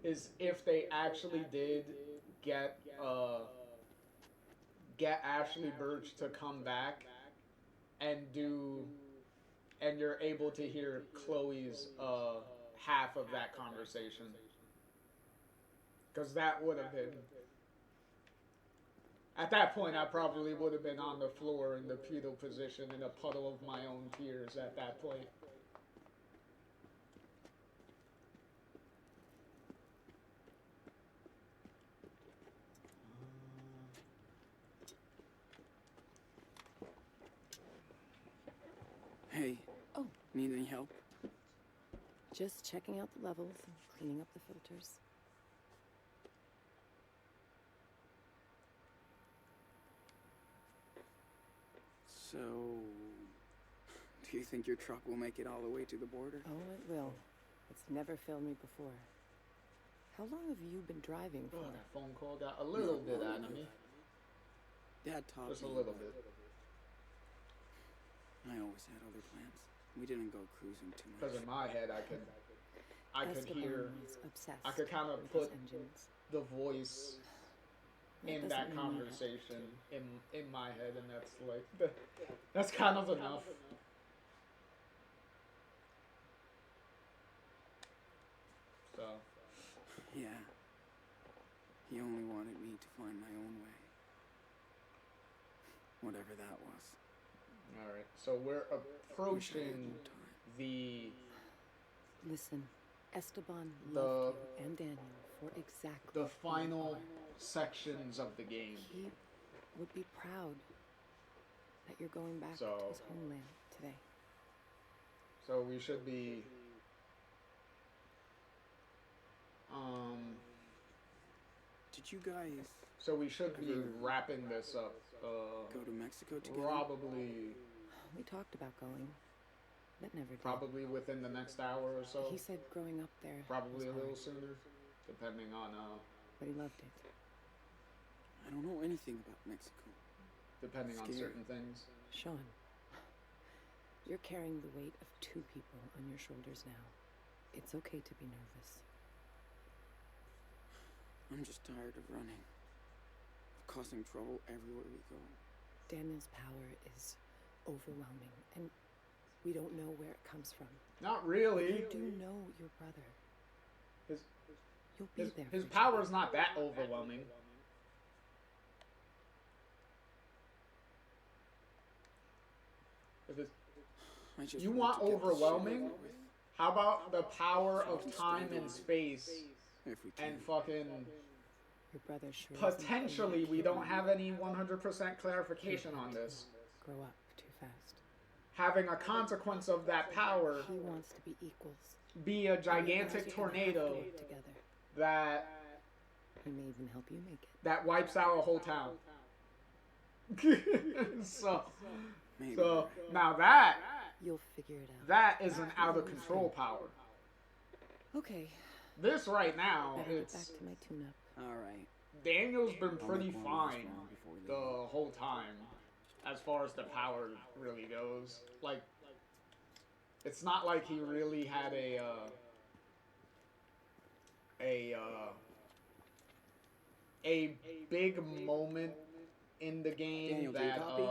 Speaker 1: is if they actually did get Ashley Birch to come back and you're able to hear Chloe's half of that conversation. Because that would have been... At that point, I probably would have been on the floor in the fetal position in a puddle of my own tears at that point.
Speaker 2: Need any help?
Speaker 8: Just checking out the levels and cleaning up the filters.
Speaker 2: So, do you think your truck will make it all the way to the border?
Speaker 8: Oh, it will. It's never failed me before. How long have you been driving for?
Speaker 1: Oh, that phone call got a little bit out of me.
Speaker 2: Dad taught
Speaker 1: Just a
Speaker 2: me,
Speaker 1: little
Speaker 2: but
Speaker 1: bit.
Speaker 2: I always had other plans. We didn't go cruising too much.
Speaker 1: Because in my head, I could
Speaker 8: Esteban
Speaker 1: hear,
Speaker 8: was obsessed
Speaker 1: I could kind of
Speaker 8: with
Speaker 1: put
Speaker 8: his engines.
Speaker 1: the voice in
Speaker 8: doesn't
Speaker 1: that
Speaker 8: mean you have
Speaker 1: conversation in my head, and that's like, that's kind of enough. So,
Speaker 2: Yeah. He only wanted me to find my own way. Whatever that was.
Speaker 1: alright. So we're
Speaker 2: Wish I had
Speaker 1: approaching
Speaker 2: more time.
Speaker 1: the
Speaker 8: Listen, Esteban
Speaker 1: The-
Speaker 8: loved you and Daniel for exactly
Speaker 1: the
Speaker 8: who you
Speaker 1: final
Speaker 8: are.
Speaker 1: sections of the game.
Speaker 8: He would be proud that you're going back
Speaker 1: So-
Speaker 8: to his homeland today.
Speaker 1: So we should be
Speaker 2: Did you guys
Speaker 1: so we should be
Speaker 2: Ever
Speaker 1: wrapping this up
Speaker 2: go to Mexico together?
Speaker 1: probably
Speaker 8: We talked about going, but never did.
Speaker 1: probably within the next hour or so.
Speaker 8: He said growing up there
Speaker 1: Probably a
Speaker 8: was
Speaker 1: little
Speaker 8: hard,
Speaker 1: sooner, depending on
Speaker 8: but he loved it.
Speaker 2: I don't know anything about Mexico.
Speaker 1: depending on
Speaker 2: Scared.
Speaker 1: certain things.
Speaker 8: Sean, you're carrying the weight of two people on your shoulders now. It's okay to be nervous.
Speaker 2: I'm just tired of running. Of causing trouble everywhere we go.
Speaker 8: Daniel's power is overwhelming, and we don't know where it comes from.
Speaker 1: Not really.
Speaker 8: You do know your brother.
Speaker 1: His
Speaker 8: You'll be
Speaker 1: his,
Speaker 8: there.
Speaker 1: his
Speaker 8: for each
Speaker 1: power's
Speaker 8: other.
Speaker 1: not that overwhelming. If it's,
Speaker 2: I just
Speaker 1: you
Speaker 2: want
Speaker 1: want
Speaker 2: to get this shit
Speaker 1: overwhelming?
Speaker 2: over with,
Speaker 1: How about the power of time and space
Speaker 2: if we can.
Speaker 1: and fucking
Speaker 8: Your brother sure isn't
Speaker 1: potentially, we don't have any 100% clarification on this.
Speaker 8: grow up too fast.
Speaker 1: Having a consequence of that power
Speaker 8: He wants to be equals.
Speaker 1: be a
Speaker 8: You guys
Speaker 1: gigantic
Speaker 8: are gonna have to
Speaker 1: tornado
Speaker 8: work together.
Speaker 1: that
Speaker 8: He may even help you make it.
Speaker 1: that wipes out a whole town. so
Speaker 2: Maybe.
Speaker 1: so now that
Speaker 8: You'll figure it out.
Speaker 1: that is an out of control power.
Speaker 8: Okay,
Speaker 1: This right now,
Speaker 8: better get back
Speaker 1: it's
Speaker 8: to my tune-up.
Speaker 2: All right.
Speaker 1: Daniel's been
Speaker 2: I'll
Speaker 1: pretty
Speaker 2: make one last
Speaker 1: fine
Speaker 2: round before we
Speaker 1: the
Speaker 2: leave.
Speaker 1: whole time, as far as the power really goes. Like, it's not like he really had a big moment in the game
Speaker 2: Daniel, do you
Speaker 1: that
Speaker 2: copy?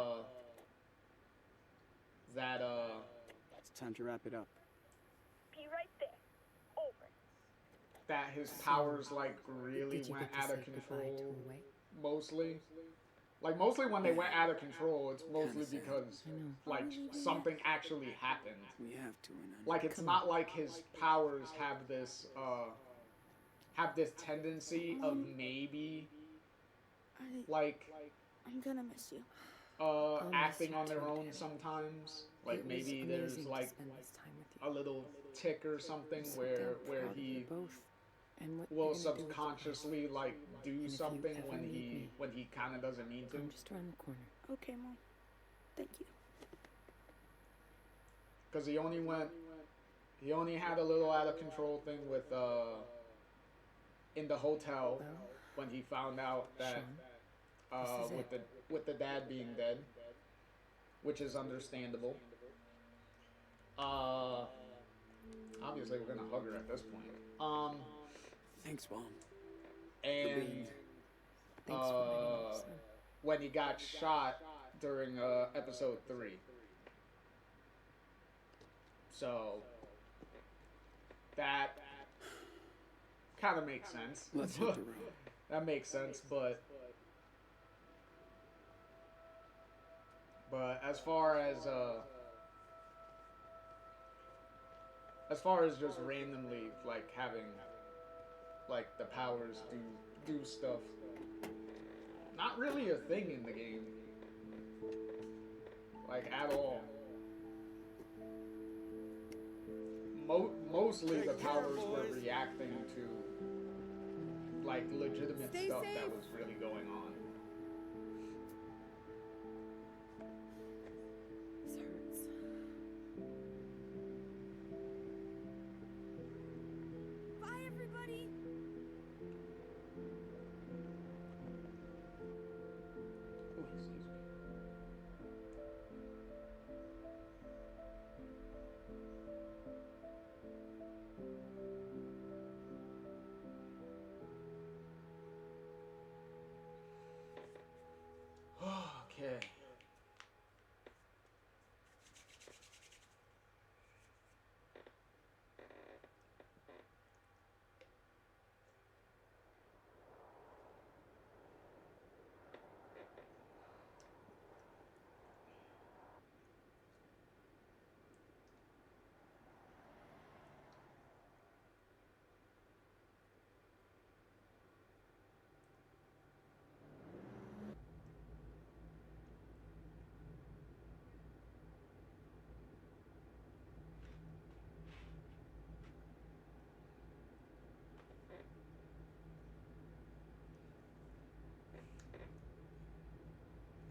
Speaker 1: that
Speaker 2: It's time to wrap it up.
Speaker 7: Be right there. Over.
Speaker 1: that his powers like really
Speaker 8: Did you
Speaker 1: went
Speaker 8: get to
Speaker 1: out of
Speaker 8: say goodbye to
Speaker 1: control.
Speaker 8: Wei?
Speaker 1: Mostly, like mostly when they went out of control, it's mostly
Speaker 2: Kinda sad.
Speaker 1: because
Speaker 8: I know.
Speaker 1: like something actually happened.
Speaker 2: We have to, and
Speaker 1: Like it's not like his powers have this tendency of maybe like
Speaker 3: I'm gonna miss you.
Speaker 8: miss
Speaker 1: acting
Speaker 8: you
Speaker 1: on their
Speaker 8: too,
Speaker 1: own
Speaker 8: Danny.
Speaker 1: sometimes. Like
Speaker 8: It was
Speaker 1: maybe
Speaker 8: amazing
Speaker 1: there's
Speaker 8: to
Speaker 1: like
Speaker 8: spend this time with
Speaker 1: a
Speaker 8: you.
Speaker 1: little tick or something
Speaker 8: So
Speaker 1: where
Speaker 8: damn proud of
Speaker 1: he
Speaker 8: you both and what
Speaker 1: will
Speaker 8: you're gonna do with your life.
Speaker 1: subconsciously like do
Speaker 8: if you
Speaker 1: something
Speaker 8: ever
Speaker 1: when
Speaker 8: need me,
Speaker 1: he kind of doesn't mean to.
Speaker 8: I'm just around the corner.
Speaker 3: Okay, Mom. Thank you.
Speaker 1: Because he only had a little out of control thing with in the hotel
Speaker 8: Well,
Speaker 1: when he found out that
Speaker 8: Sean, this is
Speaker 1: with the dad being dead, which is understandable. Obviously we're gonna hug her at this point.
Speaker 2: Thanks, Mom.
Speaker 1: And
Speaker 8: thanks for letting me know, son.
Speaker 1: when he got shot during episode 3. So that kind of makes sense.
Speaker 2: Let's hit the road.
Speaker 1: That makes sense, but as far as just randomly like having like the powers do stuff, not really a thing in the game, like at all. mostly the
Speaker 2: Take care,
Speaker 1: powers were
Speaker 2: boys.
Speaker 1: reacting to like legitimate
Speaker 3: Stay
Speaker 1: stuff
Speaker 3: safe.
Speaker 1: that was really going on.
Speaker 8: This hurts.
Speaker 3: Bye, everybody.
Speaker 1: Oh, he sees me. Okay.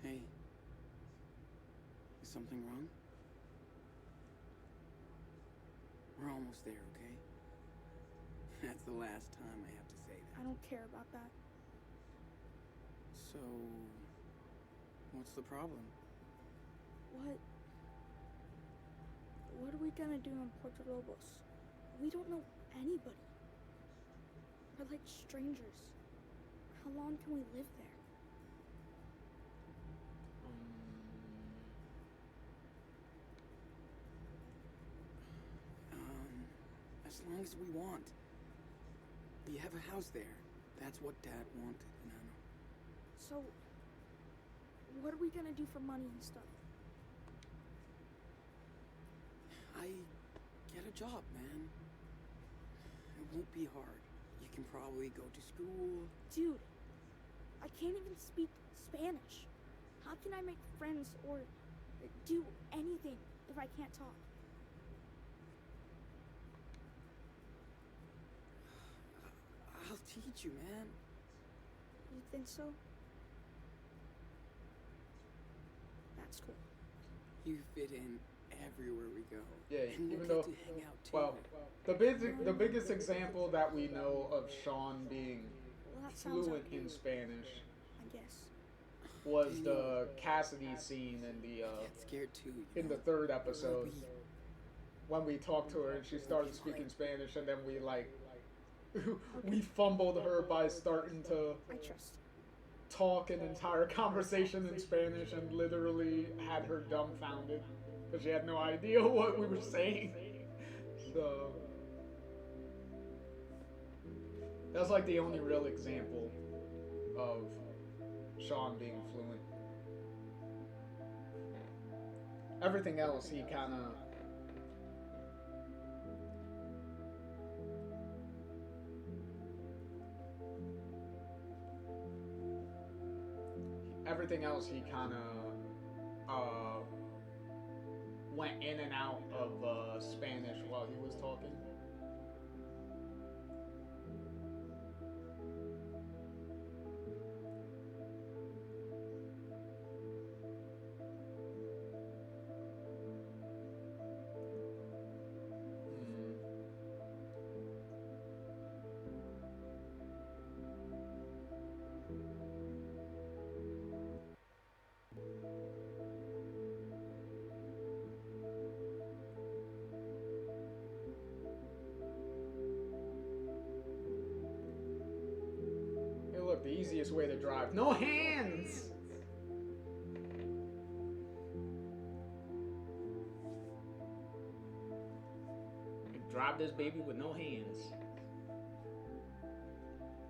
Speaker 2: Hey. Is something wrong? We're almost there, okay? That's the last time I have to say
Speaker 3: I
Speaker 2: that.
Speaker 3: don't care about that.
Speaker 2: So, what's the problem?
Speaker 3: What are we gonna do in Puerto Lobos? We don't know anybody. We're like strangers. How long can we live there?
Speaker 2: As long as we want. We have a house there. That's what Dad wanted, Nano.
Speaker 3: So, what are we gonna do for money and stuff?
Speaker 2: I get a job, man. It won't be hard. You can probably go to school.
Speaker 3: Dude, I can't even speak Spanish. How can I make friends or do anything if I can't talk?
Speaker 2: I'll teach you, man.
Speaker 3: You think so? That's cool.
Speaker 2: You fit in everywhere we go.
Speaker 1: Yeah,
Speaker 2: and we'll
Speaker 1: even
Speaker 2: get
Speaker 1: though,
Speaker 2: to hang out too.
Speaker 1: well, the biggest example that we know of Sean being
Speaker 3: Well, that sounds
Speaker 1: fluent
Speaker 3: okay,
Speaker 1: in Spanish
Speaker 3: I guess.
Speaker 1: was the Cassidy scene in the
Speaker 2: I get scared too.
Speaker 1: in the third episode when we talked to her and she started speaking Spanish, and then we like we fumbled her by starting to
Speaker 3: I trust.
Speaker 1: talk an entire conversation in Spanish and literally had her dumbfounded because she had no idea what we were saying. So that's like the only real example of Sean being fluent. Everything else he kind of went in and out of Spanish while he was talking. Hey, look, the easiest way to drive. No hands! Drive this baby with no hands.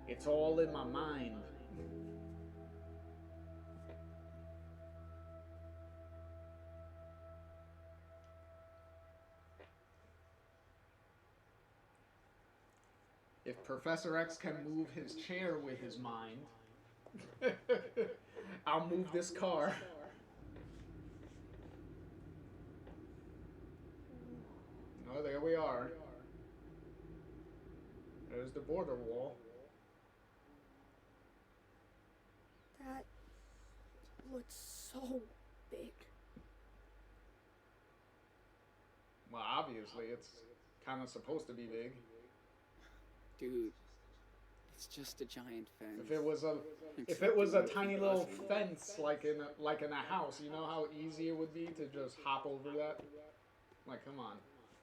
Speaker 1: It's all in my mind. If Professor X can move his chair with his mind, I'll move this car. Oh, there we are. There's the border wall.
Speaker 3: That looks so big.
Speaker 1: Well, obviously, it's kind of supposed to be big.
Speaker 2: Dude, it's just a giant fence.
Speaker 1: If it was a tiny little fence like in a house, you know how easy it would be to just hop over that? Like, come on.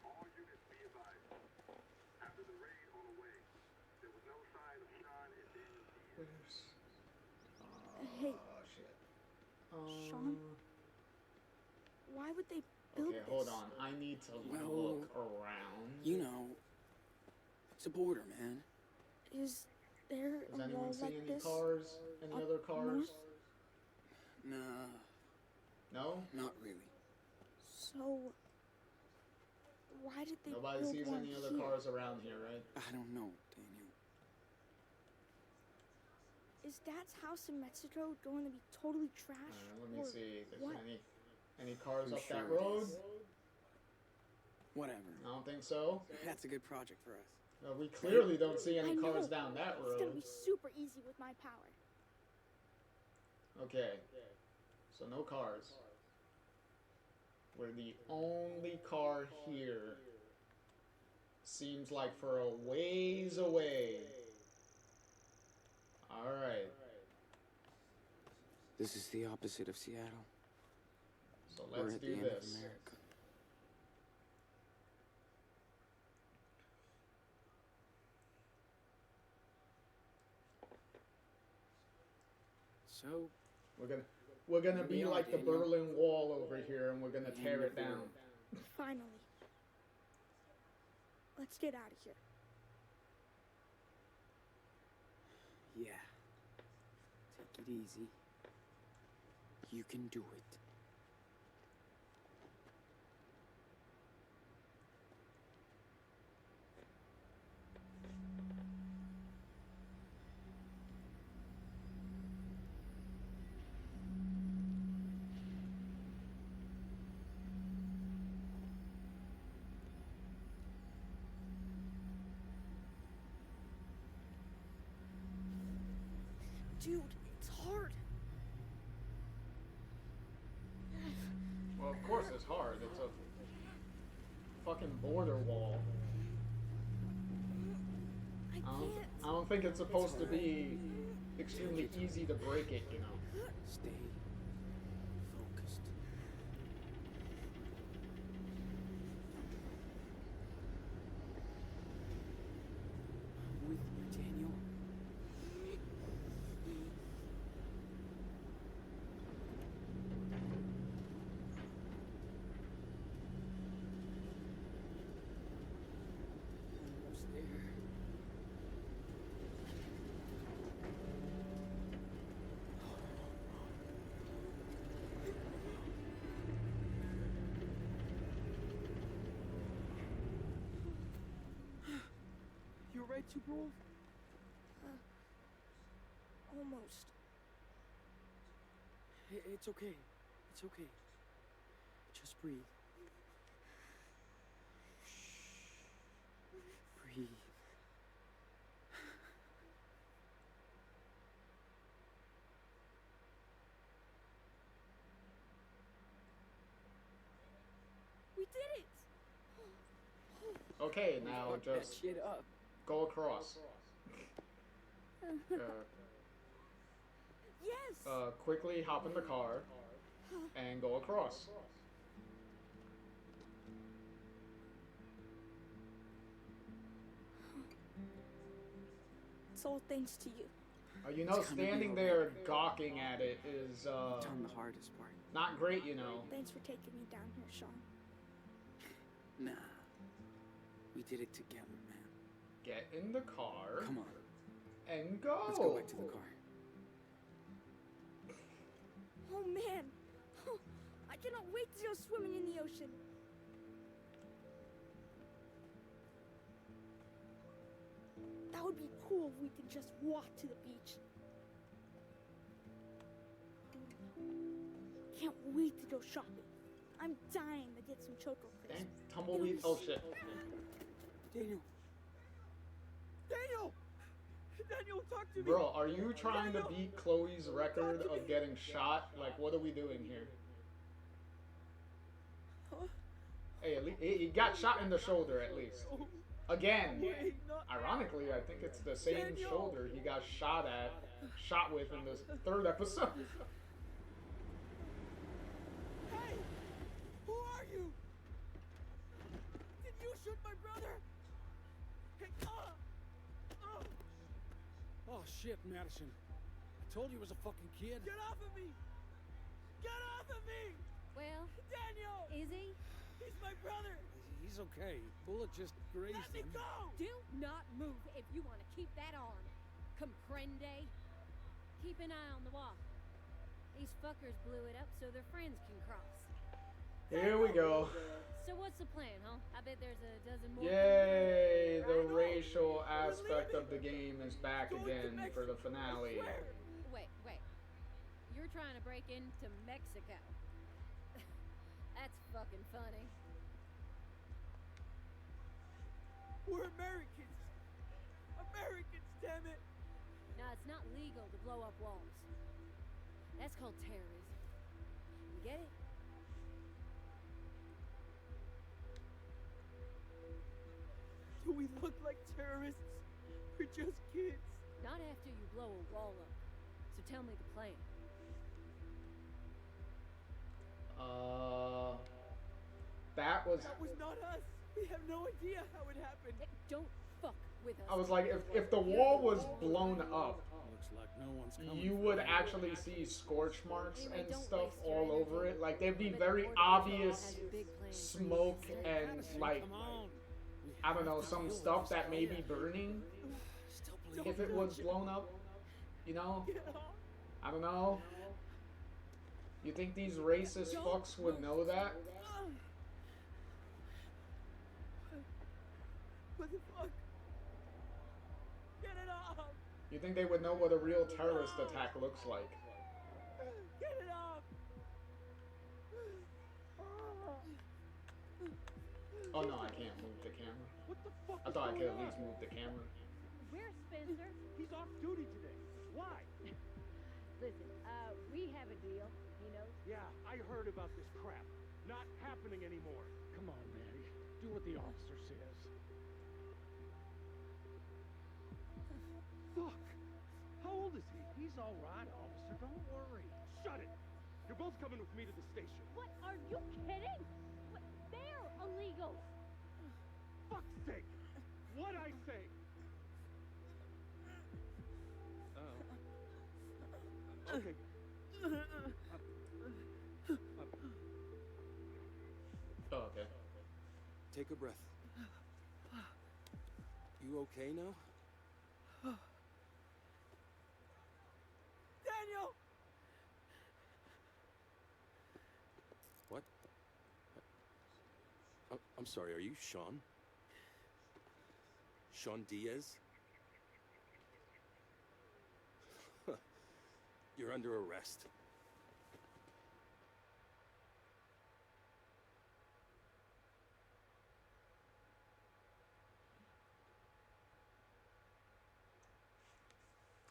Speaker 11: All units be advised. After the raid on the way, there was no sign of Sean and Daniel Diaz.
Speaker 3: Hey,
Speaker 1: Shit.
Speaker 3: Sean? Why would they build
Speaker 1: Okay,
Speaker 3: this?
Speaker 1: hold on. I need to
Speaker 2: Well,
Speaker 1: look around.
Speaker 2: You know, it's a border, man.
Speaker 3: Is there
Speaker 1: Does
Speaker 3: a
Speaker 1: anyone
Speaker 3: wall
Speaker 1: see
Speaker 3: like
Speaker 1: any
Speaker 3: this?
Speaker 1: cars? Any
Speaker 3: up
Speaker 1: other cars?
Speaker 3: north?
Speaker 2: Nah,
Speaker 1: No?
Speaker 2: not really.
Speaker 3: So, why did they
Speaker 1: Nobody
Speaker 3: build
Speaker 1: sees
Speaker 3: one
Speaker 1: any other
Speaker 3: here?
Speaker 1: cars around here, right?
Speaker 2: I don't know, Daniel.
Speaker 3: Is Dad's house in Mexico going to be totally trash?
Speaker 1: Let me
Speaker 3: or
Speaker 1: see if there's
Speaker 3: what?
Speaker 1: any cars
Speaker 2: I'm
Speaker 1: up
Speaker 2: sure
Speaker 1: that
Speaker 2: it
Speaker 1: road.
Speaker 2: is. Whatever.
Speaker 1: I don't think so.
Speaker 2: That's a good project for us.
Speaker 1: We clearly don't see
Speaker 3: I
Speaker 1: any cars
Speaker 3: know.
Speaker 1: down that
Speaker 3: It's gonna
Speaker 1: road.
Speaker 3: be super easy with my power.
Speaker 1: Okay. So no cars. We're the only car here. Seems like for a ways away. Alright.
Speaker 2: This is the opposite of Seattle.
Speaker 1: So
Speaker 2: We're
Speaker 1: let's
Speaker 2: at
Speaker 1: do
Speaker 2: the end
Speaker 1: this.
Speaker 2: of America. So,
Speaker 1: We're gonna
Speaker 2: Here
Speaker 1: be
Speaker 2: we are,
Speaker 1: like the
Speaker 2: Daniel.
Speaker 1: Berlin Wall over here, and we're gonna
Speaker 2: The
Speaker 1: tear
Speaker 2: end
Speaker 1: it
Speaker 2: of the
Speaker 1: down.
Speaker 2: road.
Speaker 3: Finally. Let's get out of here.
Speaker 2: Yeah. Take it easy. You can do it.
Speaker 3: Dude, it's hard.
Speaker 1: Well, of course it's hard. It's a fucking border wall.
Speaker 3: I can't.
Speaker 1: I don't think it's supposed to be extremely easy to break it, you know.
Speaker 2: Stay focused. I'm with you, Daniel. Almost there. You alright, Super Wolf?
Speaker 3: Almost.
Speaker 2: It's okay. It's okay. Just breathe. Breathe.
Speaker 3: We did it!
Speaker 1: Okay, now
Speaker 2: Fuck that
Speaker 1: just
Speaker 2: shit up.
Speaker 1: go across.
Speaker 3: Yes!
Speaker 1: Quickly hop in the car and go across.
Speaker 3: It's all thanks to you.
Speaker 1: You know,
Speaker 2: It's gonna be
Speaker 1: standing
Speaker 2: all
Speaker 1: there
Speaker 2: right.
Speaker 1: gawking at it is
Speaker 2: Done the hardest part.
Speaker 1: not great, you know.
Speaker 3: Thanks for taking me down here, Sean.
Speaker 2: Nah. We did it together, man.
Speaker 1: Get in the car
Speaker 2: Come on.
Speaker 1: and go.
Speaker 2: Let's go back to the car.
Speaker 3: Oh man! I cannot wait to go swimming in the ocean. That would be cool if we could just walk to the beach. Can't wait to go shopping. I'm dying to get some Choco Crisp.
Speaker 1: Dang, tumbleweed. Oh shit.
Speaker 2: Daniel! Daniel! Daniel, talk to me!
Speaker 1: Bro, are you trying to beat Chloe's record of getting shot? Like, what are we doing here? Hey, at least he got shot in the shoulder at least. Again, ironically, I think it's the same shoulder he got shot with in this third episode.
Speaker 2: Hey! Who are you? Did you shoot my brother? Hey, Oh shit, Madison. I told you he was a fucking kid. Get off of me! Get off of me!
Speaker 12: Well,
Speaker 2: Daniel!
Speaker 12: is he?
Speaker 2: He's my brother! He's okay. Bullet just grazed him. Let me go!
Speaker 12: Do not move if you want to keep that arm. Comprende? Keep an eye on the wall. These fuckers blew it up so their friends can cross.
Speaker 1: Here we go.
Speaker 12: So what's the plan, huh? I bet there's a dozen more.
Speaker 1: Yay! The racial aspect of the game is back again for the finale.
Speaker 12: Wait. You're trying to break into Mexico. That's fucking funny.
Speaker 2: We're Americans! Americans, damn it!
Speaker 12: Now, it's not legal to blow up walls. That's called terrorism. You get it?
Speaker 2: Do we look like terrorists? We're just kids.
Speaker 12: Not after you blow a wall up. So tell me the plan.
Speaker 1: That was
Speaker 2: not us. We have no idea how it happened.
Speaker 12: Don't fuck with us.
Speaker 1: I was like, if the wall was blown up,
Speaker 2: Looks like no one's coming.
Speaker 1: you would actually see scorch marks and stuff all over it. Like, there'd be very obvious smoke and, like, I don't know, some stuff that may be burning if it was blown up, you know? I don't know. You think these racist fucks would know that?
Speaker 2: What the fuck? Get it off!
Speaker 1: You think they would know what a real terrorist attack looks like?
Speaker 2: Get it off!
Speaker 1: Oh no, I can't move the camera.
Speaker 2: What the fuck?
Speaker 1: I thought I could at least move the camera.
Speaker 12: Where's Spencer?
Speaker 10: He's off duty today. Why?
Speaker 12: Listen, we have a deal, you know?
Speaker 10: Yeah, I heard about this crap. Not happening anymore.
Speaker 9: Come on, Maddie. Do what the officer says.
Speaker 10: Fuck. How old is he? He's all right, officer. Don't worry. Shut it. You're both coming with me to the station.
Speaker 12: What? Are you kidding? What? They're illegal.
Speaker 10: Fuck's sake. What'd I say? Okay.
Speaker 1: Oh, okay.
Speaker 2: Take a breath. You okay now? Daniel!
Speaker 5: What? I'm sorry, are you Sean? Sean Diaz? You're under arrest.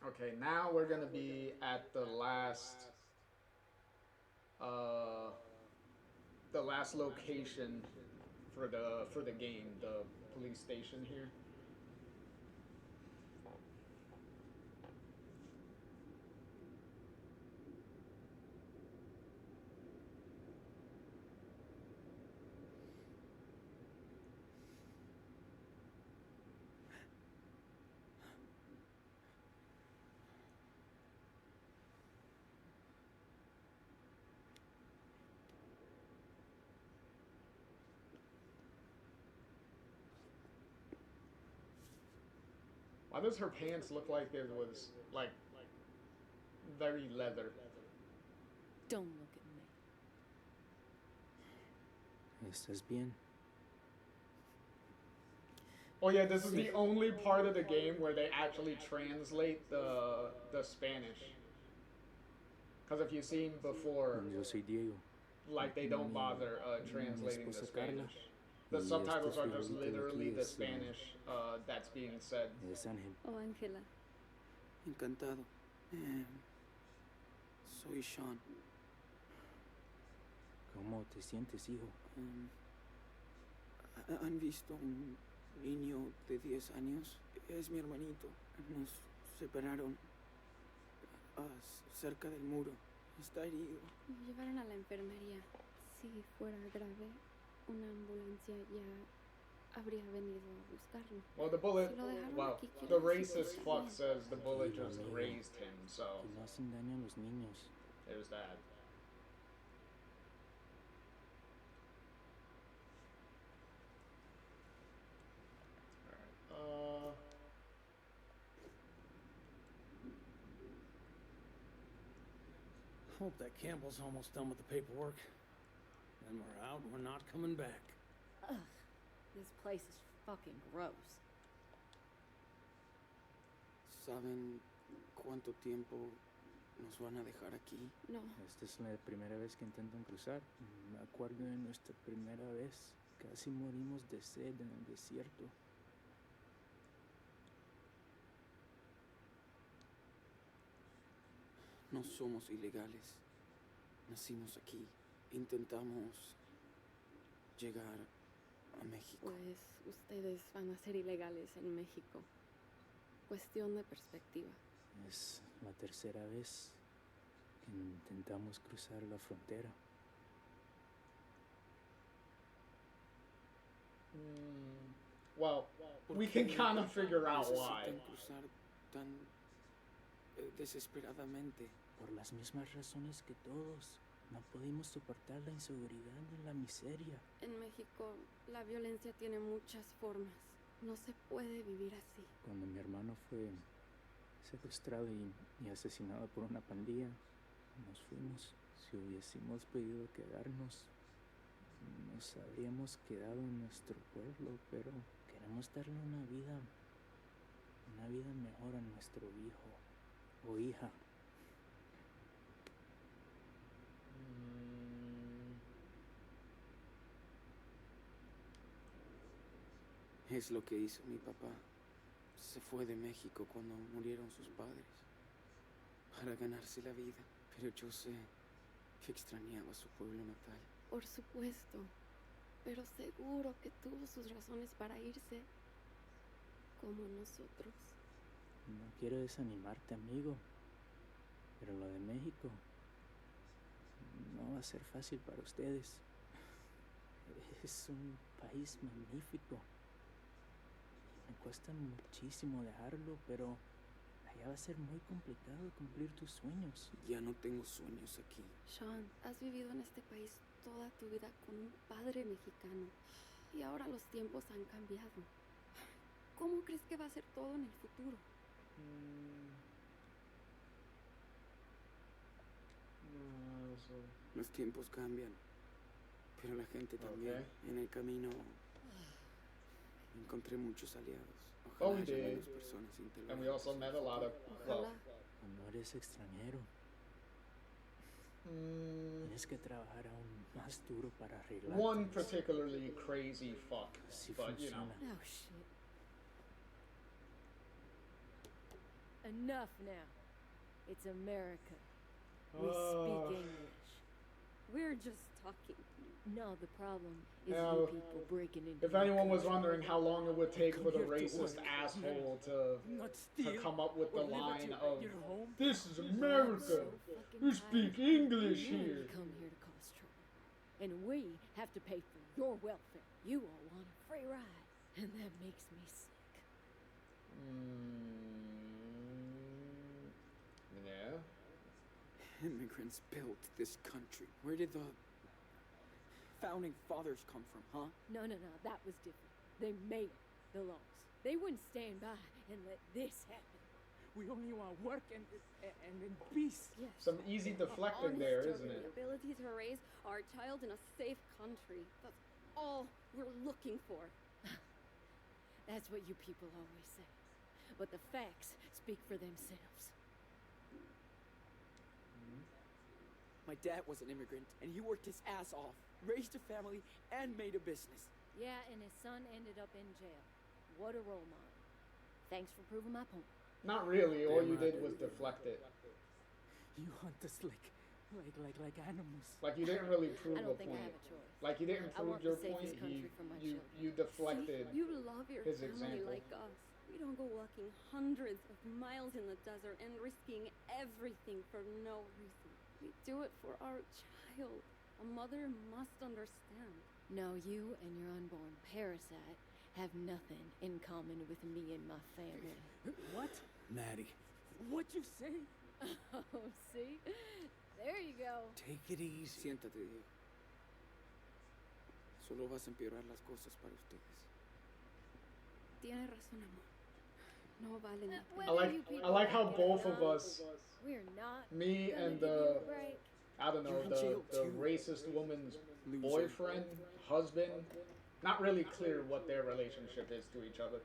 Speaker 1: Okay, now we're gonna be at the last location for the game, the police station here. Why does her pants look like it was, like, very leather?
Speaker 8: Don't look at me.
Speaker 2: ¿Estás bien?
Speaker 1: Oh yeah, this is the only part of the game where they actually translate the Spanish. Because if you've seen before,
Speaker 2: Yo soy Diego.
Speaker 1: like they don't bother translating the Spanish. The subtitles are just literally the Spanish that's being said.
Speaker 2: Es Ángel.
Speaker 6: Oh, Ángela.
Speaker 2: Encantado. Soy Sean.
Speaker 13: ¿Cómo te sientes, hijo?
Speaker 2: ¿Han visto un niño de 10 años? Es mi hermanito. Nos separaron cerca del muro. Está herido.
Speaker 14: Lo llevaron a la enfermería. Si fuera grave, una ambulancia ya habría venido a buscarlo.
Speaker 1: Well, the bullet,
Speaker 14: Si lo dejaron
Speaker 1: well,
Speaker 14: aquí,
Speaker 1: the
Speaker 14: quiere decir que
Speaker 1: racist
Speaker 14: está
Speaker 1: fuck
Speaker 14: bien.
Speaker 1: says the bullet just grazed him, so
Speaker 13: Que no hacen daño a los niños.
Speaker 1: there's that. Alright,
Speaker 9: Hope that Campbell's almost done with the paperwork. Then we're out and we're not coming back.
Speaker 12: Ugh, this place is fucking gross.
Speaker 2: ¿Saben cuánto tiempo nos van a dejar aquí?
Speaker 14: No,
Speaker 13: Esta es la primera vez que intentan cruzar. Me acuerdo de nuestra primera vez. Casi morimos de sed en el desierto.
Speaker 2: No somos ilegales. Nacimos aquí. Intentamos llegar a México.
Speaker 14: pues ustedes van a ser ilegales en México. Cuestión de perspectiva.
Speaker 13: Es la tercera vez que intentamos cruzar la frontera.
Speaker 1: well,
Speaker 2: ¿Por
Speaker 1: we
Speaker 2: qué
Speaker 1: can kind of figure out why.
Speaker 2: necesitan cruzar tan desesperadamente?
Speaker 13: Por las mismas razones que todos. No pudimos soportar la inseguridad y la miseria.
Speaker 14: En México la violencia tiene muchas formas. No se puede vivir así.
Speaker 13: Cuando mi hermano fue secuestrado y asesinado por una pandilla, nos fuimos. Si hubiésemos podido quedarnos, nos habríamos quedado en nuestro pueblo, pero queremos darle una vida mejor a nuestro hijo o hija.
Speaker 2: Es lo que hizo mi papá. Se fue de México cuando murieron sus padres para ganarse la vida. Pero yo sé que extrañaba su pueblo natal.
Speaker 14: Por supuesto. Pero seguro que tuvo sus razones para irse. Como nosotros.
Speaker 13: No quiero desanimarte, amigo, pero lo de México no va a ser fácil para ustedes. Es un país magnífico. Me cuesta muchísimo dejarlo, pero allá va a ser muy complicado cumplir tus sueños.
Speaker 2: Ya no tengo sueños aquí.
Speaker 14: Sean, has vivido en este país toda tu vida con un padre mexicano. Y ahora los tiempos han cambiado. ¿Cómo crees que va a ser todo en el futuro?
Speaker 2: Los tiempos cambian, pero la gente también. En el camino encontré muchos aliados.
Speaker 1: Oh,
Speaker 2: Ojalá
Speaker 1: we
Speaker 2: haya
Speaker 1: did.
Speaker 2: menos personas
Speaker 1: And we also met a lot of, well,
Speaker 14: Ojalá.
Speaker 13: No eres extranjero. Tienes que trabajar aún más duro para arreglar.
Speaker 1: one particularly crazy fuck,
Speaker 13: Así
Speaker 1: but you know.
Speaker 13: funciona.
Speaker 12: Oh, shit. Enough now. It's America. We speak English. We're just talking. No, the problem is
Speaker 1: Now,
Speaker 12: you people breaking into
Speaker 1: If
Speaker 12: your
Speaker 1: anyone was
Speaker 12: country.
Speaker 1: wondering how long it would take for the
Speaker 9: Come here to
Speaker 1: racist
Speaker 9: work,
Speaker 1: asshole to
Speaker 9: Not steal.
Speaker 1: come up with the
Speaker 9: or live at
Speaker 1: line
Speaker 9: your-
Speaker 1: of
Speaker 9: your home.
Speaker 1: "This is
Speaker 12: I'm
Speaker 1: America.
Speaker 12: so fucking
Speaker 1: We
Speaker 12: tired.
Speaker 1: speak English
Speaker 12: You
Speaker 1: here."
Speaker 12: come here to cause trouble. And we have to pay for your welfare. You all want a free ride. And that makes me sick.
Speaker 1: Yeah.
Speaker 2: Immigrants built this country. Where did the founding fathers come from, huh?
Speaker 12: No, that was different. They made the laws. They wouldn't stand by and let this happen.
Speaker 13: We only want work and in peace.
Speaker 12: Yes.
Speaker 1: Some easy deflecting there, isn't
Speaker 14: The
Speaker 1: it?
Speaker 14: ability to raise our child in a safe country. That's all we're looking for.
Speaker 12: That's what you people always say. But the facts speak for themselves.
Speaker 2: My dad was an immigrant, and he worked his ass off, raised a family, and made a business.
Speaker 12: Yeah, and his son ended up in jail. What a role model. Thanks for proving my point.
Speaker 1: Not really. All
Speaker 2: Damn
Speaker 1: you
Speaker 2: right.
Speaker 1: did was deflect it.
Speaker 13: You hunt us like animals.
Speaker 1: Like you didn't really prove
Speaker 12: I
Speaker 1: the
Speaker 12: don't think I
Speaker 1: point.
Speaker 12: have a choice.
Speaker 1: Like you didn't
Speaker 12: I
Speaker 1: prove
Speaker 12: want
Speaker 1: your
Speaker 12: the safest
Speaker 1: point.
Speaker 12: country for my children.
Speaker 1: You deflected.
Speaker 14: See, you love your
Speaker 1: his
Speaker 14: family
Speaker 1: example.
Speaker 14: like us. We don't go walking hundreds of miles in the desert and risking everything for no reason. We do it for our child. A mother must understand.
Speaker 12: No, you and your unborn parasite have nothing in common with me and my family.
Speaker 13: What?
Speaker 9: Maddie,
Speaker 13: What'd you say?
Speaker 12: Oh, see? There you go.
Speaker 9: take it easy.
Speaker 2: Siéntate, Diego. Solo vas a empeorar las cosas para ustedes.
Speaker 14: Tiene razón, amor. No valen la pena.
Speaker 1: I like how both of us,
Speaker 12: We're not
Speaker 1: me
Speaker 12: gonna
Speaker 1: and
Speaker 12: give you
Speaker 1: the,
Speaker 12: a break.
Speaker 1: I don't know,
Speaker 2: You're in jail
Speaker 1: the
Speaker 2: too.
Speaker 1: racist woman's
Speaker 2: Loser.
Speaker 1: boyfriend, husband, not really clear what their relationship is to each other.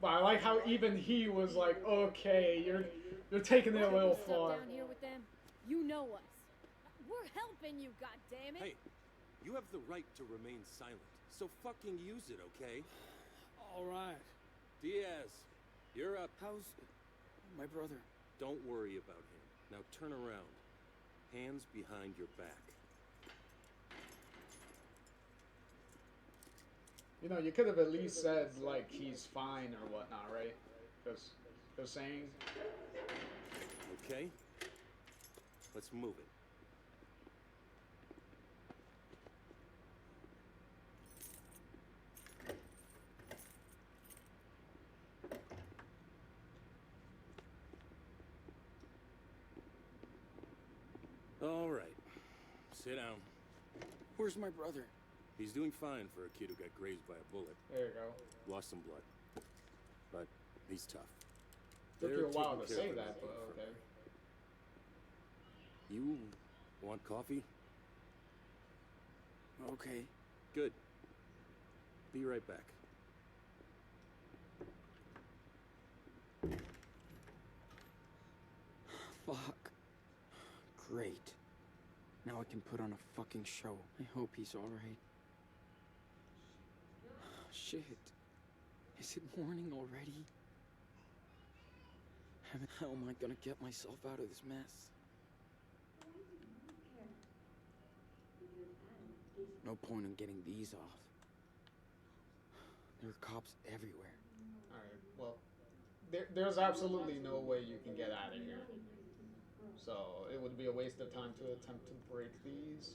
Speaker 1: But I like how even he was like, okay, you're taking it a little
Speaker 12: Stuff
Speaker 1: far.
Speaker 12: down here with them. You know us. We're helping you, goddammit.
Speaker 10: Hey, you have the right to remain silent, so fucking use it, okay?
Speaker 2: All right.
Speaker 10: Diaz, you're up.
Speaker 2: How's my brother?
Speaker 10: Don't worry about him. Now turn around. Hands behind your back.
Speaker 1: You know, you could have at least said, like, he's fine or whatnot, right? Because saying,
Speaker 10: Okay? Let's move it. All right. Sit down.
Speaker 2: Where's my brother?
Speaker 10: He's doing fine for a kid who got grazed by a bullet.
Speaker 1: there you go.
Speaker 10: Lost some blood. But he's tough.
Speaker 1: Took
Speaker 10: They're
Speaker 1: you a while
Speaker 10: taking
Speaker 1: to
Speaker 10: care
Speaker 1: say
Speaker 10: of
Speaker 1: that, but
Speaker 10: everything for
Speaker 1: okay.
Speaker 10: You want coffee?
Speaker 2: Okay.
Speaker 10: Good. Be right back.
Speaker 2: Fuck. Great. Now I can put on a fucking show. I hope he's alright. Shit. Is it morning already? How am I gonna get myself out of this mess? No point in getting these off. There are cops everywhere.
Speaker 1: Alright, well, there's absolutely no way you can get out of here. So it would be a waste of time to attempt to break these.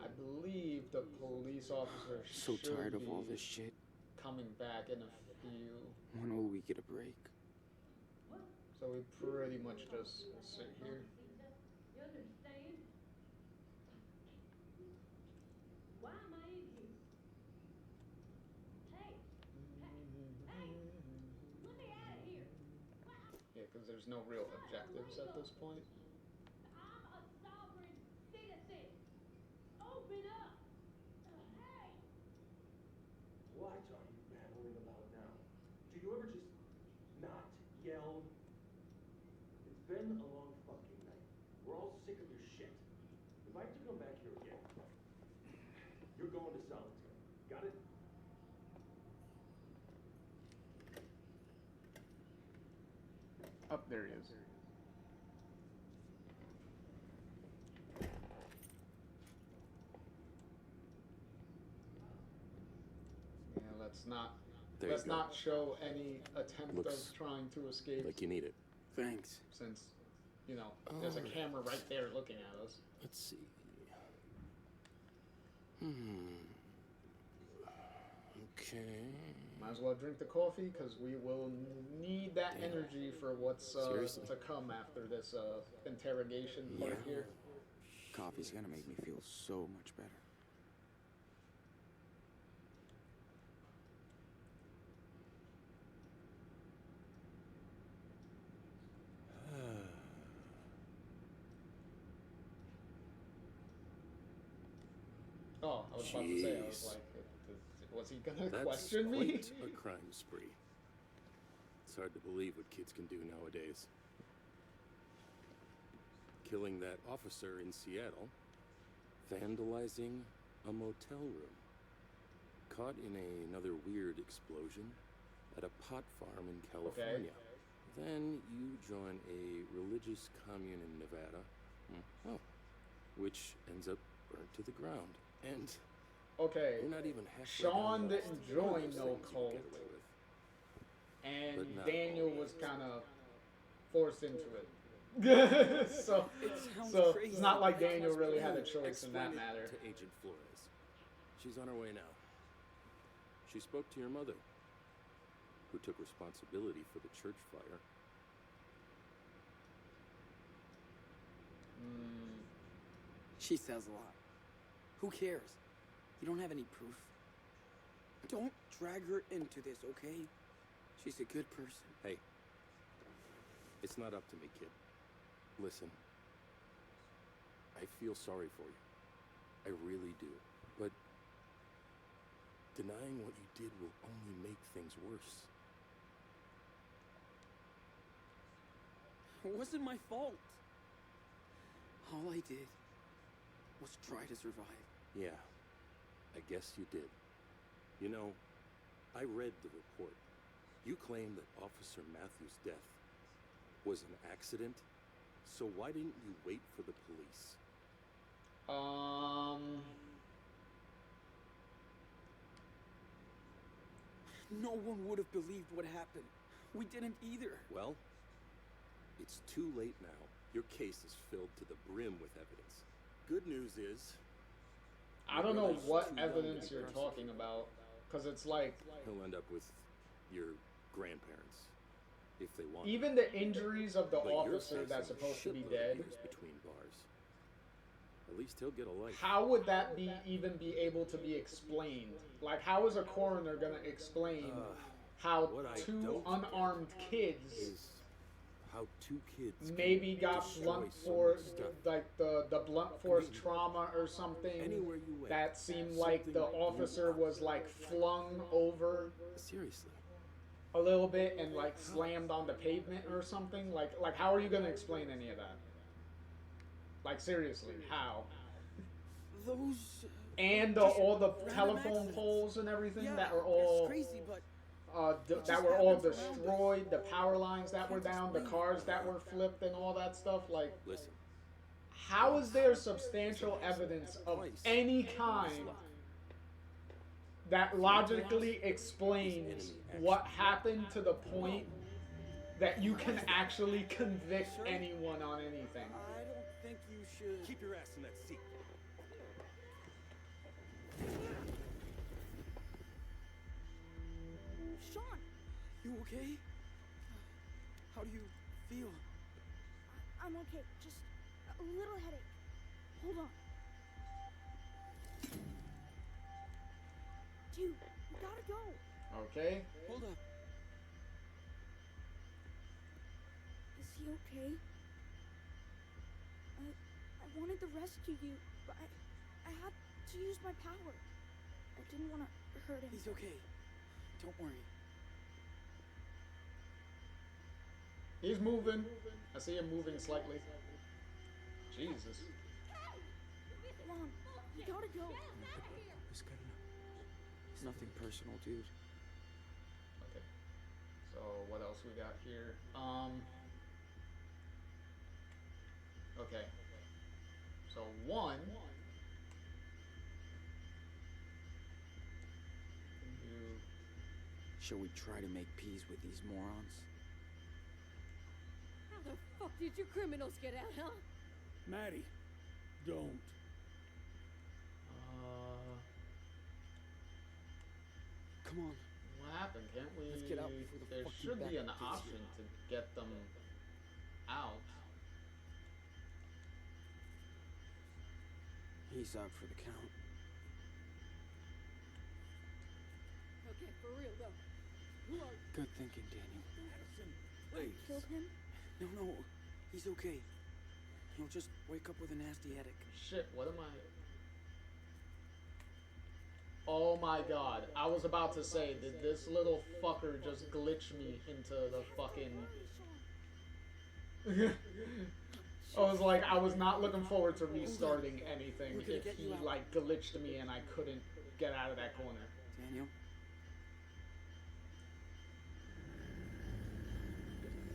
Speaker 1: I believe the police officer
Speaker 2: So
Speaker 1: should
Speaker 2: tired of
Speaker 1: be
Speaker 2: all this shit.
Speaker 1: coming back in a few.
Speaker 2: When will we get a break?
Speaker 1: So we pretty much just sit here.
Speaker 12: You understand? Why am I in here? Hey! Let me out of here!
Speaker 1: Yeah, because there's no real objectives at this point.
Speaker 12: I'm a sovereign citizen! Open up! Hey!
Speaker 11: What are you babbling about now? Do you ever just not yell? It's been a long fucking night. We're all sick of your shit. If I have to come back here again, you're going to solitary. Got it?
Speaker 1: Up there he is. Yeah,
Speaker 10: There
Speaker 1: let's
Speaker 10: you go.
Speaker 1: not show any attempt
Speaker 10: Looks
Speaker 1: of trying to escape.
Speaker 10: Like you need it.
Speaker 2: Thanks.
Speaker 1: Since, you know, there's a camera right there looking at us.
Speaker 10: Let's see. Okay.
Speaker 1: Might as well drink the coffee because we will need that energy for what's
Speaker 10: Seriously?
Speaker 1: to come after this interrogation part here.
Speaker 2: Coffee's gonna make me feel so much better.
Speaker 1: Oh, I was about to say, I was
Speaker 10: Jeez.
Speaker 1: like, was he gonna
Speaker 10: That's
Speaker 1: question me?
Speaker 10: quite a crime spree. It's hard to believe what kids can do nowadays.
Speaker 5: killing that officer in Seattle, vandalizing a motel room, caught in another weird explosion at a pot farm in California. Then you join a religious commune in Nevada, which ends up burnt to the ground. And you're not even halfway
Speaker 1: Sean
Speaker 5: down
Speaker 1: didn't
Speaker 5: the
Speaker 1: join
Speaker 5: list of
Speaker 1: no
Speaker 5: things you
Speaker 1: cult,
Speaker 5: could get away with.
Speaker 1: and
Speaker 5: But not
Speaker 1: Daniel
Speaker 5: all.
Speaker 1: was kind of forced into it. so
Speaker 2: sounds crazy.
Speaker 1: it's not like Daniel really had a
Speaker 5: Hey,
Speaker 1: choice in that
Speaker 5: explain it
Speaker 1: matter.
Speaker 5: to Agent Flores. She's on her way now. She spoke to your mother, who took responsibility for the church fire.
Speaker 2: She says a lot. Who cares? You don't have any proof. Don't drag her into this, okay? She's a good person.
Speaker 5: Hey, it's not up to me, kid. Listen, I feel sorry for you. I really do. But denying what you did will only make things worse.
Speaker 2: It wasn't my fault. All I did was try to survive.
Speaker 5: Yeah, I guess you did. You know, I read the report. You claim that Officer Matthews' death was an accident, so why didn't you wait for the police?
Speaker 2: No one would have believed what happened. We didn't either.
Speaker 5: Well, it's too late now. Your case is filled to the brim with evidence. Good news is,
Speaker 1: I don't know
Speaker 5: Realize
Speaker 1: what
Speaker 5: too young to
Speaker 1: evidence
Speaker 5: be
Speaker 1: you're
Speaker 5: prosecuted.
Speaker 1: talking about, because it's like
Speaker 5: he'll end up with your grandparents, if they want.
Speaker 1: even the injuries of the
Speaker 5: But you're
Speaker 1: officer that's
Speaker 5: facing
Speaker 1: supposed to be
Speaker 5: shitload of
Speaker 1: dead.
Speaker 5: years between bars. At least he'll get a life.
Speaker 1: How would that be even be able to be explained? Like, how is a coroner gonna explain how
Speaker 5: what I
Speaker 1: two
Speaker 5: don't
Speaker 1: unarmed kids
Speaker 5: is how two kids
Speaker 1: maybe
Speaker 5: can
Speaker 1: got
Speaker 5: destroy
Speaker 1: blunt
Speaker 5: so
Speaker 1: force,
Speaker 5: much stuff.
Speaker 1: like the blunt force trauma or something?
Speaker 5: Anywhere you went,
Speaker 1: That seemed like the
Speaker 5: something
Speaker 1: officer was like flung over
Speaker 5: Seriously.
Speaker 1: a little bit and like slammed on the pavement or something. Like how are you gonna explain any of that? Like seriously, how?
Speaker 2: Those...
Speaker 1: And all the telephone poles and everything that were all
Speaker 2: It's crazy, but...
Speaker 1: that were all destroyed, the power lines that were down, the cars that were flipped and all that stuff. Like,
Speaker 5: Listen,
Speaker 1: how is there substantial evidence of any kind that logically explains what happened to the point that you can actually convict anyone on anything?
Speaker 2: I don't think you should...
Speaker 5: keep your ass in that seat.
Speaker 3: Sean,
Speaker 2: You okay? How do you feel?
Speaker 3: I'm okay. Just a little headache. Hold on. Dude, we gotta go.
Speaker 1: Okay.
Speaker 2: Hold up.
Speaker 3: Is he okay? I wanted to rescue you, but I had to use my power. I didn't want to hurt him.
Speaker 2: He's okay. Don't worry.
Speaker 1: He's moving. I see him moving slightly. Jesus.
Speaker 3: Come on, we gotta go.
Speaker 2: It's nothing personal, dude.
Speaker 1: Okay. So what else we got here? Okay. So one. You.
Speaker 2: Shall we try to make peace with these morons?
Speaker 12: How the fuck did you criminals get out, huh?
Speaker 9: Maddie, don't.
Speaker 2: Come on.
Speaker 1: What happened? Can't we?
Speaker 2: Let's get out before the
Speaker 1: There
Speaker 2: fucking
Speaker 1: should be an
Speaker 2: bandit gets
Speaker 1: option to get them out.
Speaker 2: He's out for the count.
Speaker 12: Okay, for real though. Who are you?
Speaker 2: Good thinking, Daniel.
Speaker 3: I killed him?
Speaker 2: No, he's okay. He'll just wake up with a nasty headache.
Speaker 1: Shit, what am I? Oh my god. I was about to say, did this little fucker just glitch me into the fucking... I was like, I was not looking forward to restarting anything if he like glitched me and I couldn't get out of that corner.
Speaker 2: Daniel?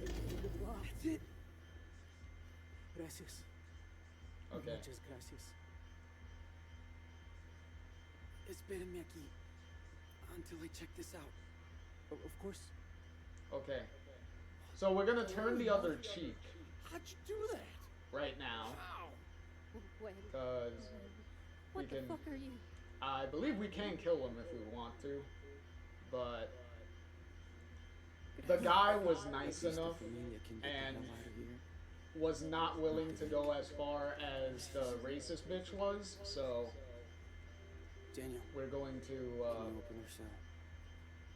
Speaker 2: That's it.
Speaker 13: Gracias.
Speaker 1: Okay.
Speaker 13: Muchas gracias.
Speaker 2: Espérenme aquí until I check this out.
Speaker 13: Of course.
Speaker 1: Okay. So we're gonna turn the other cheek
Speaker 2: How'd you do that?
Speaker 1: right now,
Speaker 12: Wait.
Speaker 1: because we
Speaker 12: What the
Speaker 1: can.
Speaker 12: fuck are you?
Speaker 1: I believe we can kill him if we want to, but the guy was nice enough and was not willing to go as far as the racist bitch was, so
Speaker 2: Daniel,
Speaker 1: we're going to.
Speaker 2: open your cell.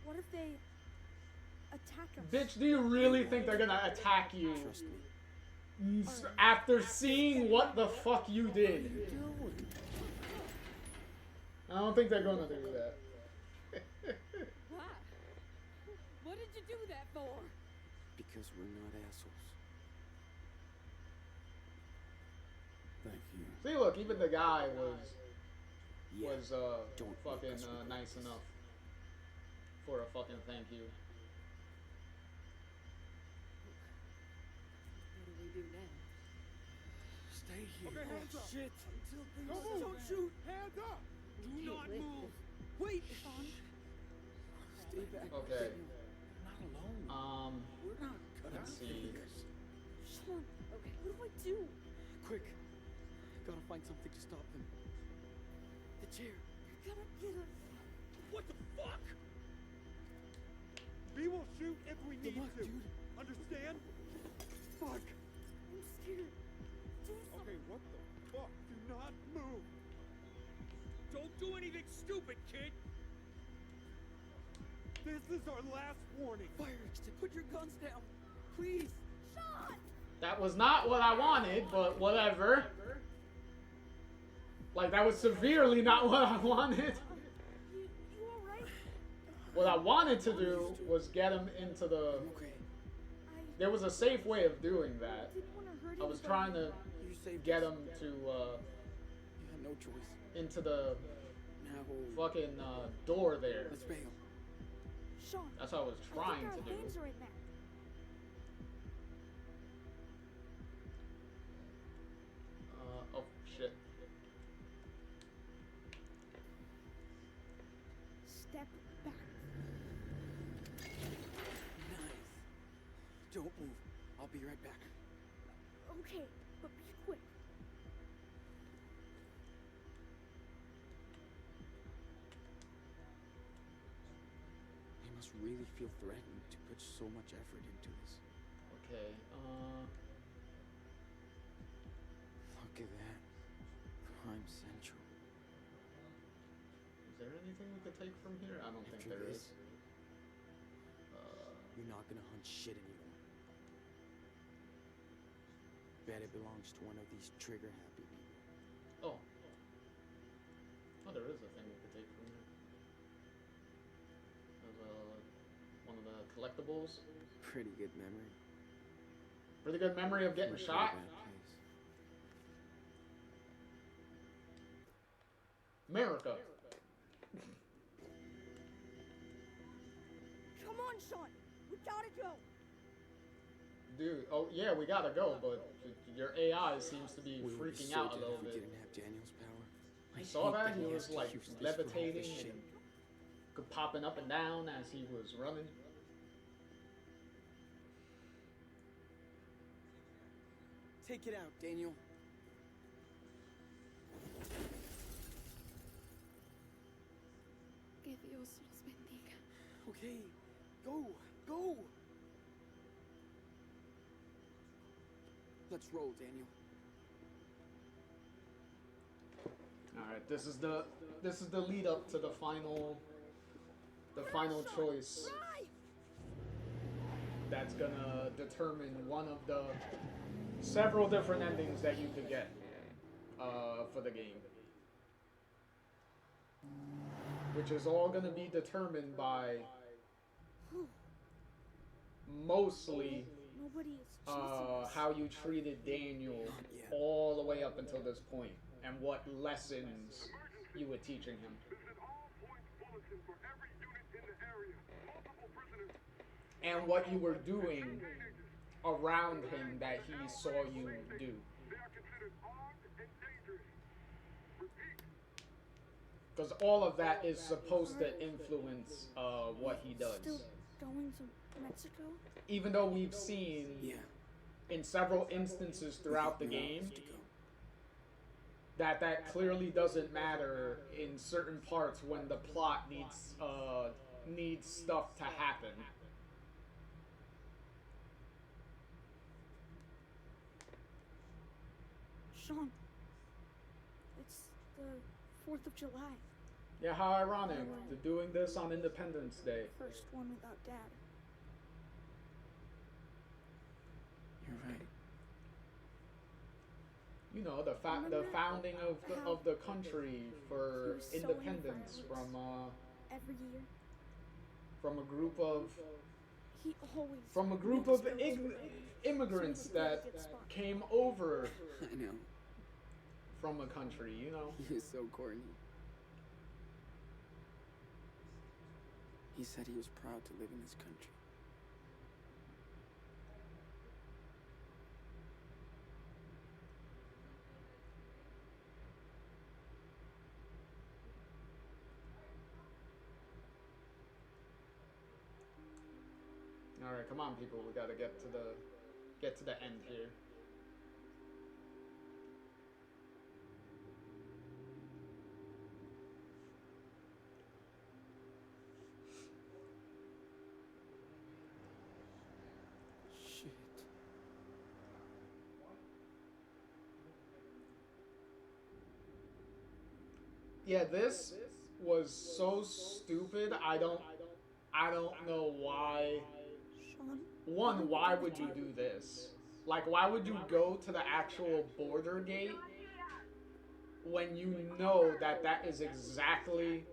Speaker 3: What if they attack us?
Speaker 1: Bitch, do you really think they're gonna attack you
Speaker 2: Trust me.
Speaker 1: after seeing what the fuck you did? I don't think they're gonna do that.
Speaker 12: Why? What did you do that for?
Speaker 2: Because we're not assholes.
Speaker 9: Thank you.
Speaker 1: See, look, even the guy was
Speaker 2: Don't
Speaker 1: fucking
Speaker 2: make us regret
Speaker 1: nice
Speaker 2: this.
Speaker 1: enough for a fucking thank you.
Speaker 12: What do we do now?
Speaker 2: Stay here.
Speaker 10: Okay, hands up.
Speaker 2: Shit. Until things
Speaker 10: Don't shoot. Hands up. Do not move. Wait.
Speaker 2: Stay back.
Speaker 1: Okay.
Speaker 2: Not alone. We're not cut
Speaker 1: Let's
Speaker 2: out
Speaker 1: see.
Speaker 2: for this.
Speaker 3: Sean, okay, what do I do?
Speaker 2: Quick. Gotta find something to stop them. The chair.
Speaker 3: You're gonna get us.
Speaker 10: What the fuck? We will shoot if we
Speaker 2: Good
Speaker 10: need
Speaker 2: luck,
Speaker 10: to.
Speaker 2: dude.
Speaker 10: Understand? Fuck.
Speaker 3: I'm scared. Do something.
Speaker 10: Okay, what the fuck? Do not move. Don't do anything stupid, kid. This is our last warning.
Speaker 2: Fire exit. Put your guns down. Please.
Speaker 3: Sean!
Speaker 1: That was not what I wanted, but whatever. Like, that was severely not what I wanted.
Speaker 3: You alright?
Speaker 1: What I wanted to do was get him into the...
Speaker 2: Okay.
Speaker 1: There was a safe way of doing that.
Speaker 3: Didn't want to hurt
Speaker 1: I was
Speaker 3: anybody.
Speaker 1: trying to
Speaker 2: You saved
Speaker 1: get
Speaker 2: us.
Speaker 1: him to,
Speaker 2: You had no choice.
Speaker 1: into the
Speaker 2: Now,
Speaker 1: fucking door there.
Speaker 2: let's bail.
Speaker 3: Sean,
Speaker 1: That's what I was
Speaker 3: I
Speaker 1: trying
Speaker 3: think
Speaker 1: to
Speaker 3: our
Speaker 1: do.
Speaker 3: hands are in there.
Speaker 1: Oh, shit.
Speaker 3: Step back.
Speaker 2: Nice. Don't move. I'll be right back.
Speaker 3: Okay, but be quick.
Speaker 2: They must really feel threatened to put so much effort into this.
Speaker 1: Okay,
Speaker 2: Look at that. Crime Central.
Speaker 1: is there anything we could take from here? I don't think
Speaker 2: After
Speaker 1: there
Speaker 2: this,
Speaker 1: is.
Speaker 2: you're not gonna hunt shit anymore. Bet it belongs to one of these trigger-happy people.
Speaker 1: Oh. Oh, there is a thing we could take from here. There's one of the collectibles.
Speaker 2: Pretty good memory.
Speaker 1: Pretty good memory of getting
Speaker 2: Must be a
Speaker 1: shot.
Speaker 2: bad place.
Speaker 1: America.
Speaker 3: Come on, Sean. We gotta go.
Speaker 1: Dude, oh yeah, we gotta go, but your AI seems to be
Speaker 2: We would be
Speaker 1: freaking
Speaker 2: so
Speaker 1: out a
Speaker 2: dead
Speaker 1: little
Speaker 2: if we
Speaker 1: bit.
Speaker 2: didn't have Daniel's power. I
Speaker 1: You saw
Speaker 2: hate
Speaker 1: that? He
Speaker 2: has
Speaker 1: was
Speaker 2: to
Speaker 1: like
Speaker 2: use this for all this
Speaker 1: levitating
Speaker 2: shit.
Speaker 1: and popping up and down as he was running.
Speaker 2: Take it out, Daniel.
Speaker 14: Que Dios los bendiga.
Speaker 2: Okay, go, go. Let's roll, Daniel.
Speaker 1: All right, this is the lead up to the final choice that's gonna determine one of the several different endings that you could get for the game, which is all gonna be determined by mostly
Speaker 3: nobody is chasing us.
Speaker 1: how you treated Daniel all the way up until this point, and what lessons you were teaching him. And what you were doing around him that he saw you do. Because all of that is supposed to influence what he does.
Speaker 3: Still going to Mexico?
Speaker 1: Even though we've seen in several instances throughout the game that clearly doesn't matter in certain parts when the plot needs stuff to happen.
Speaker 3: Sean, it's the 4th of July.
Speaker 1: Yeah, how ironic. They're doing this on Independence Day.
Speaker 3: First one without Dad.
Speaker 2: You're right.
Speaker 1: You know, the founding of the country for independence from
Speaker 3: every year.
Speaker 1: From a group of
Speaker 3: he always
Speaker 1: from a group of immigrants that came over.
Speaker 2: I know.
Speaker 1: From a country, you know.
Speaker 2: He is so corny. He said he was proud to live in this country.
Speaker 1: All right, come on, people. We gotta get to the end here.
Speaker 2: Shit.
Speaker 1: Yeah, this was so stupid. I don't know why. One, why would you do this? Like, why would you go to the actual border gate when you know that that is exactly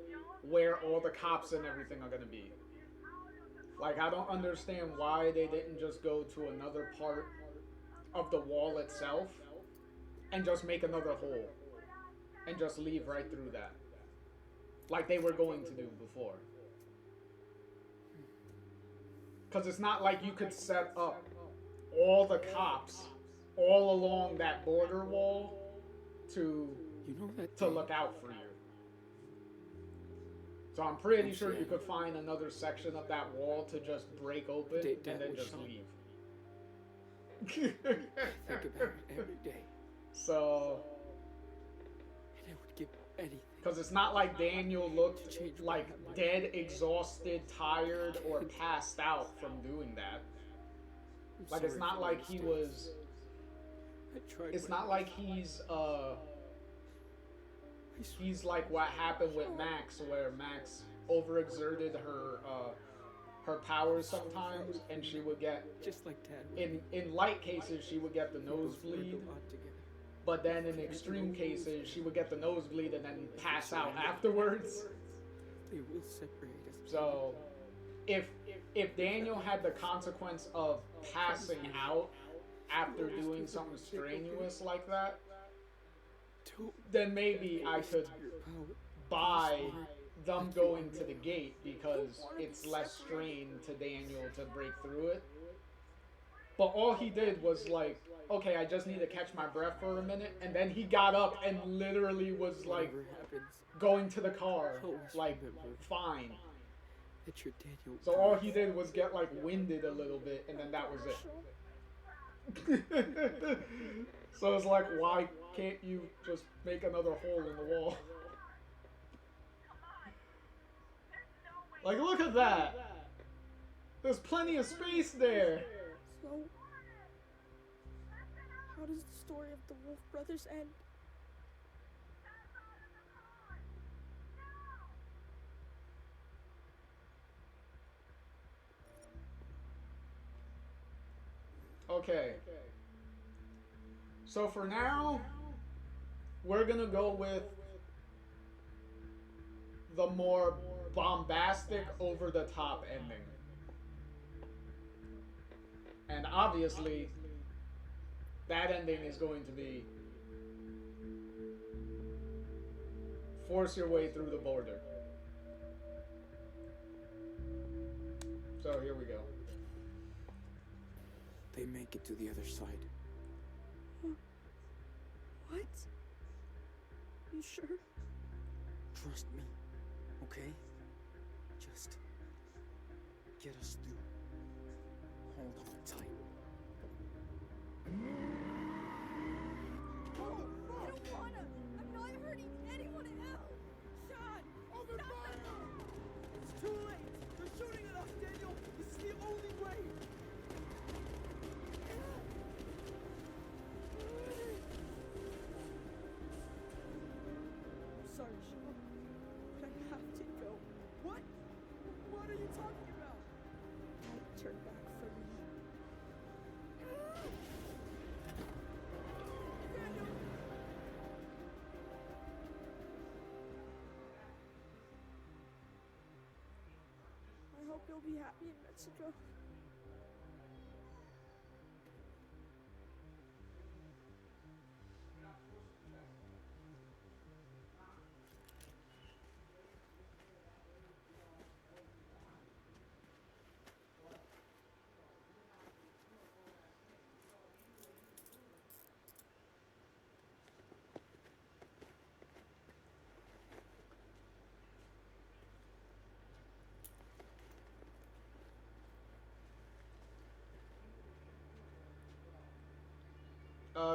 Speaker 1: where all the cops and everything are gonna be? Like, I don't understand why they didn't just go to another part of the wall itself and just make another hole and just leave right through that, like they were going to do before. Because it's not like you could set up all the cops all along that border wall to look out for you. So I'm pretty sure you could find another section of that wall to just break open and then just leave.
Speaker 2: Think about it every day.
Speaker 1: So,
Speaker 2: And I would give anything.
Speaker 1: because it's not like Daniel looked like dead, exhausted, tired, or passed out from doing that. Like, it's not like he was. It's not like he's like what happened with Max, where Max overexerted her powers sometimes, and she would get,
Speaker 2: just like Dad.
Speaker 1: In light cases she would get the nosebleed, but then in extreme cases she would get the nosebleed and then pass out afterwards.
Speaker 2: They will separate us.
Speaker 1: So if Daniel had the consequence of passing out after doing something strenuous like that, then maybe I could buy them going to the gate because it's less strain to Daniel to break through it. But all he did was like, okay, I just need to catch my breath for a minute, and then he got up and literally was like going to the car, like fine. So all he did was get like winded a little bit, and then that was it. So it's like, why can't you just make another hole in the wall? Like, look at that! There's plenty of space there!
Speaker 3: So, how does the story of the Wolf Brothers end?
Speaker 1: Okay. So for now, we're gonna go with the more bombastic, over-the-top ending. And obviously, that ending is going to be force your way through the border. So here we go.
Speaker 2: They make it to the other side.
Speaker 3: What? You sure?
Speaker 2: Trust me, okay? Just get us through. Hold on tight.
Speaker 3: I don't wanna! I'm not hurting anyone else! Sean!
Speaker 10: Open fire! It's too late! They're shooting at us, Daniel! This is the only way!
Speaker 3: I'm sorry, Sean. But I have to go.
Speaker 10: What? What are you talking about?
Speaker 3: Don't turn back for me. I hope you'll be happy in Mexico.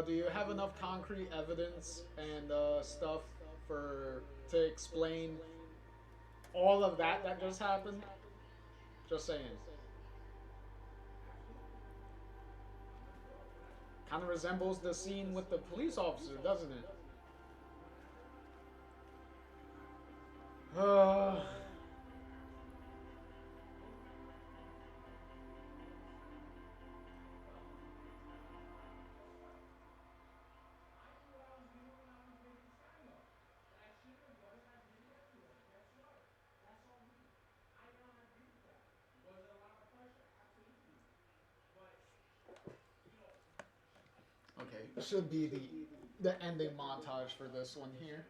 Speaker 1: Do you have enough concrete evidence and stuff to explain all of that just happened? Just saying. Kind of resembles the scene with the police officer, doesn't it? Okay, should be the ending montage for this one here.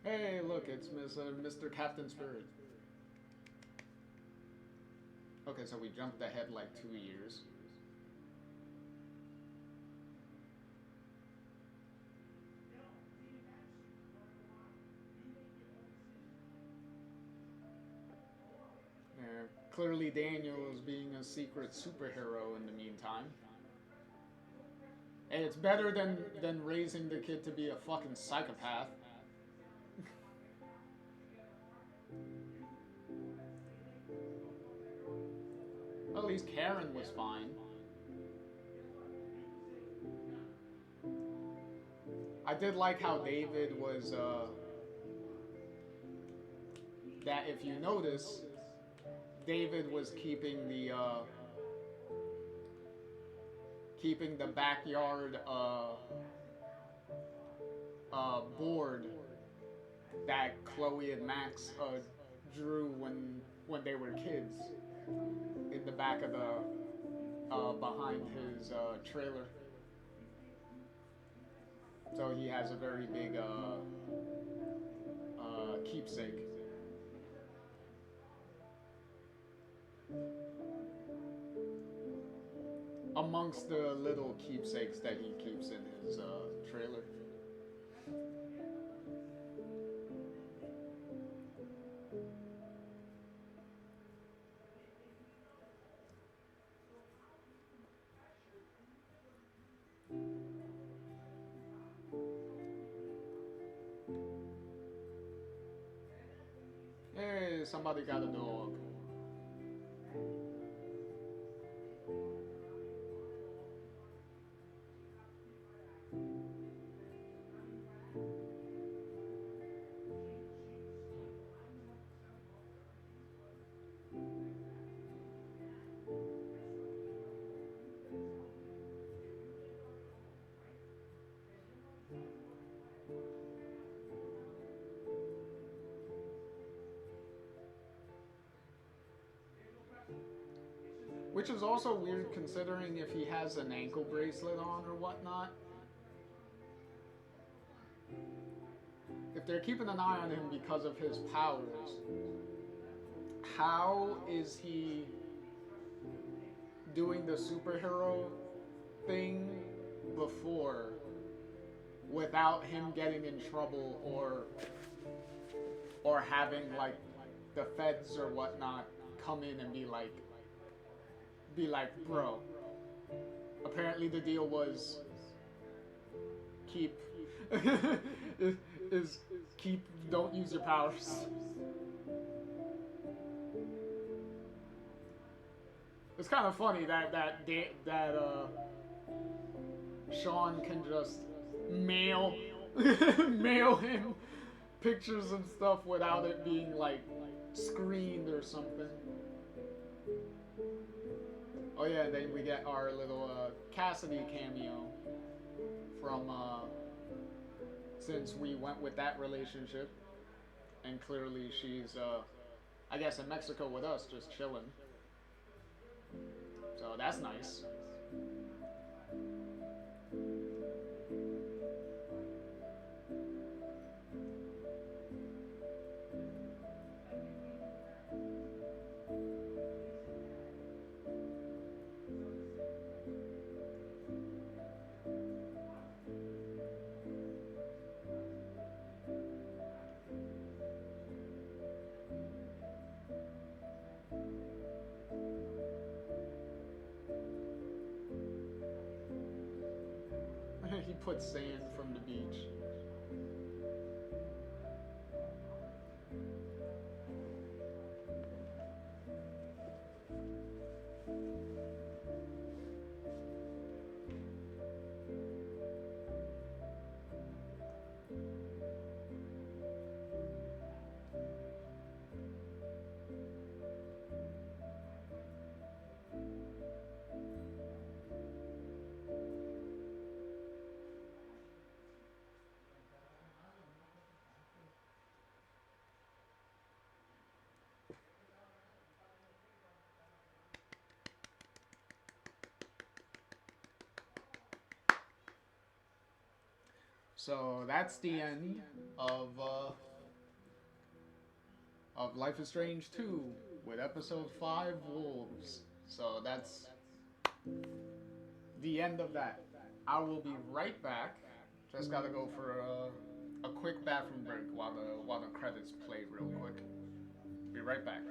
Speaker 1: Hey, look, it's Mr. Captain Spirit. Okay, so we jumped ahead like 2 years. Clearly Daniel is being a secret superhero in the meantime. And it's better than raising the kid to be a fucking psychopath. At least Karen was fine. I did like how David was, that if you notice, David was keeping the backyard board that Chloe and Max drew when they were kids in the back of the behind his trailer. So he has a very big keepsake. Amongst the little keepsakes that he keeps in his trailer. Apparently somebody got a dog. Which is also weird considering if he has an ankle bracelet on or whatnot. If they're keeping an eye on him because of his powers, how is he doing the superhero thing before without him getting in trouble or having like the feds or whatnot come in and be like, bro, apparently the deal was keep don't use your powers. It's kind of funny that Sean can just mail him pictures and stuff without it being like screened or something. Oh yeah, and then we get our little Cassidy cameo from since we went with that relationship, and clearly she's I guess in Mexico with us, just chilling. So that's nice. He put sand from the beach. So that's the end of Life is Strange 2 with episode 5 Wolves. So that's the end of that. I will be right back. Just gotta go for a quick bathroom break while the credits play real quick. Be right back.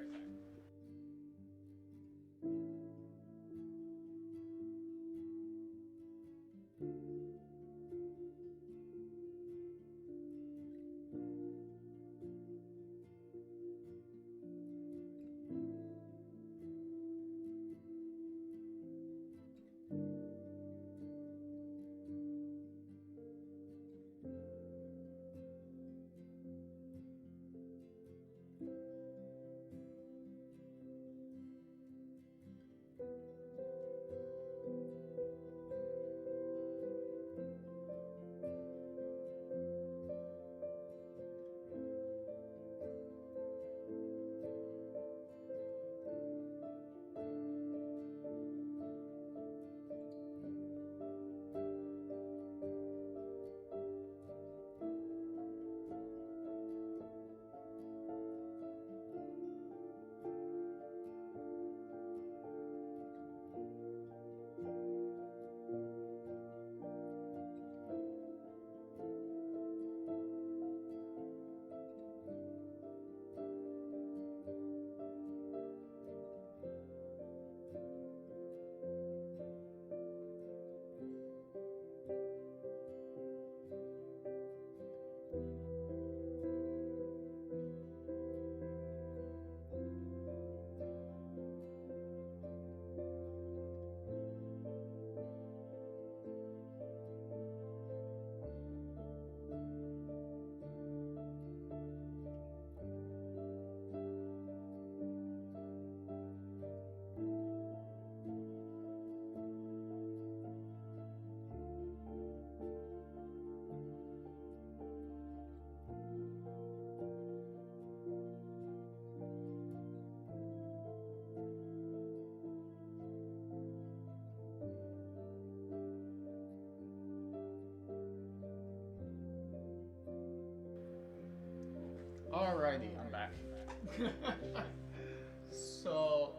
Speaker 1: So,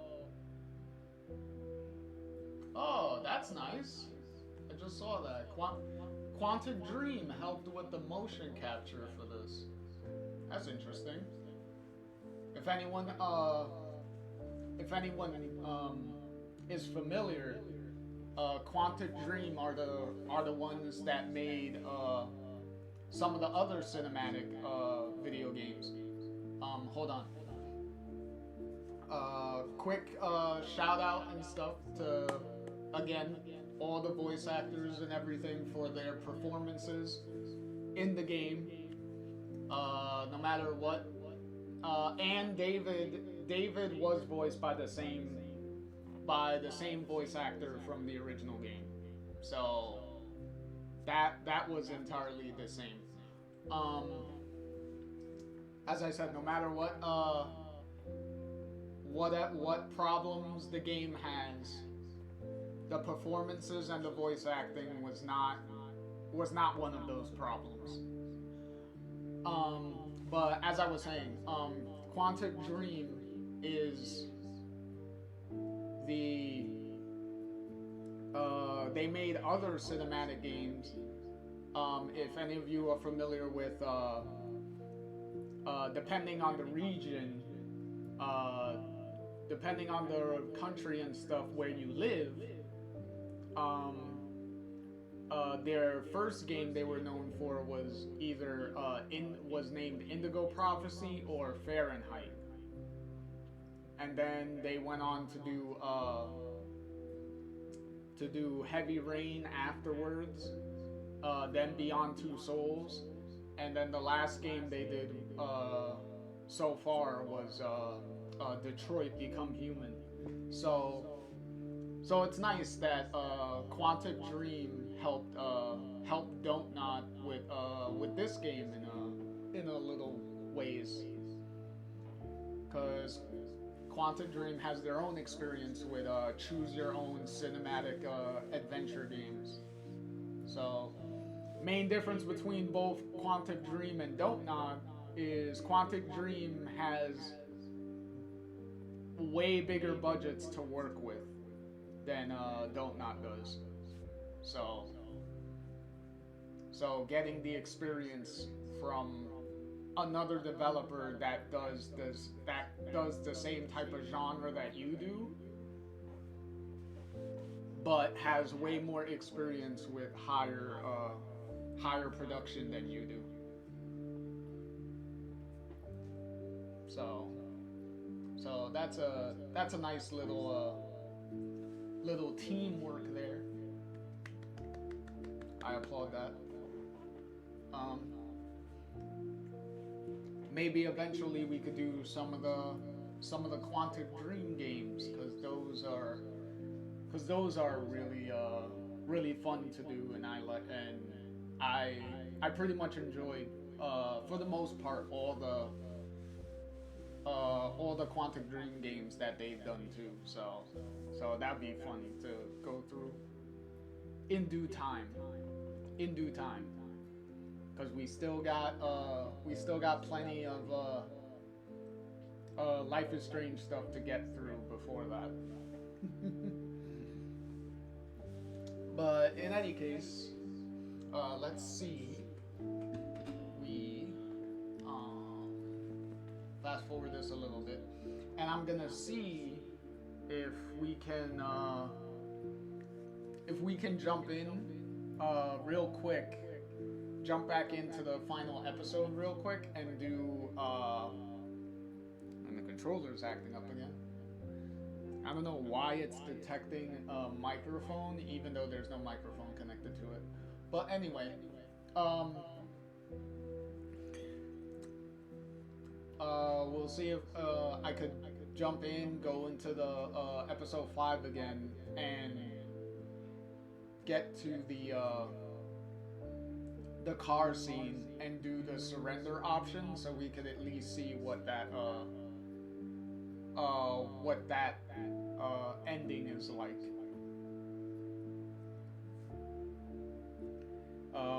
Speaker 1: oh, that's nice. I just saw that. Quantic Dream helped with the motion capture for this. That's interesting. If anyone, is familiar, Quantic Dream are the ones that made some of the other cinematic video games. Hold on. Quick shout out and stuff to, again, all the voice actors and everything for their performances in the game, no matter what. And David was voiced by the same voice actor from the original game, so that was entirely the same. As I said, no matter what problems the game has, the performances and the voice acting was not one of those problems. But as I was saying, Quantic Dream is they made other cinematic games. If any of you are familiar with, depending on the region, depending on the country and stuff where you live, their first game they were known for was either was named Indigo Prophecy or Fahrenheit, and then they went on to do Heavy Rain afterwards, then Beyond Two Souls, and then the last game they did so far was Detroit Become Human. So it's nice that Quantic Dream helped Don't Not with this game in a little ways, because Quantic Dream has their own experience with choose your own cinematic adventure games. So main difference between both Quantic Dream and Don't Not is Quantic Dream has way bigger budgets to work with than Don't Not does. So getting the experience from another developer that does the same type of genre that you do, but has way more experience with higher production than you do. So that's a nice little teamwork there. I applaud that. Maybe eventually we could do some of the Quantic Dream games, because those are really fun to do, and I pretty much enjoyed for the most part all the Quantic Dream games that they've done too. So that'd be fun to go through in due time. Because we still got plenty of Life is Strange stuff to get through before that. But in any case, let's see. We fast forward this a little bit, and I'm gonna see if we can jump in real quick. Jump back into the final episode real quick and do and the controller's acting up again. I don't know why it's detecting a microphone even though there's no microphone connected to it. But anyway, we'll see if I could jump in, go into the episode 5 again, and get to the car scene and do the surrender option, so we could at least see what that ending is like.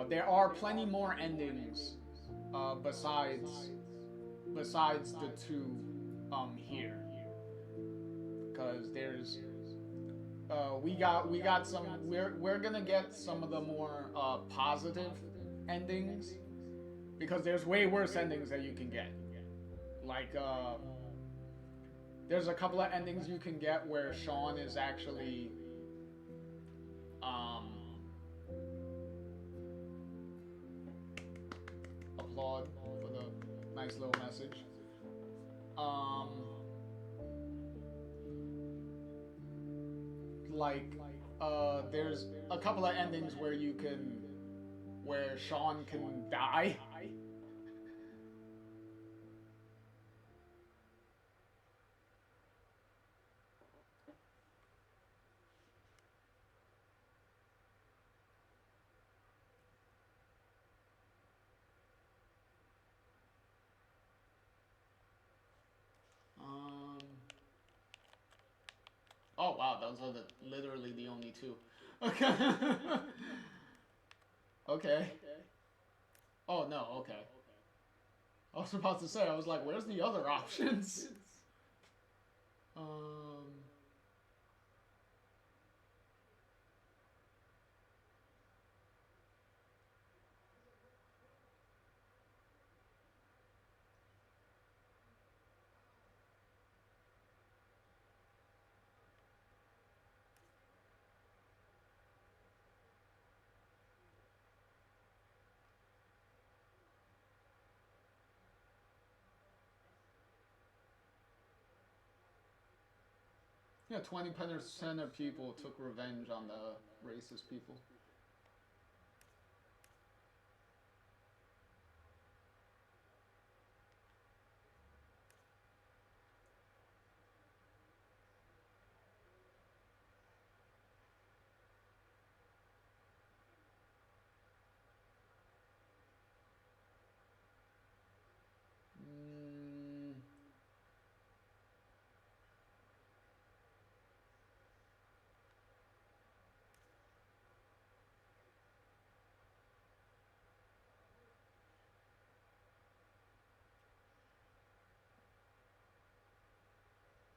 Speaker 1: There are plenty more endings besides the two come here, because there's we got some, we're gonna get some of the more positive endings, because there's way worse endings that you can get. Like there's a couple of endings you can get where Sean is actually applaud for the nice little message. Like there's a couple of endings where where Sean can die. Oh wow, those are literally the only two. Okay. Okay. Oh no, okay. I was about to say, I was like, where's the other options? Yeah, 20% of people took revenge on the racist people.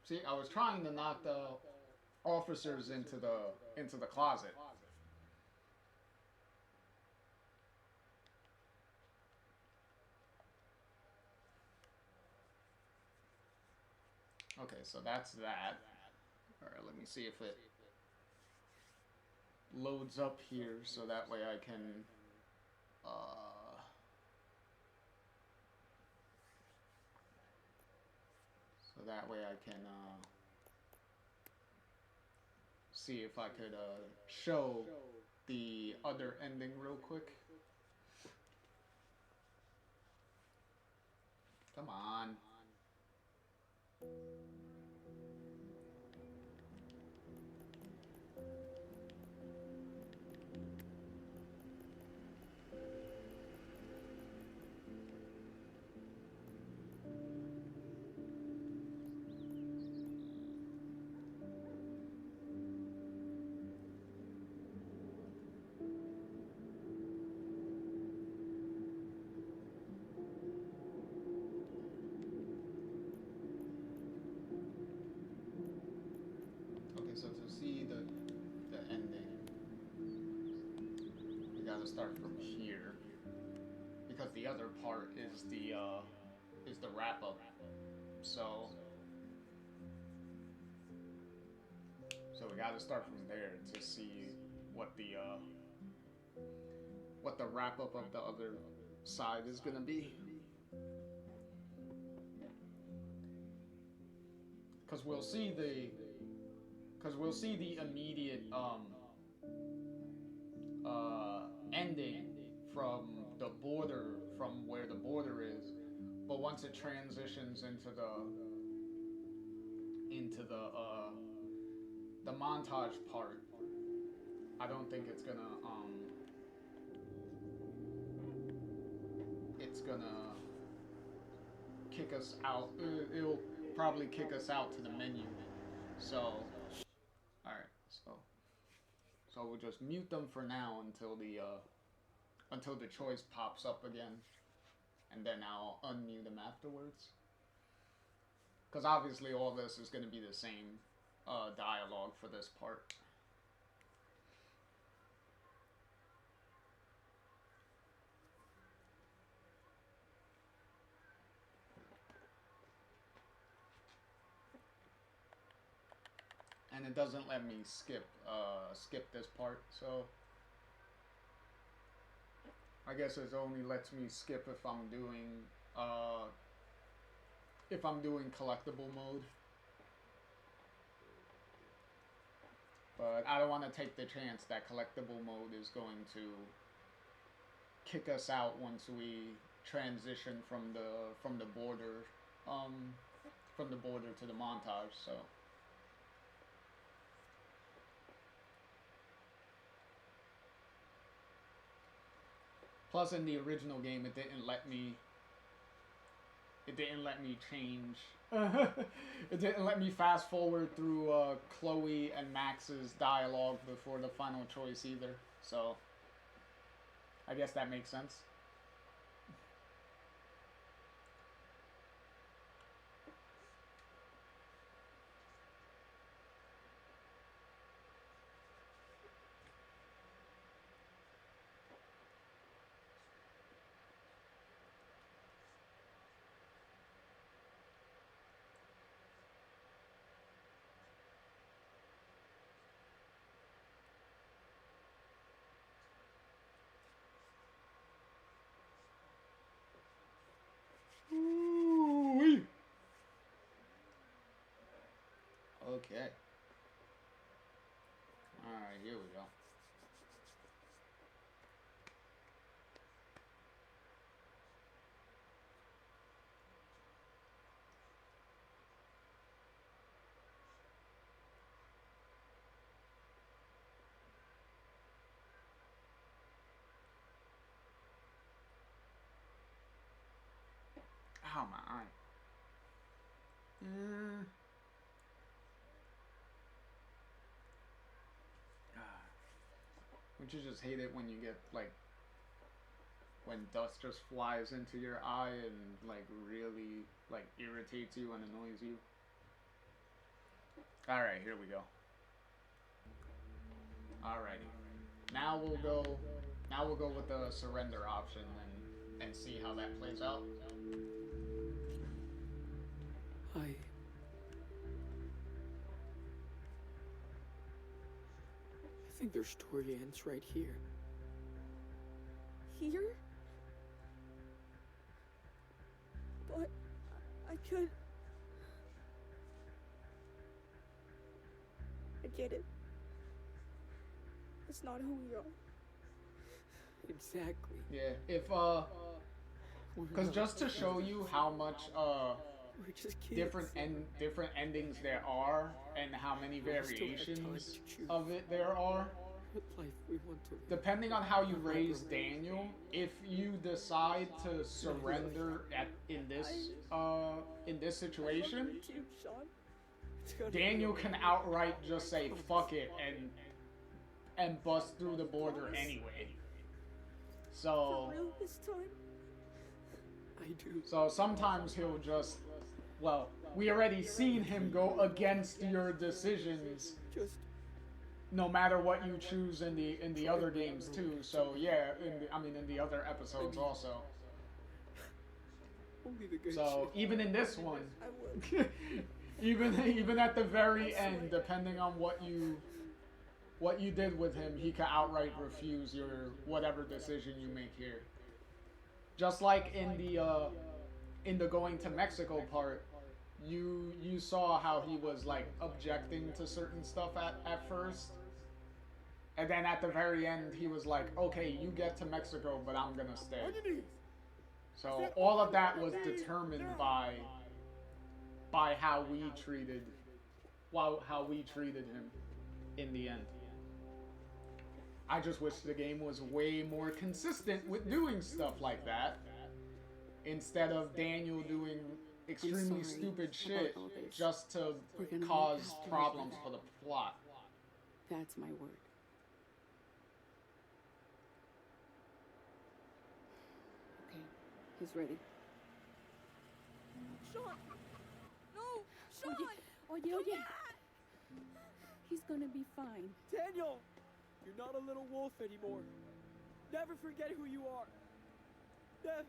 Speaker 1: See, I was trying to knock the officers into the closet. Okay, so that's that. Alright, let me see if it loads up here so that way I can see if I could show the other ending real quick. Come on. So to see the ending, we gotta start from here, because the other part is the wrap up. So we gotta start from there to see what the wrap up of the other side is gonna be. Because we'll see the immediate ending from the border, from where the border is, but once it transitions into the montage part, I don't think it's gonna kick us out. It'll probably kick us out to the menu. So alright, so we'll just mute them for now until the choice pops up again, and then I'll unmute them afterwards. Because obviously all this is going to be the same dialogue for this part. And it doesn't let me skip this part, so I guess it only lets me skip if I'm doing collectible mode. But I don't want to take the chance that collectible mode is going to kick us out once we transition from the border to the montage. So. Plus, in the original game, it didn't let me change. It didn't let me fast forward through Chloe and Max's dialogue before the final choice either. So, I guess that makes sense. Ooh-wee. Okay. Alright, here we go. Ow, my eye. Don't you just hate it when you get, like, when dust just flies into your eye and, like, really, like, irritates you and annoys you? Alright, here we go. Alrighty. Now we'll go with the surrender option and see how that plays out.
Speaker 2: I think their story ends right here.
Speaker 3: Here? But I could... I get it. It's not who we are.
Speaker 2: Exactly.
Speaker 1: Yeah, if because just to show you how much different endings there are and how many variations of it there are. Depending on how you raise Daniel, if you decide to surrender in this situation, Daniel can outright just say fuck it and bust through the border anyway. So
Speaker 3: For real this time?
Speaker 2: I do.
Speaker 1: So sometimes he'll just, well, we already seen him go against your decisions, no matter what you choose in the other games too. So yeah, in the other episodes also. So even in this one, even at the very end, depending on what you did with him, he can outright refuse your whatever decision you make here. Just like in the going to Mexico part, you saw how he was like objecting to certain stuff at first, and then at the very end he was like, okay, you get to Mexico, but I'm gonna stay. So all of that was determined by how we treated him in the end. I just wish the game was way more consistent with doing stuff like that, instead of Daniel doing extremely stupid shit just to cause problems for the plot.
Speaker 2: That's my word. Okay, he's ready.
Speaker 3: Sean! No!
Speaker 14: Oye. He's gonna be fine.
Speaker 2: Daniel! You're not a little wolf anymore. Never forget who you are. Never.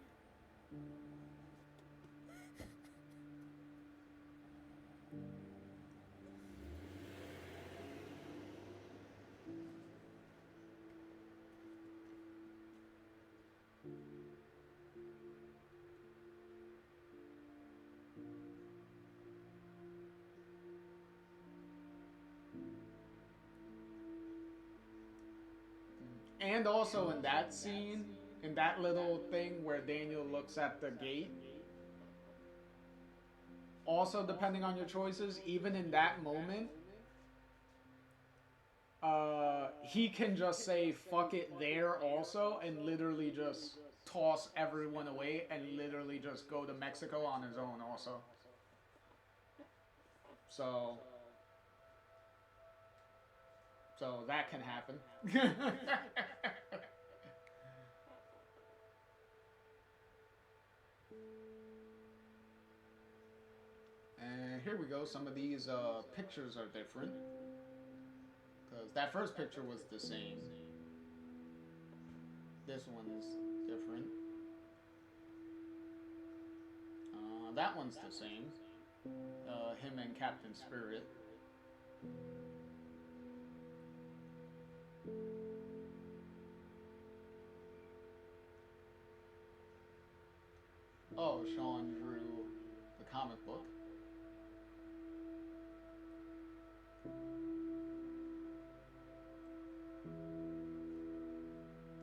Speaker 1: And also in that scene, in that little thing where Daniel looks at the gate, also depending on your choices, even in that moment, he can just say fuck it there also and literally just toss everyone away and literally just go to Mexico on his own also. So that can happen. And here we go. Some of these pictures are different. Because that first picture was the same. This one's different. That one's the same. Him and Captain Spirit. Oh, Sean drew the comic book.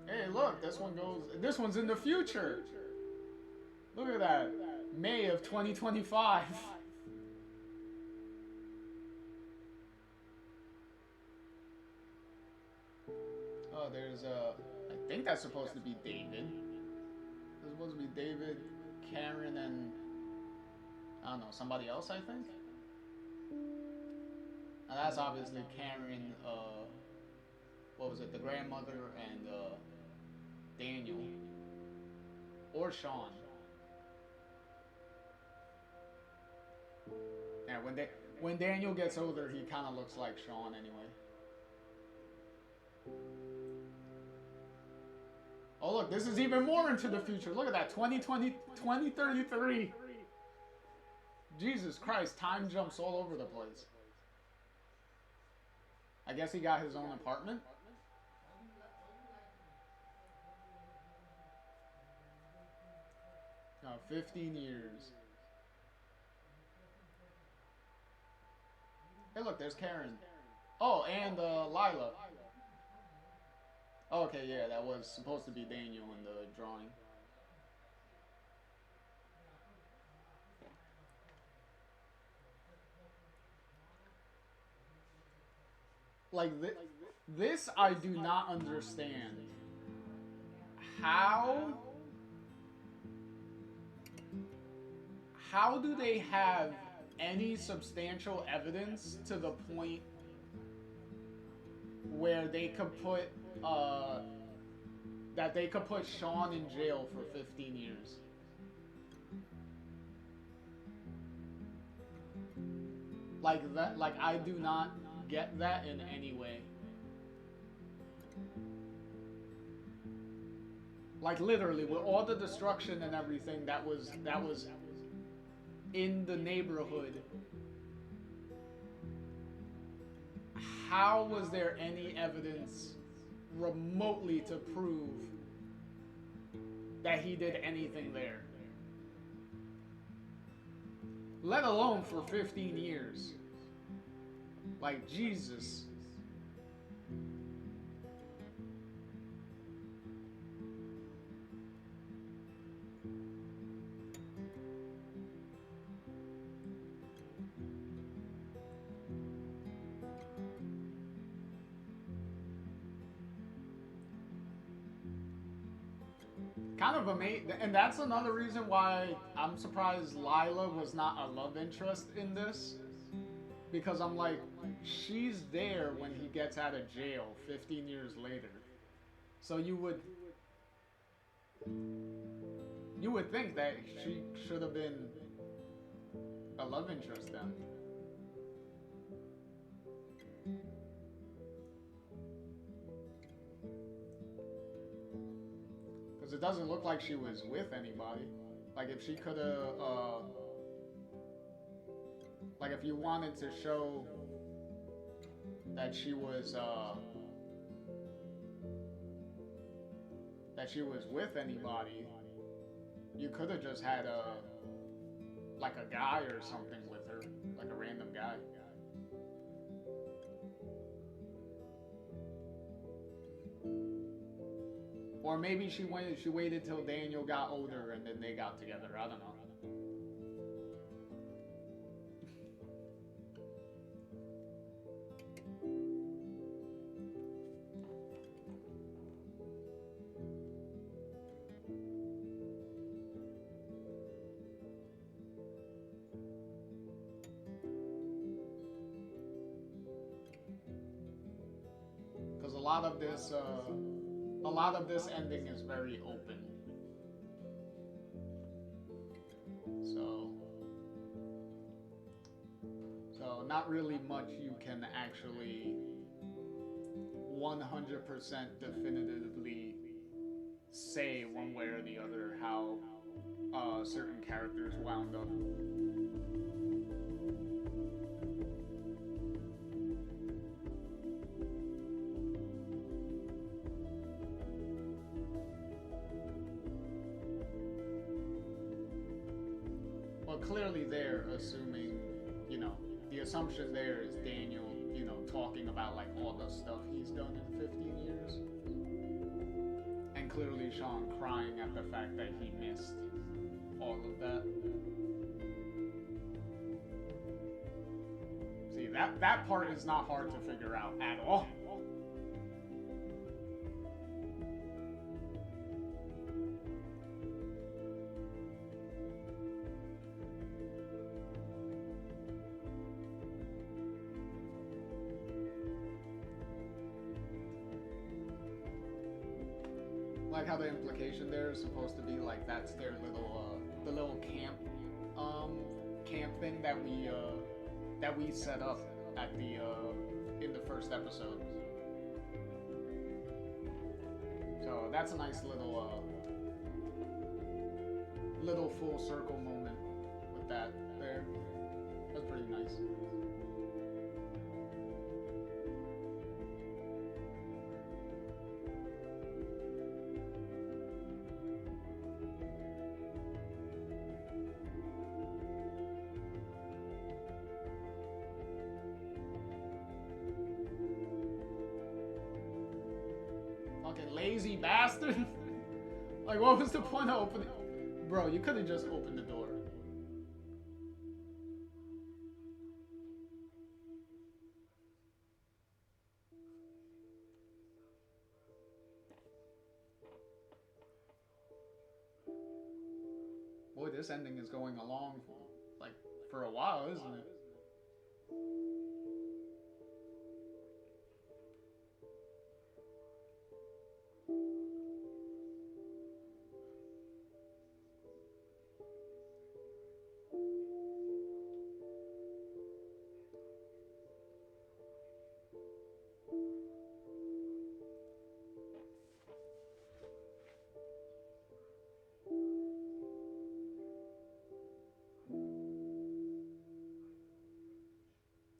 Speaker 1: Hey, look, this one's in the future. Look at that. May of 2025. Oh, there's I think that's supposed to be David. It's supposed to be David, Karen, and I don't know, somebody else, I think. And that's obviously Karen, what was it, the grandmother, and Daniel. Or Sean. Yeah, when Daniel gets older, he kind of looks like Sean anyway. Oh look, this is even more into the future. Look at that, 2033. Jesus Christ, time jumps all over the place. I guess he got his own apartment. 15 years. Hey look, there's Karen. Oh, and Lila. Oh, okay, yeah, that was supposed to be Daniel in the drawing. Like, this I do not understand. How do they have any substantial evidence to the point where they could put that they could put Sean in jail for 15 years? Like that, like I do not get that in any way. Like literally, with all the destruction and everything that was in the neighborhood, how was there any evidence remotely to prove that he did anything there? Let alone for 15 years. Like, Jesus. Kind of amazing, and that's another reason why I'm surprised Lila was not a love interest in this, because I'm like, she's there when he gets out of jail 15 years later, so you would think that she should have been a love interest then. it doesn't look like she was with anybody. Like if she could have, like if you wanted to show that she was with anybody, you could have just had like a guy or something with her, like a random guy. Or maybe she waited till Daniel got older and then they got together. I don't know. Because a lot of this ending is very open. So not really much you can actually 100% definitively say one way or the other how certain characters wound up. Clearly they're assuming, you know, the assumption there is Daniel, you know, talking about like all the stuff he's done in 15 years. And clearly Sean crying at the fact that he missed all of that. See, that part is not hard to figure out at all. Like how the implication there is supposed to be like that's their little the little camp thing that we set up at the in the first episode. So that's a nice little full circle moment with that there. That's pretty nice. Fucking lazy bastard. Like, what was the point of opening? Bro, you could have just opened the door. Boy, this ending is going along for a while, isn't it?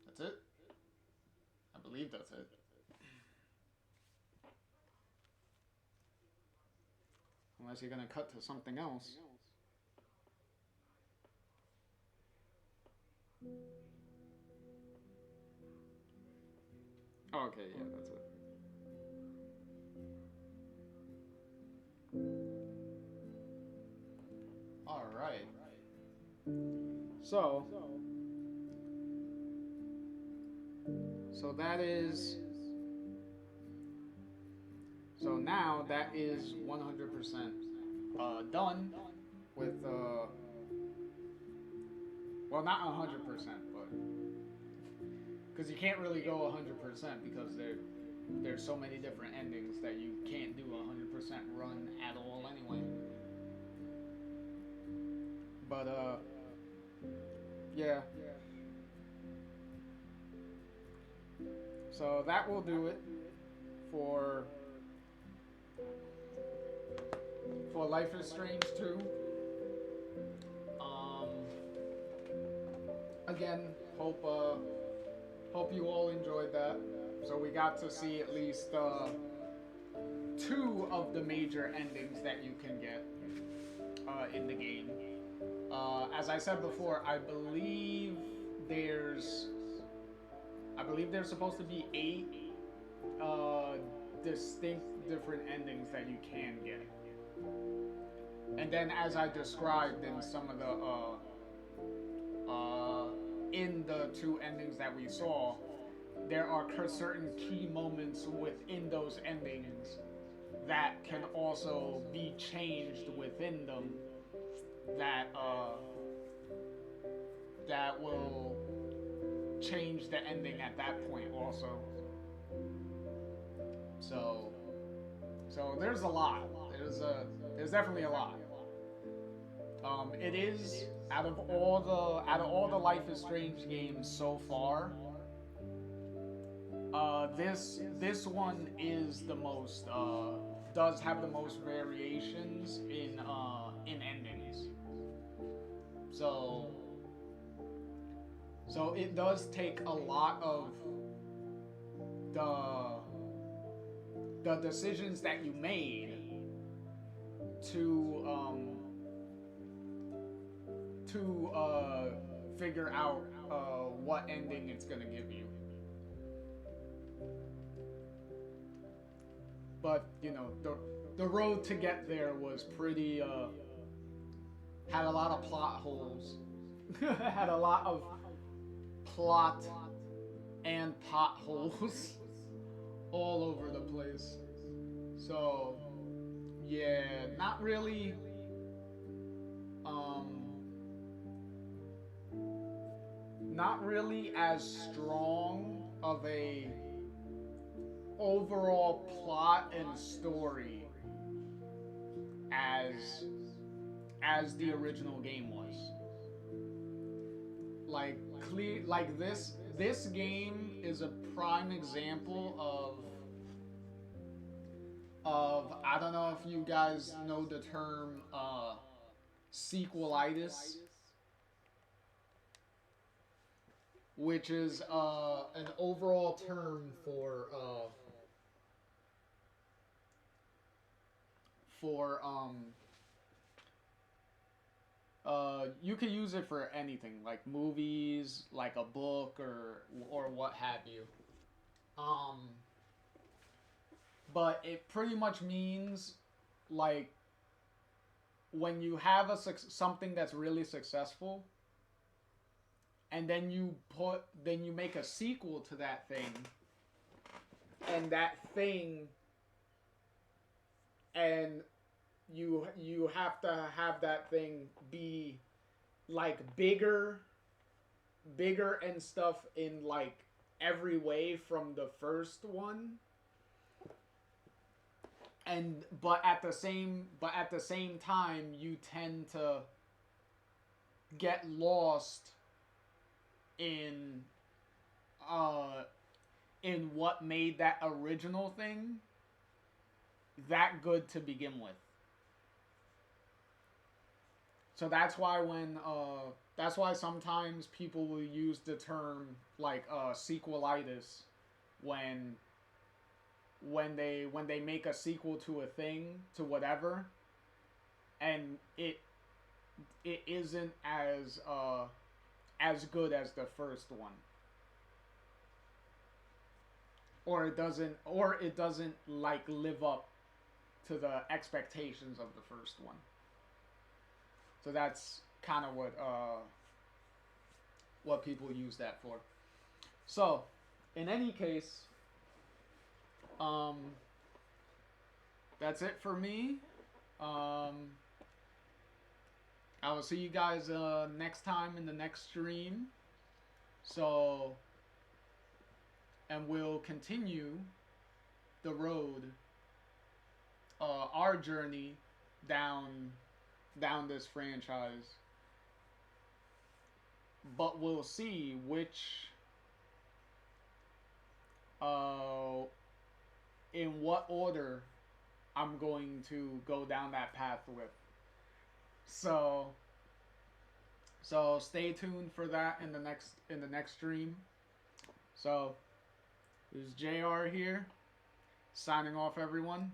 Speaker 1: That's it? I believe that's it. Unless you're gonna cut to something else. Oh, okay, yeah, that's it. Alright. So that is... So now that is 100% done with, well, not 100%, but... Because you can't really go 100% because there's so many different endings that you can't do a 100% run at all anyway. But, yeah. So that will do it for for Life is Strange 2. Again, hope you all enjoyed that. So we got to see at least 2 of the major endings that you can get in the game. As I said before, I believe there's supposed to be 8 distinct different endings that you can get. And then, as I described in some of the in the 2 endings that we saw, there are certain key moments within those endings that can also be changed within them that that will change the ending at that point also. So there's a lot. There's definitely a lot. It is out of all the Life is Strange games so far. This one is the most does have the most variations in endings. So it does take a lot of the decisions that you made to figure out what ending it's gonna give you. But you know, the road to get there was pretty had a lot of plot holes. Had a lot of plot and potholes all over the place. So yeah, not really as strong of a overall plot and story as the original game was. Like this game is a prime example of I don't know if you guys know the term sequelitis, which is an overall term for you can use it for anything, like movies, like a book, or what have you. But it pretty much means like when you have something that's really successful, and then you make a sequel to that thing, and that thing, and you have to have that thing be like bigger and stuff in like every way from the first one, but at the same time you tend to get lost in what made that original thing that good to begin with. So that's why sometimes people will use the term like sequelitis when they make a sequel to a thing, to whatever, and it isn't as good as the first one, or it doesn't like live up to the expectations of the first one. So that's kind of what people use that for. So, in any case, that's it for me. I will see you guys next time in the next stream. So, and we'll continue the road, our journey down this franchise. But we'll see which in what order I'm going to go down that path with. So stay tuned for that in the next stream. So this is JR here, signing off, everyone.